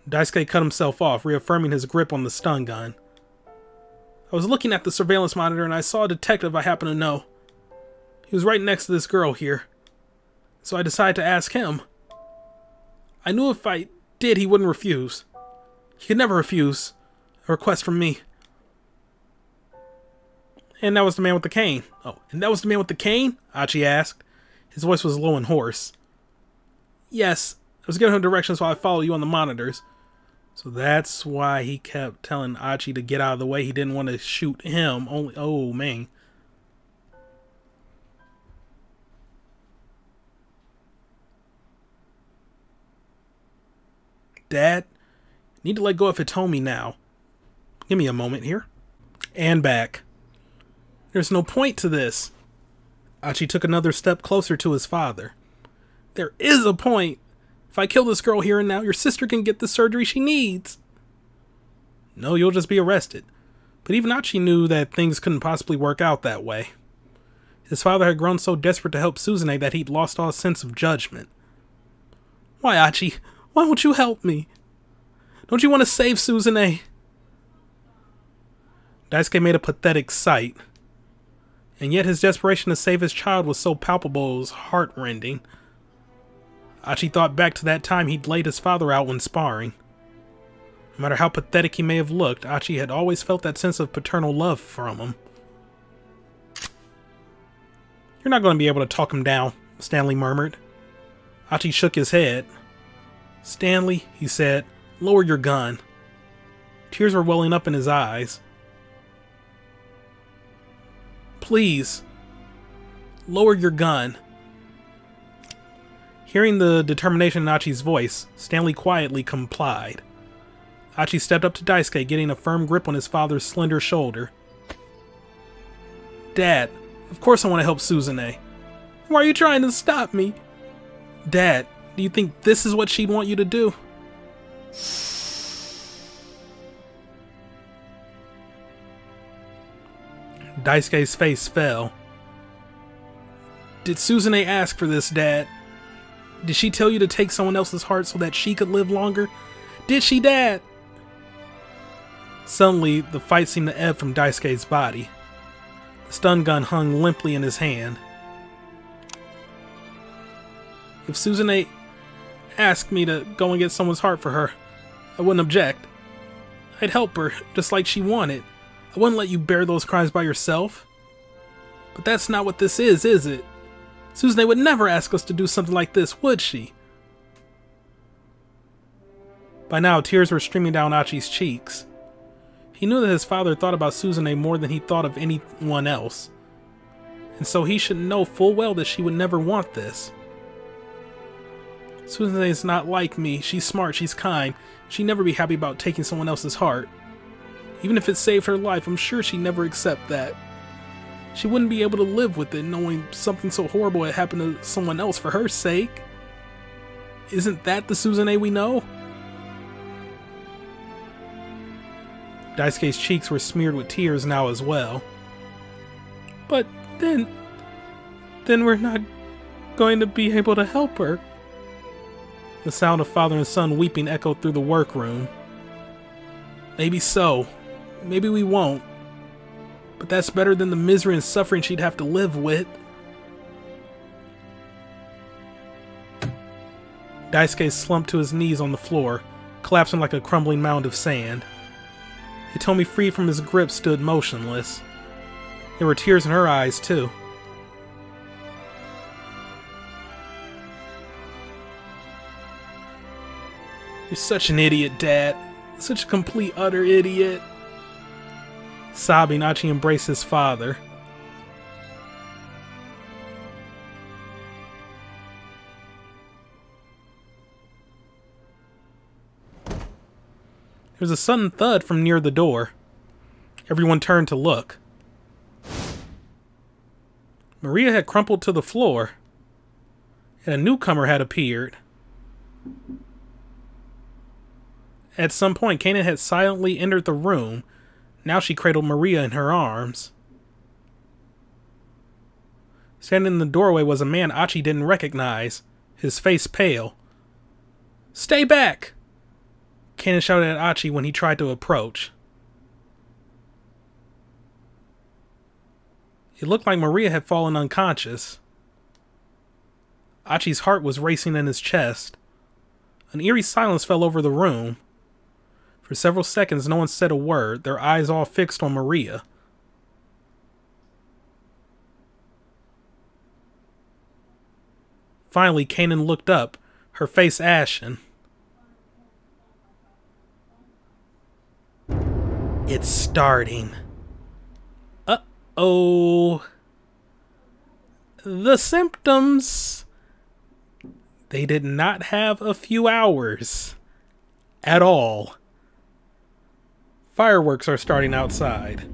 Daisuke cut himself off, reaffirming his grip on the stun gun. I was looking at the surveillance monitor and I saw a detective I happen to know. He was right next to this girl here. So I decided to ask him. I knew if I did, he wouldn't refuse. He could never refuse a request from me. And that was the man with the cane. Oh, and that was the man with the cane? Achi asked. His voice was low and hoarse. Yes, I was giving him directions while I followed you on the monitors. So that's why he kept telling Achi to get out of the way. He didn't want to shoot him. Only, oh man. Dad, need to let go of Hitomi now. Give me a moment here. And back. There's no point to this. Achi took another step closer to his father. There is a point. If I kill this girl here and now, your sister can get the surgery she needs. No, you'll just be arrested. But even Achi knew that things couldn't possibly work out that way. His father had grown so desperate to help Suzune that he'd lost all sense of judgment. Why, Achi? Why won't you help me? Don't you want to save Suzune? Daisuke made a pathetic sight. And yet his desperation to save his child was so palpable it was heart-rending. Achi thought back to that time he'd laid his father out when sparring. No matter how pathetic he may have looked, Achi had always felt that sense of paternal love from him. You're not going to be able to talk him down, Stanley murmured. Achi shook his head. Stanley, he said, lower your gun. Tears were welling up in his eyes. Please, lower your gun. Hearing the determination in Achi's voice, Stanley quietly complied. Achi stepped up to Daisuke, getting a firm grip on his father's slender shoulder. Dad, of course I want to help Suzune. Why are you trying to stop me? Dad, do you think this is what she'd want you to do? Daisuke's face fell. Did Suzune ask for this, Dad? Did she tell you to take someone else's heart so that she could live longer? Did she, Dad? Suddenly, the fight seemed to ebb from Daisuke's body. The stun gun hung limply in his hand. If Suzune asked me to go and get someone's heart for her, I wouldn't object. I'd help her, just like she wanted. I wouldn't let you bear those crimes by yourself. But that's not what this is it? Suzune would never ask us to do something like this, would she? By now, tears were streaming down Achi's cheeks. He knew that his father thought about Suzune more than he thought of anyone else. And so he should know full well that she would never want this. Suzune's not like me. She's smart, she's kind. She'd never be happy about taking someone else's heart. Even if it saved her life, I'm sure she'd never accept that. She wouldn't be able to live with it, knowing something so horrible had happened to someone else for her sake. Isn't that the Suzune we know? Daisuke's cheeks were smeared with tears now as well. But then we're not going to be able to help her. The sound of father and son weeping echoed through the workroom. Maybe so. Maybe we won't. But that's better than the misery and suffering she'd have to live with. Daisuke slumped to his knees on the floor, collapsing like a crumbling mound of sand. Hitomi, freed from his grip, stood motionless. There were tears in her eyes, too. You're such an idiot, Dad. Such a complete, utter idiot. Sobbing, Achi embraced his father. There was a sudden thud from near the door. Everyone turned to look. Maria had crumpled to the floor, and a newcomer had appeared. At some point, Canaan had silently entered the room. Now she cradled Maria in her arms. Standing in the doorway was a man Achi didn't recognize, his face pale. "Stay back!" Canaan shouted at Achi when he tried to approach. It looked like Maria had fallen unconscious. Achi's heart was racing in his chest. An eerie silence fell over the room. For several seconds, no one said a word, their eyes all fixed on Maria. Finally, Canaan looked up, her face ashen. It's starting. Uh-oh. The symptoms. They did not have a few hours. At all. Fireworks are starting outside.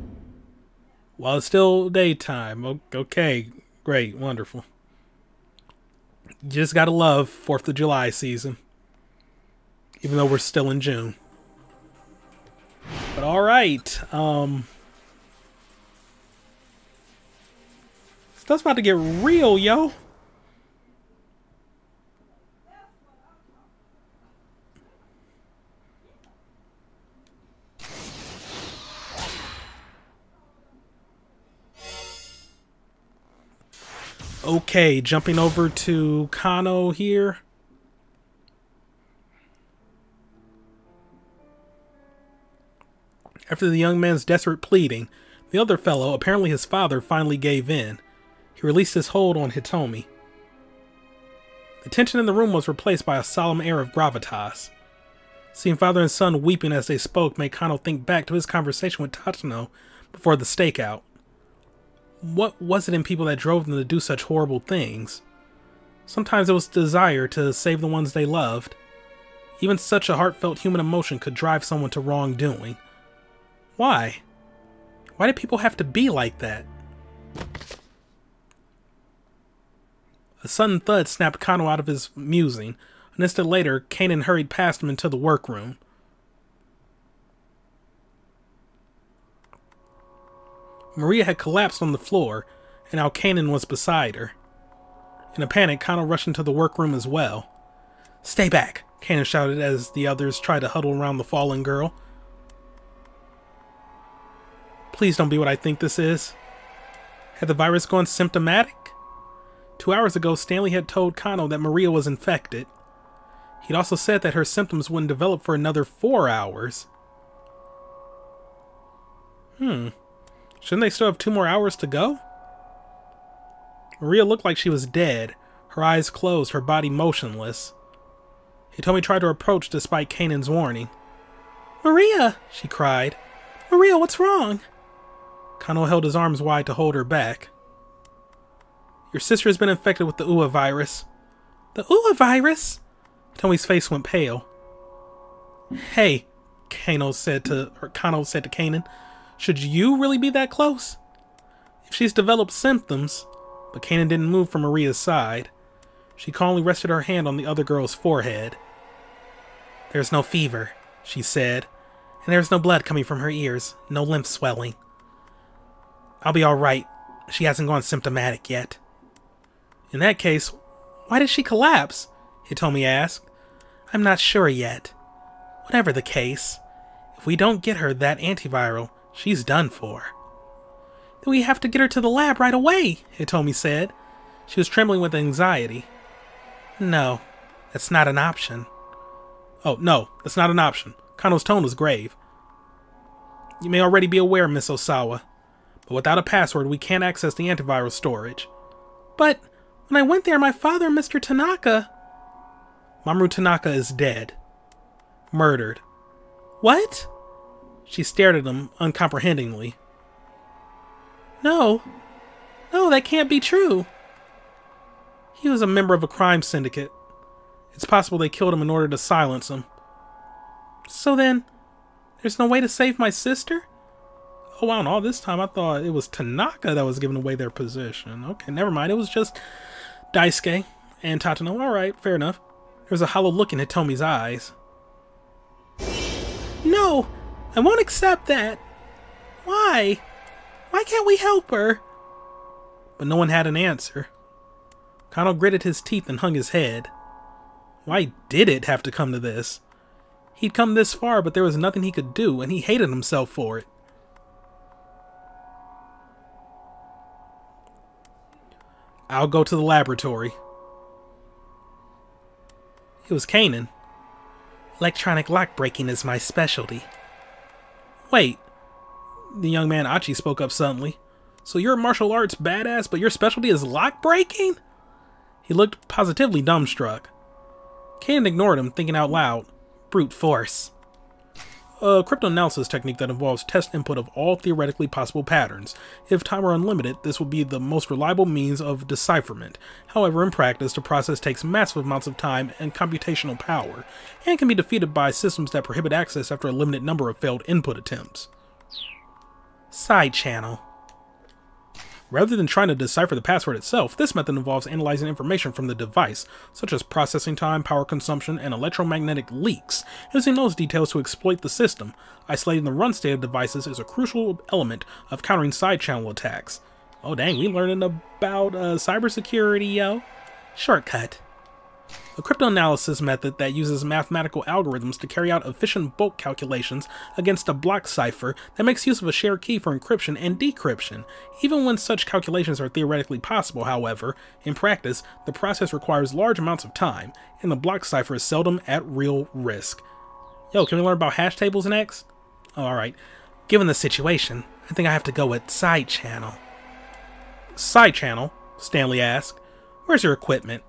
While it's still daytime. Okay, great, wonderful. You just gotta love 4th of July season. Even though we're still in June. But alright, stuff's about to get real, yo. Okay, jumping over to Kano here. After the young man's desperate pleading, the other fellow, apparently his father, finally gave in. He released his hold on Hitomi. The tension in the room was replaced by a solemn air of gravitas. Seeing father and son weeping as they spoke made Kano think back to his conversation with Tatsuno before the stakeout. What was it in people that drove them to do such horrible things? Sometimes it was desire to save the ones they loved. Even such a heartfelt human emotion could drive someone to wrongdoing. Why? Why did people have to be like that? A sudden thud snapped Kano out of his musing. An instant later, Canaan hurried past him into the workroom. Maria had collapsed on the floor, and now Canaan was beside her. In a panic, Kano rushed into the workroom as well. "Stay back!" Canaan shouted as the others tried to huddle around the fallen girl. Please don't be what I think this is. Had the virus gone symptomatic? 2 hours ago, Stanley had told Kano that Maria was infected. He'd also said that her symptoms wouldn't develop for another 4 hours. Shouldn't they still have 2 more hours to go? Maria looked like she was dead, her eyes closed, her body motionless. Hitomi tried to approach despite Canaan's warning. "Maria!" she cried. "Maria, what's wrong?" Kano held his arms wide to hold her back. "Your sister has been infected with the UA virus." "The UA virus?" Hitomi's face went pale. "Hey," Kano said to Canaan, "should you really be that close? If she's developed symptoms..." But Canaan didn't move from Maria's side. She calmly rested her hand on the other girl's forehead. "There's no fever," she said, "and there's no blood coming from her ears, no lymph swelling. I'll be alright. She hasn't gone symptomatic yet." "In that case, why did she collapse?" Hitomi asked. "I'm not sure yet. Whatever the case, if we don't get her that antiviral, she's done for." "Then we have to get her to the lab right away," Hitomi said. She was trembling with anxiety. "No, that's not an option." "Oh, no, that's not an option." Kano's tone was grave. "You may already be aware, Miss Osawa, but without a password, we can't access the antiviral storage." "But when I went there, my father and Mr. Tanaka..." "Mamoru Tanaka is dead. Murdered." "What?" She stared at him uncomprehendingly. No. No, that can't be true. He was a member of a crime syndicate. It's possible they killed him in order to silence him. So then, there's no way to save my sister? Oh wow, and all this time I thought it was Tanaka that was giving away their position. Okay, never mind. It was just Daisuke and Tatano. Alright, fair enough. There's a hollow look in Hitomi's eyes. No! I won't accept that! Why? Why can't we help her? But no one had an answer. Kano gritted his teeth and hung his head. Why did it have to come to this? He'd come this far, but there was nothing he could do, and he hated himself for it. I'll go to the laboratory. It was Canaan. Electronic lock breaking is my specialty. Wait. The young man Achi spoke up suddenly. So you're a martial arts badass, but your specialty is lock breaking? He looked positively dumbstruck. Canaan ignored him, thinking out loud. Brute force. A cryptanalysis technique that involves test input of all theoretically possible patterns. If time were unlimited, this would be the most reliable means of decipherment. However, in practice, the process takes massive amounts of time and computational power, and can be defeated by systems that prohibit access after a limited number of failed input attempts. Side channel. Rather than trying to decipher the password itself, this method involves analyzing information from the device, such as processing time, power consumption, and electromagnetic leaks, using those details to exploit the system. Isolating the run state of devices is a crucial element of countering side channel attacks. Oh dang, we learning about cybersecurity, yo. Shortcut. A cryptanalysis method that uses mathematical algorithms to carry out efficient bulk calculations against a block cipher that makes use of a shared key for encryption and decryption. Even when such calculations are theoretically possible, however, in practice, the process requires large amounts of time, and the block cipher is seldom at real risk. Yo, can we learn about hash tables next? Oh, alright. Given the situation, I think I have to go with side channel. Side channel? Stanley asked. Where's your equipment?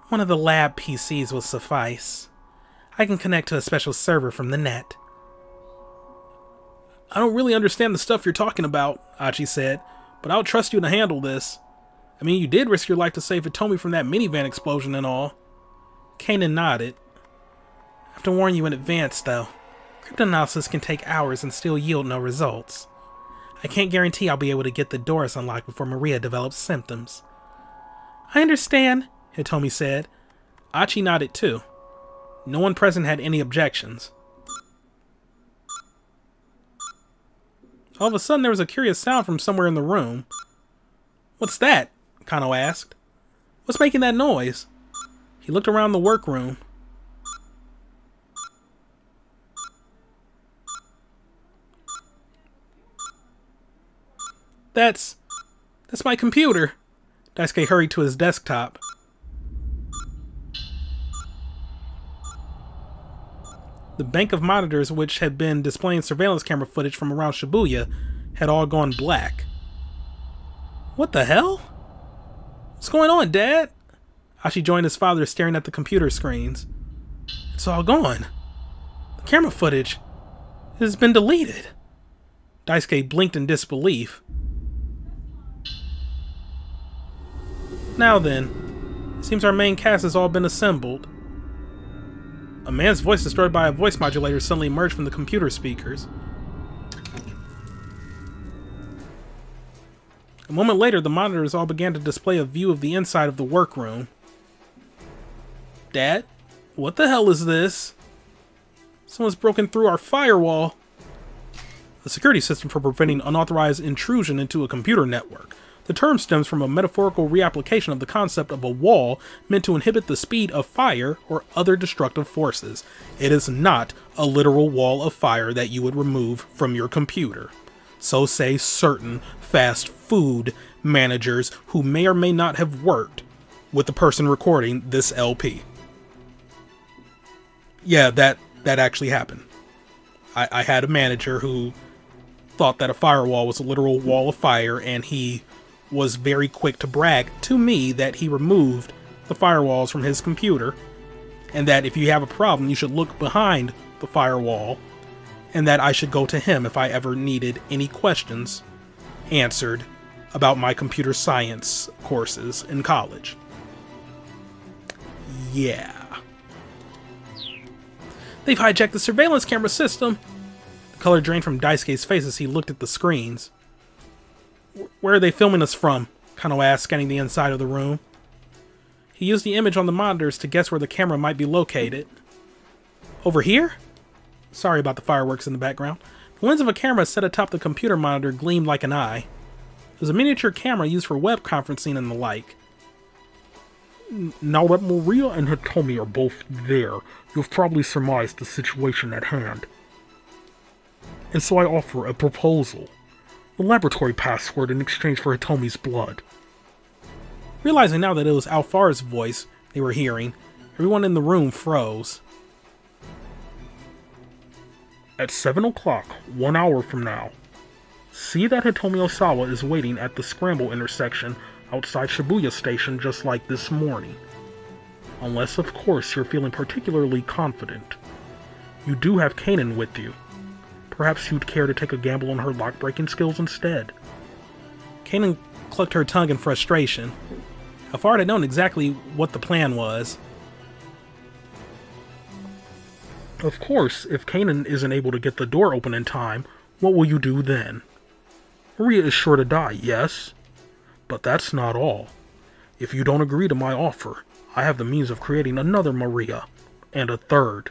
One of the lab PCs will suffice. I can connect to a special server from the net. I don't really understand the stuff you're talking about, Achi said, but I'll trust you to handle this. I mean, you did risk your life to save Hitomi from that minivan explosion and all. Canaan nodded. I have to warn you in advance, though. Cryptanalysis can take hours and still yield no results. I can't guarantee I'll be able to get the doors unlocked before Maria develops symptoms. I understand, Hitomi said. Achi nodded too. No one present had any objections. All of a sudden there was a curious sound from somewhere in the room. What's that? Kano asked. What's making that noise? He looked around the workroom. That's my computer. Daisuke hurried to his desktop. The bank of monitors which had been displaying surveillance camera footage from around Shibuya had all gone black. What the hell? What's going on, Dad? Achi joined his father staring at the computer screens. It's all gone. The camera footage has been deleted. Daisuke blinked in disbelief. Now then, it seems our main cast has all been assembled. A man's voice distorted by a voice modulator suddenly emerged from the computer speakers. A moment later, the monitors all began to display a view of the inside of the workroom. Dad? What the hell is this? Someone's broken through our firewall. A security system for preventing unauthorized intrusion into a computer network. The term stems from a metaphorical reapplication of the concept of a wall meant to inhibit the speed of fire or other destructive forces. It is not a literal wall of fire that you would remove from your computer. So say certain fast food managers who may or may not have worked with the person recording this LP. Yeah, that actually happened. I had a manager who thought that a firewall was a literal wall of fire, and he was very quick to brag to me that he removed the firewalls from his computer, and that if you have a problem, you should look behind the firewall, and that I should go to him if I ever needed any questions answered about my computer science courses in college. Yeah. They've hijacked the surveillance camera system. The color drained from Daisuke's face as he looked at the screens. Where are they filming us from? Kano asked, scanning the inside of the room. He used the image on the monitors to guess where the camera might be located. Over here? Sorry about the fireworks in the background. The lens of a camera set atop the computer monitor gleamed like an eye. It was a miniature camera used for web conferencing and the like. Now that Maria and Hitomi are both there, you've probably surmised the situation at hand. And so I offer a proposal. The laboratory password in exchange for Hitomi's blood. Realizing now that it was Alfar's voice they were hearing, everyone in the room froze. At 7 o'clock, 1 hour from now, see that Hitomi Osawa is waiting at the Scramble intersection outside Shibuya Station just like this morning. Unless, of course, you're feeling particularly confident. You do have Canaan with you. Perhaps you'd care to take a gamble on her lock-breaking skills instead. Canaan clucked her tongue in frustration. Alfard had known exactly what the plan was. Of course, if Canaan isn't able to get the door open in time, what will you do then? Maria is sure to die, yes? But that's not all. If you don't agree to my offer, I have the means of creating another Maria, and a third.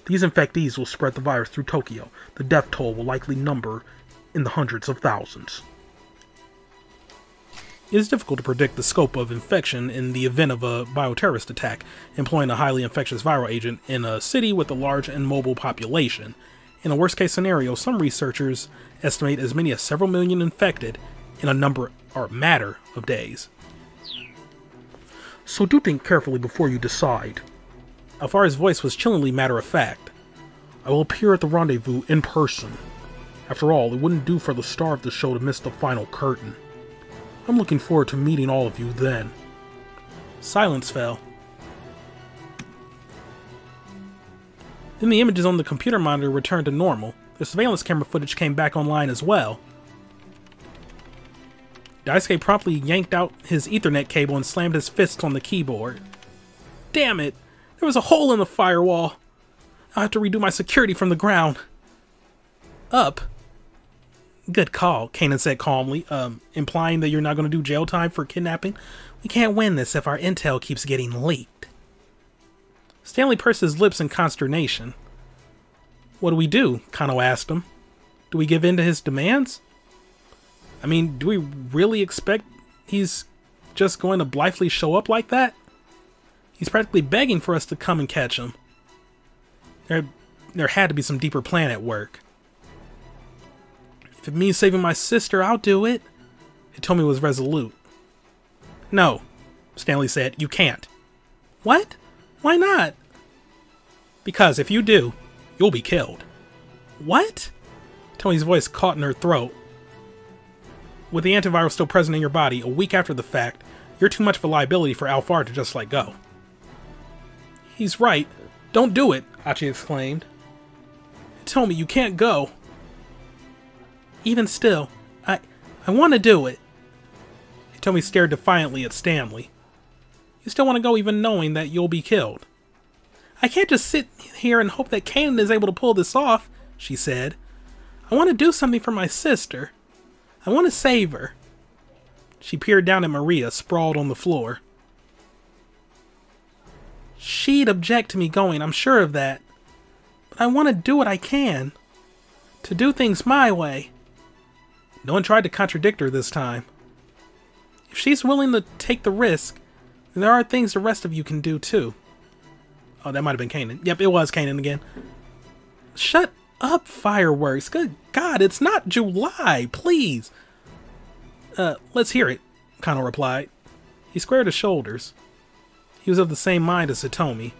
These infectees will spread the virus through Tokyo. The death toll will likely number in the hundreds of thousands. It is difficult to predict the scope of infection in the event of a bioterrorist attack, employing a highly infectious viral agent in a city with a large and mobile population. In a worst-case scenario, some researchers estimate as many as several million infected in a matter of days. So do think carefully before you decide. Alfar's voice was chillingly matter-of-fact. I will appear at the rendezvous in person. After all, it wouldn't do for the star of the show to miss the final curtain. I'm looking forward to meeting all of you then. Silence fell. Then the images on the computer monitor returned to normal. The surveillance camera footage came back online as well. Daisuke promptly yanked out his Ethernet cable and slammed his fists on the keyboard. Damn it! There was a hole in the firewall! I'll have to redo my security from the ground. Up? Good call, Canaan said calmly, implying that you're not going to do jail time for kidnapping. We can't win this if our intel keeps getting leaked. Stanley pursed his lips in consternation. What do we do? Kano asked him. Do we give in to his demands? I mean, do we really expect he's just going to blithely show up like that? He's practically begging for us to come and catch him. There had to be some deeper plan at work. If it means saving my sister, I'll do it. Hitomi was resolute. No, Stanley said, you can't. What? Why not? Because if you do, you'll be killed. What? Hitomi's voice caught in her throat. With the antiviral still present in your body, a week after the fact, you're too much of a liability for Alfar to just let go. He's right. Don't do it, Achi exclaimed. Hitomi, you can't go. Even still, I want to do it. Hitomi stared defiantly at Stanley. You still want to go even knowing that you'll be killed. I can't just sit here and hope that Canaan is able to pull this off, she said. I want to do something for my sister. I want to save her. She peered down at Maria, sprawled on the floor. She'd object to me going, I'm sure of that. But I want to do what I can. To do things my way. No one tried to contradict her this time. If she's willing to take the risk, then there are things the rest of you can do too. Oh, that might have been Canaan. Yep, it was Canaan again. Shut up, fireworks. Good God, it's not July, please. Let's hear it, Kano replied. He squared his shoulders. He was of the same mind as Hitomi.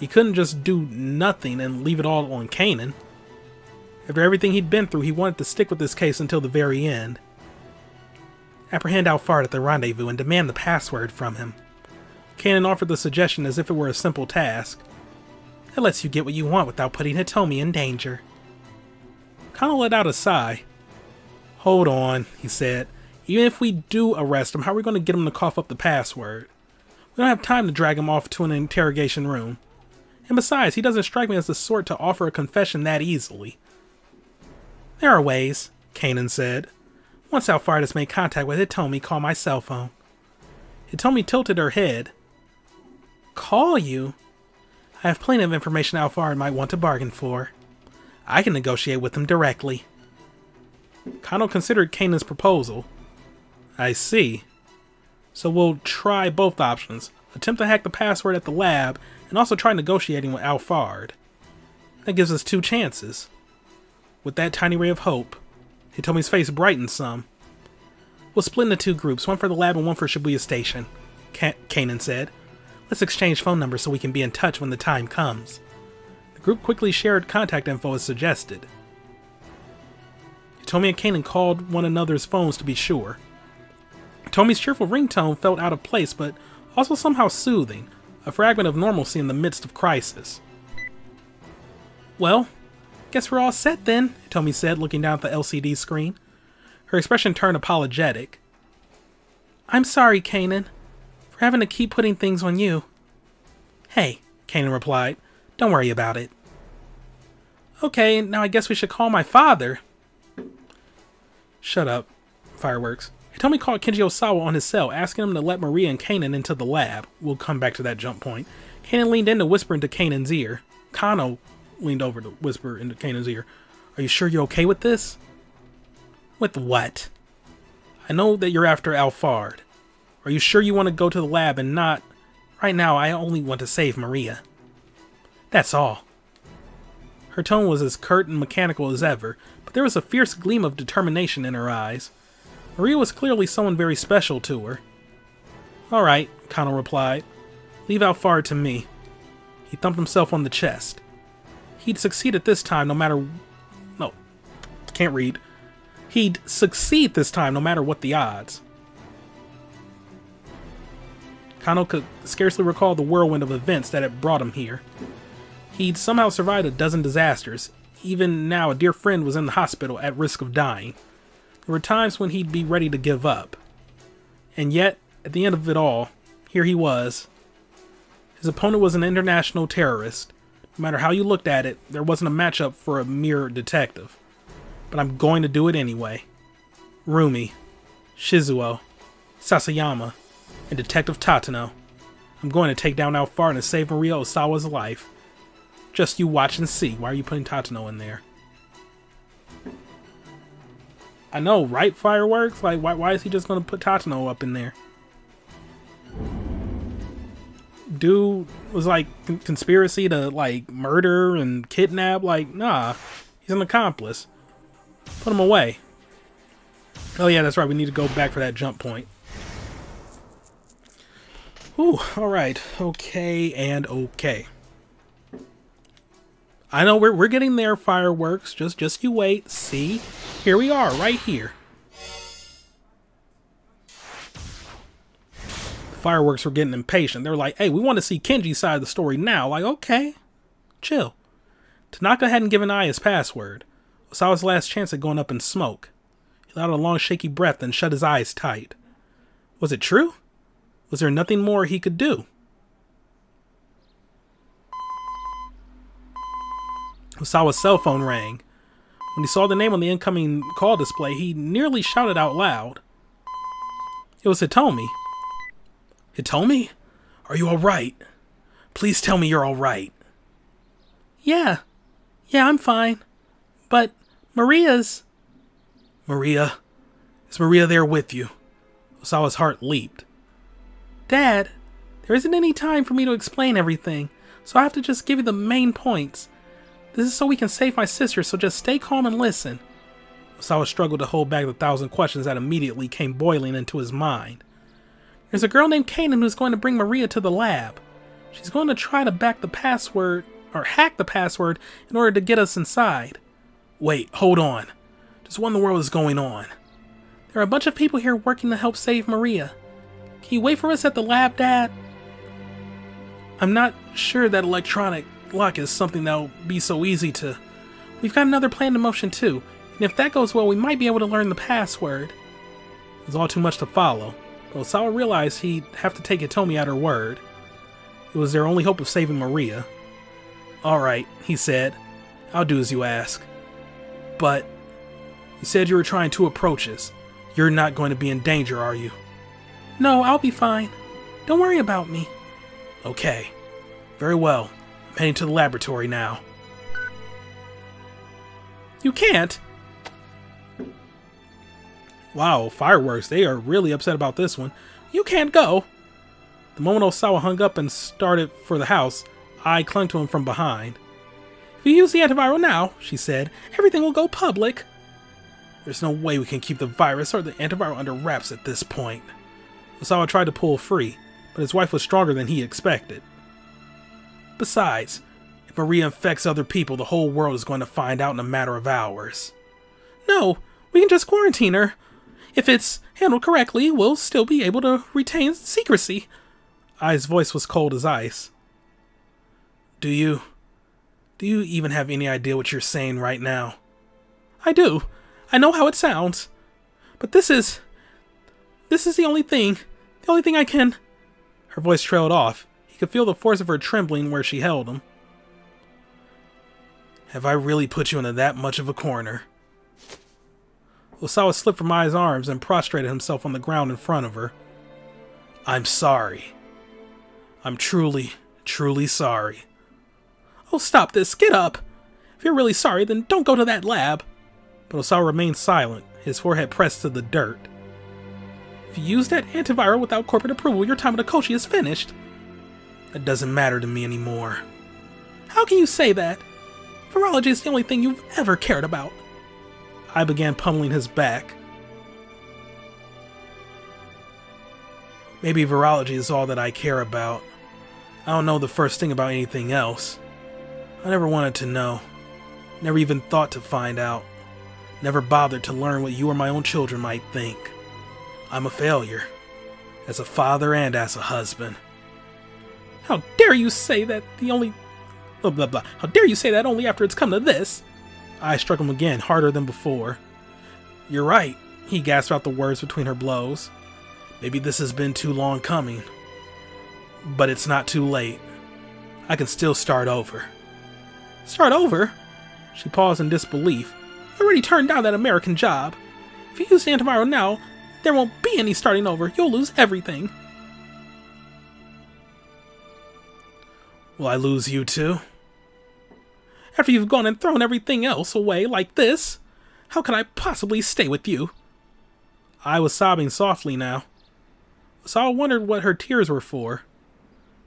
He couldn't just do nothing and leave it all on Canaan. After everything he'd been through, he wanted to stick with this case until the very end. Apprehend Alfard at the rendezvous and demand the password from him. Canaan offered the suggestion as if it were a simple task. It lets you get what you want without putting Hitomi in danger. Kano let out a sigh. Hold on, he said. Even if we do arrest him, how are we going to get him to cough up the password? We don't have time to drag him off to an interrogation room. And besides, he doesn't strike me as the sort to offer a confession that easily. There are ways, Canaan said. Once Alphard has made contact with Hitomi, call my cell phone. Hitomi tilted her head. Call you? I have plenty of information Alphard might want to bargain for. I can negotiate with him directly. Kano considered Canaan's proposal. I see. So we'll try both options. Attempt to hack the password at the lab, and also try negotiating with Alphard. That gives us 2 chances. With that tiny ray of hope, Hitomi's face brightened some. We'll split into 2 groups, one for the lab and one for Shibuya Station, Canaan said. Let's exchange phone numbers so we can be in touch when the time comes. The group quickly shared contact info as suggested. Hitomi and Canaan called one another's phones to be sure. Hitomi's cheerful ringtone felt out of place, but also somehow soothing, a fragment of normalcy in the midst of crisis. Well, guess we're all set then, Hitomi said, looking down at the LCD screen. Her expression turned apologetic. I'm sorry, Canaan, for having to keep putting things on you. Hey, Canaan replied, don't worry about it. Okay, now I guess we should call my father. Shut up, Fireworks. Hitomi called Kenji Osawa on his cell, asking him to let Maria and Canaan into the lab. We'll come back to that jump point. Canaan leaned in to whisper into Canaan's ear. Kano leaned over to whisper into Canaan's ear. Are you sure you're okay with this? With what? I know that you're after Alphard. Are you sure you want to go to the lab and not... Right now, I only want to save Maria. That's all. Her tone was as curt and mechanical as ever, but there was a fierce gleam of determination in her eyes. Maria was clearly someone very special to her. Alright, Kano replied. Leave Alphard to me. He thumped himself on the chest. He'd succeed at this time no matter... No, can't read. He'd succeed this time no matter what the odds. Kano could scarcely recall the whirlwind of events that had brought him here. He'd somehow survived a dozen disasters. Even now, a dear friend was in the hospital at risk of dying. There were times when he'd be ready to give up. And yet, at the end of it all, here he was. His opponent was an international terrorist. No matter how you looked at it, there wasn't a matchup for a mere detective. But I'm going to do it anyway. Rumi, Shizuo, Sasayama, and Detective Tatano. I'm going to take down Alphard and save Maria Osawa's life. Just you watch and see. Why are you putting Tatano in there? I know, right, Fireworks? Like, why is he just going to put Tatano up in there? Dude was like conspiracy to like murder and kidnap. Like, nah, he's an accomplice. Put him away. Oh yeah, that's right. We need to go back for that jump point. Ooh, all right. Okay and okay. I know we're getting there, Fireworks. Just you wait. See, here we are, right here. Fireworks were getting impatient. They were like, hey, we want to see Kenji's side of the story now. Like, okay, chill. Tanaka hadn't given Ai his password. Osawa's last chance at going up in smoke. He let out a long shaky breath and shut his eyes tight. Was it true? Was there nothing more he could do? Osawa's cell phone rang. When he saw the name on the incoming call display, he nearly shouted out loud. It was Hitomi. Hitomi? Are you alright? Please tell me you're alright. Yeah, I'm fine. But Maria's... Maria? Is Maria there with you? Osawa's heart leaped. Dad, there isn't any time for me to explain everything, so I have to just give you the main points. This is so we can save my sister, so just stay calm and listen. Osawa struggled to hold back the 1,000 questions that immediately came boiling into his mind. There's a girl named Canaan who's going to bring Maria to the lab. She's going to try to hack the password in order to get us inside. Wait, hold on. Just what in the world is going on? There are a bunch of people here working to help save Maria. Can you wait for us at the lab, Dad? I'm not sure that electronic lock is something that'll be so easy to... We've got another plan in motion too. And if that goes well, we might be able to learn the password. It was all too much to follow. But Osawa realized he'd have to take Hitomi at her word. It was their only hope of saving Maria. Alright, he said. I'll do as you ask. But you said you were trying 2 approaches. You're not going to be in danger, are you? No, I'll be fine. Don't worry about me. Okay. Very well. I'm heading to the laboratory now. You can't! Wow, fireworks. They are really upset about this one. You can't go! The moment Osawa hung up and started for the house, I clung to him from behind. If you use the antiviral now, she said, everything will go public. There's no way we can keep the virus or the antiviral under wraps at this point. Osawa tried to pull free, but his wife was stronger than he expected. Besides, if Maria infects other people, the whole world is going to find out in a matter of hours. No, we can just quarantine her. If it's handled correctly, we'll still be able to retain secrecy. Ai's voice was cold as ice. Do you even have any idea what you're saying right now? I do. I know how it sounds. But this is the only thing I can... Her voice trailed off. He could feel the force of her trembling where she held him. Have I really put you into that much of a corner? Osawa slipped from Ai's arms and prostrated himself on the ground in front of her. I'm sorry. I'm truly, truly sorry. Oh, stop this. Get up. If you're really sorry, then don't go to that lab. But Osawa remained silent, his forehead pressed to the dirt. If you use that antiviral without corporate approval, your time with Akoshi is finished. That doesn't matter to me anymore. How can you say that? Virology is the only thing you've ever cared about. I began pummeling his back. Maybe virology is all that I care about. I don't know the first thing about anything else. I never wanted to know. Never even thought to find out. Never bothered to learn what you or my own children might think. I'm a failure. As a father and as a husband. How dare you say that the only... Blah, blah, blah. How dare you say that only after it's come to this? I struck him again, harder than before. You're right, he gasped out the words between her blows. Maybe this has been too long coming. But it's not too late. I can still start over. Start over? She paused in disbelief. You already turned down that American job. If you use the antiviral now, there won't be any starting over. You'll lose everything. Will I lose you too? After you've gone and thrown everything else away like this, how could I possibly stay with you? I was sobbing softly now. So I wondered what her tears were for.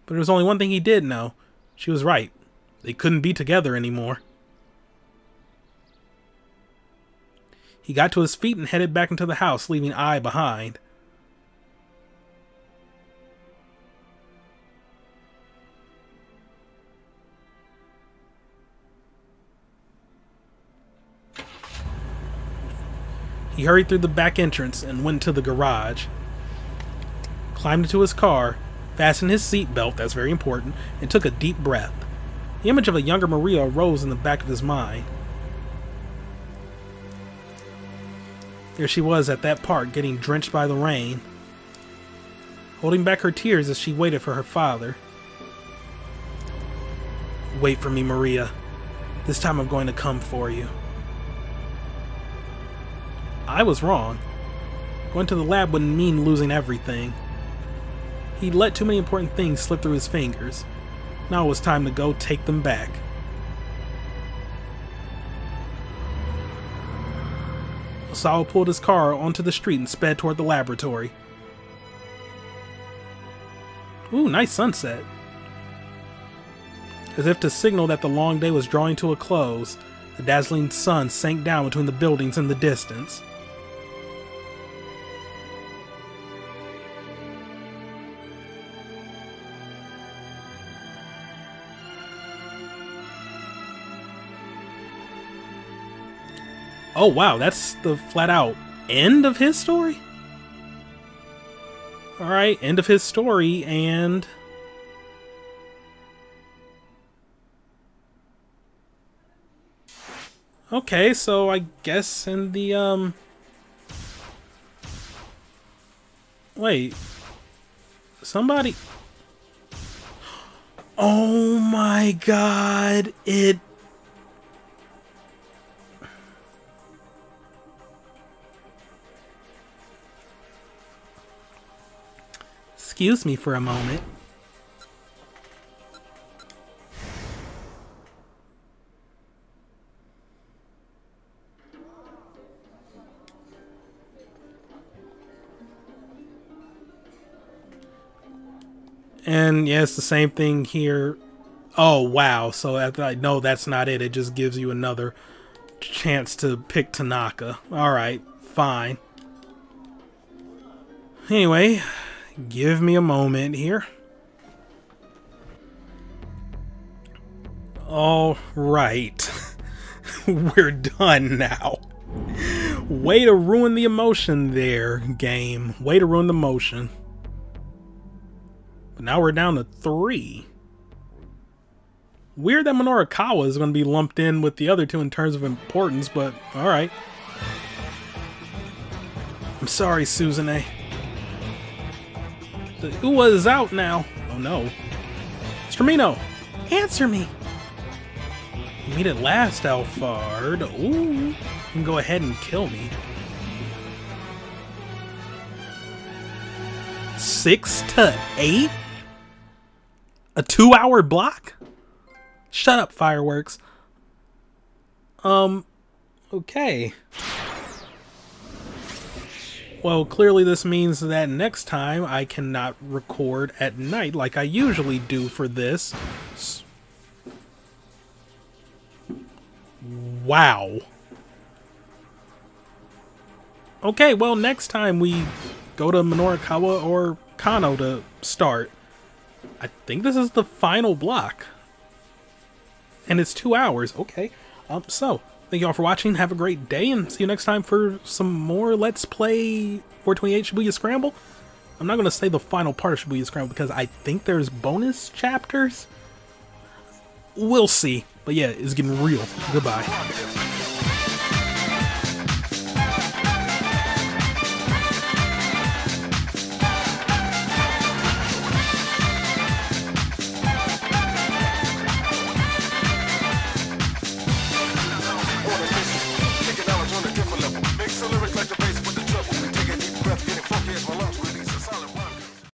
But there was only one thing he did know. She was right. They couldn't be together anymore. He got to his feet and headed back into the house, leaving Ai behind. He hurried through the back entrance and went to the garage. Climbed into his car, fastened his seatbelt, that's very important, and took a deep breath. The image of a younger Maria arose in the back of his mind. There she was at that park, getting drenched by the rain, holding back her tears as she waited for her father. Wait for me, Maria. This time I'm going to come for you. I was wrong. Going to the lab wouldn't mean losing everything. He'd let too many important things slip through his fingers. Now it was time to go take them back. Osawa pulled his car onto the street and sped toward the laboratory. Ooh, nice sunset. As if to signal that the long day was drawing to a close, the dazzling sun sank down between the buildings in the distance. Oh wow, that's the flat out end of his story? Alright, end of his story, and... Okay, so I guess in the, wait. Somebody... Oh my god, it... Excuse me for a moment. And yeah, it's the same thing here. Oh, wow. So no, that's not it. It just gives you another chance to pick Tanaka. Alright, fine. Anyway, give me a moment here. Alright. We're done now. Way to ruin the emotion there, game. Way to ruin the motion. But now we're down to 3. Weird that Minorikawa is going to be lumped in with the other two in terms of importance, but alright. I'm sorry, Suzune. The Uwa is out now. Oh no. Stromino, answer me! You meet at last, Alphard. Ooh, you can go ahead and kill me. 6 to 8? A 2-hour block? Shut up, Fireworks. Okay. Well, clearly this means that next time I cannot record at night like I usually do for this. Wow. Okay, well, next time we go to Minorikawa or Kano to start. I think this is the final block. And it's 2 hours. Okay. So, thank you all for watching. Have a great day, and see you next time for some more Let's Play 428 Shibuya Scramble. I'm not going to say the final part of Shibuya Scramble because I think there's bonus chapters. We'll see. But yeah, it's getting real. Goodbye.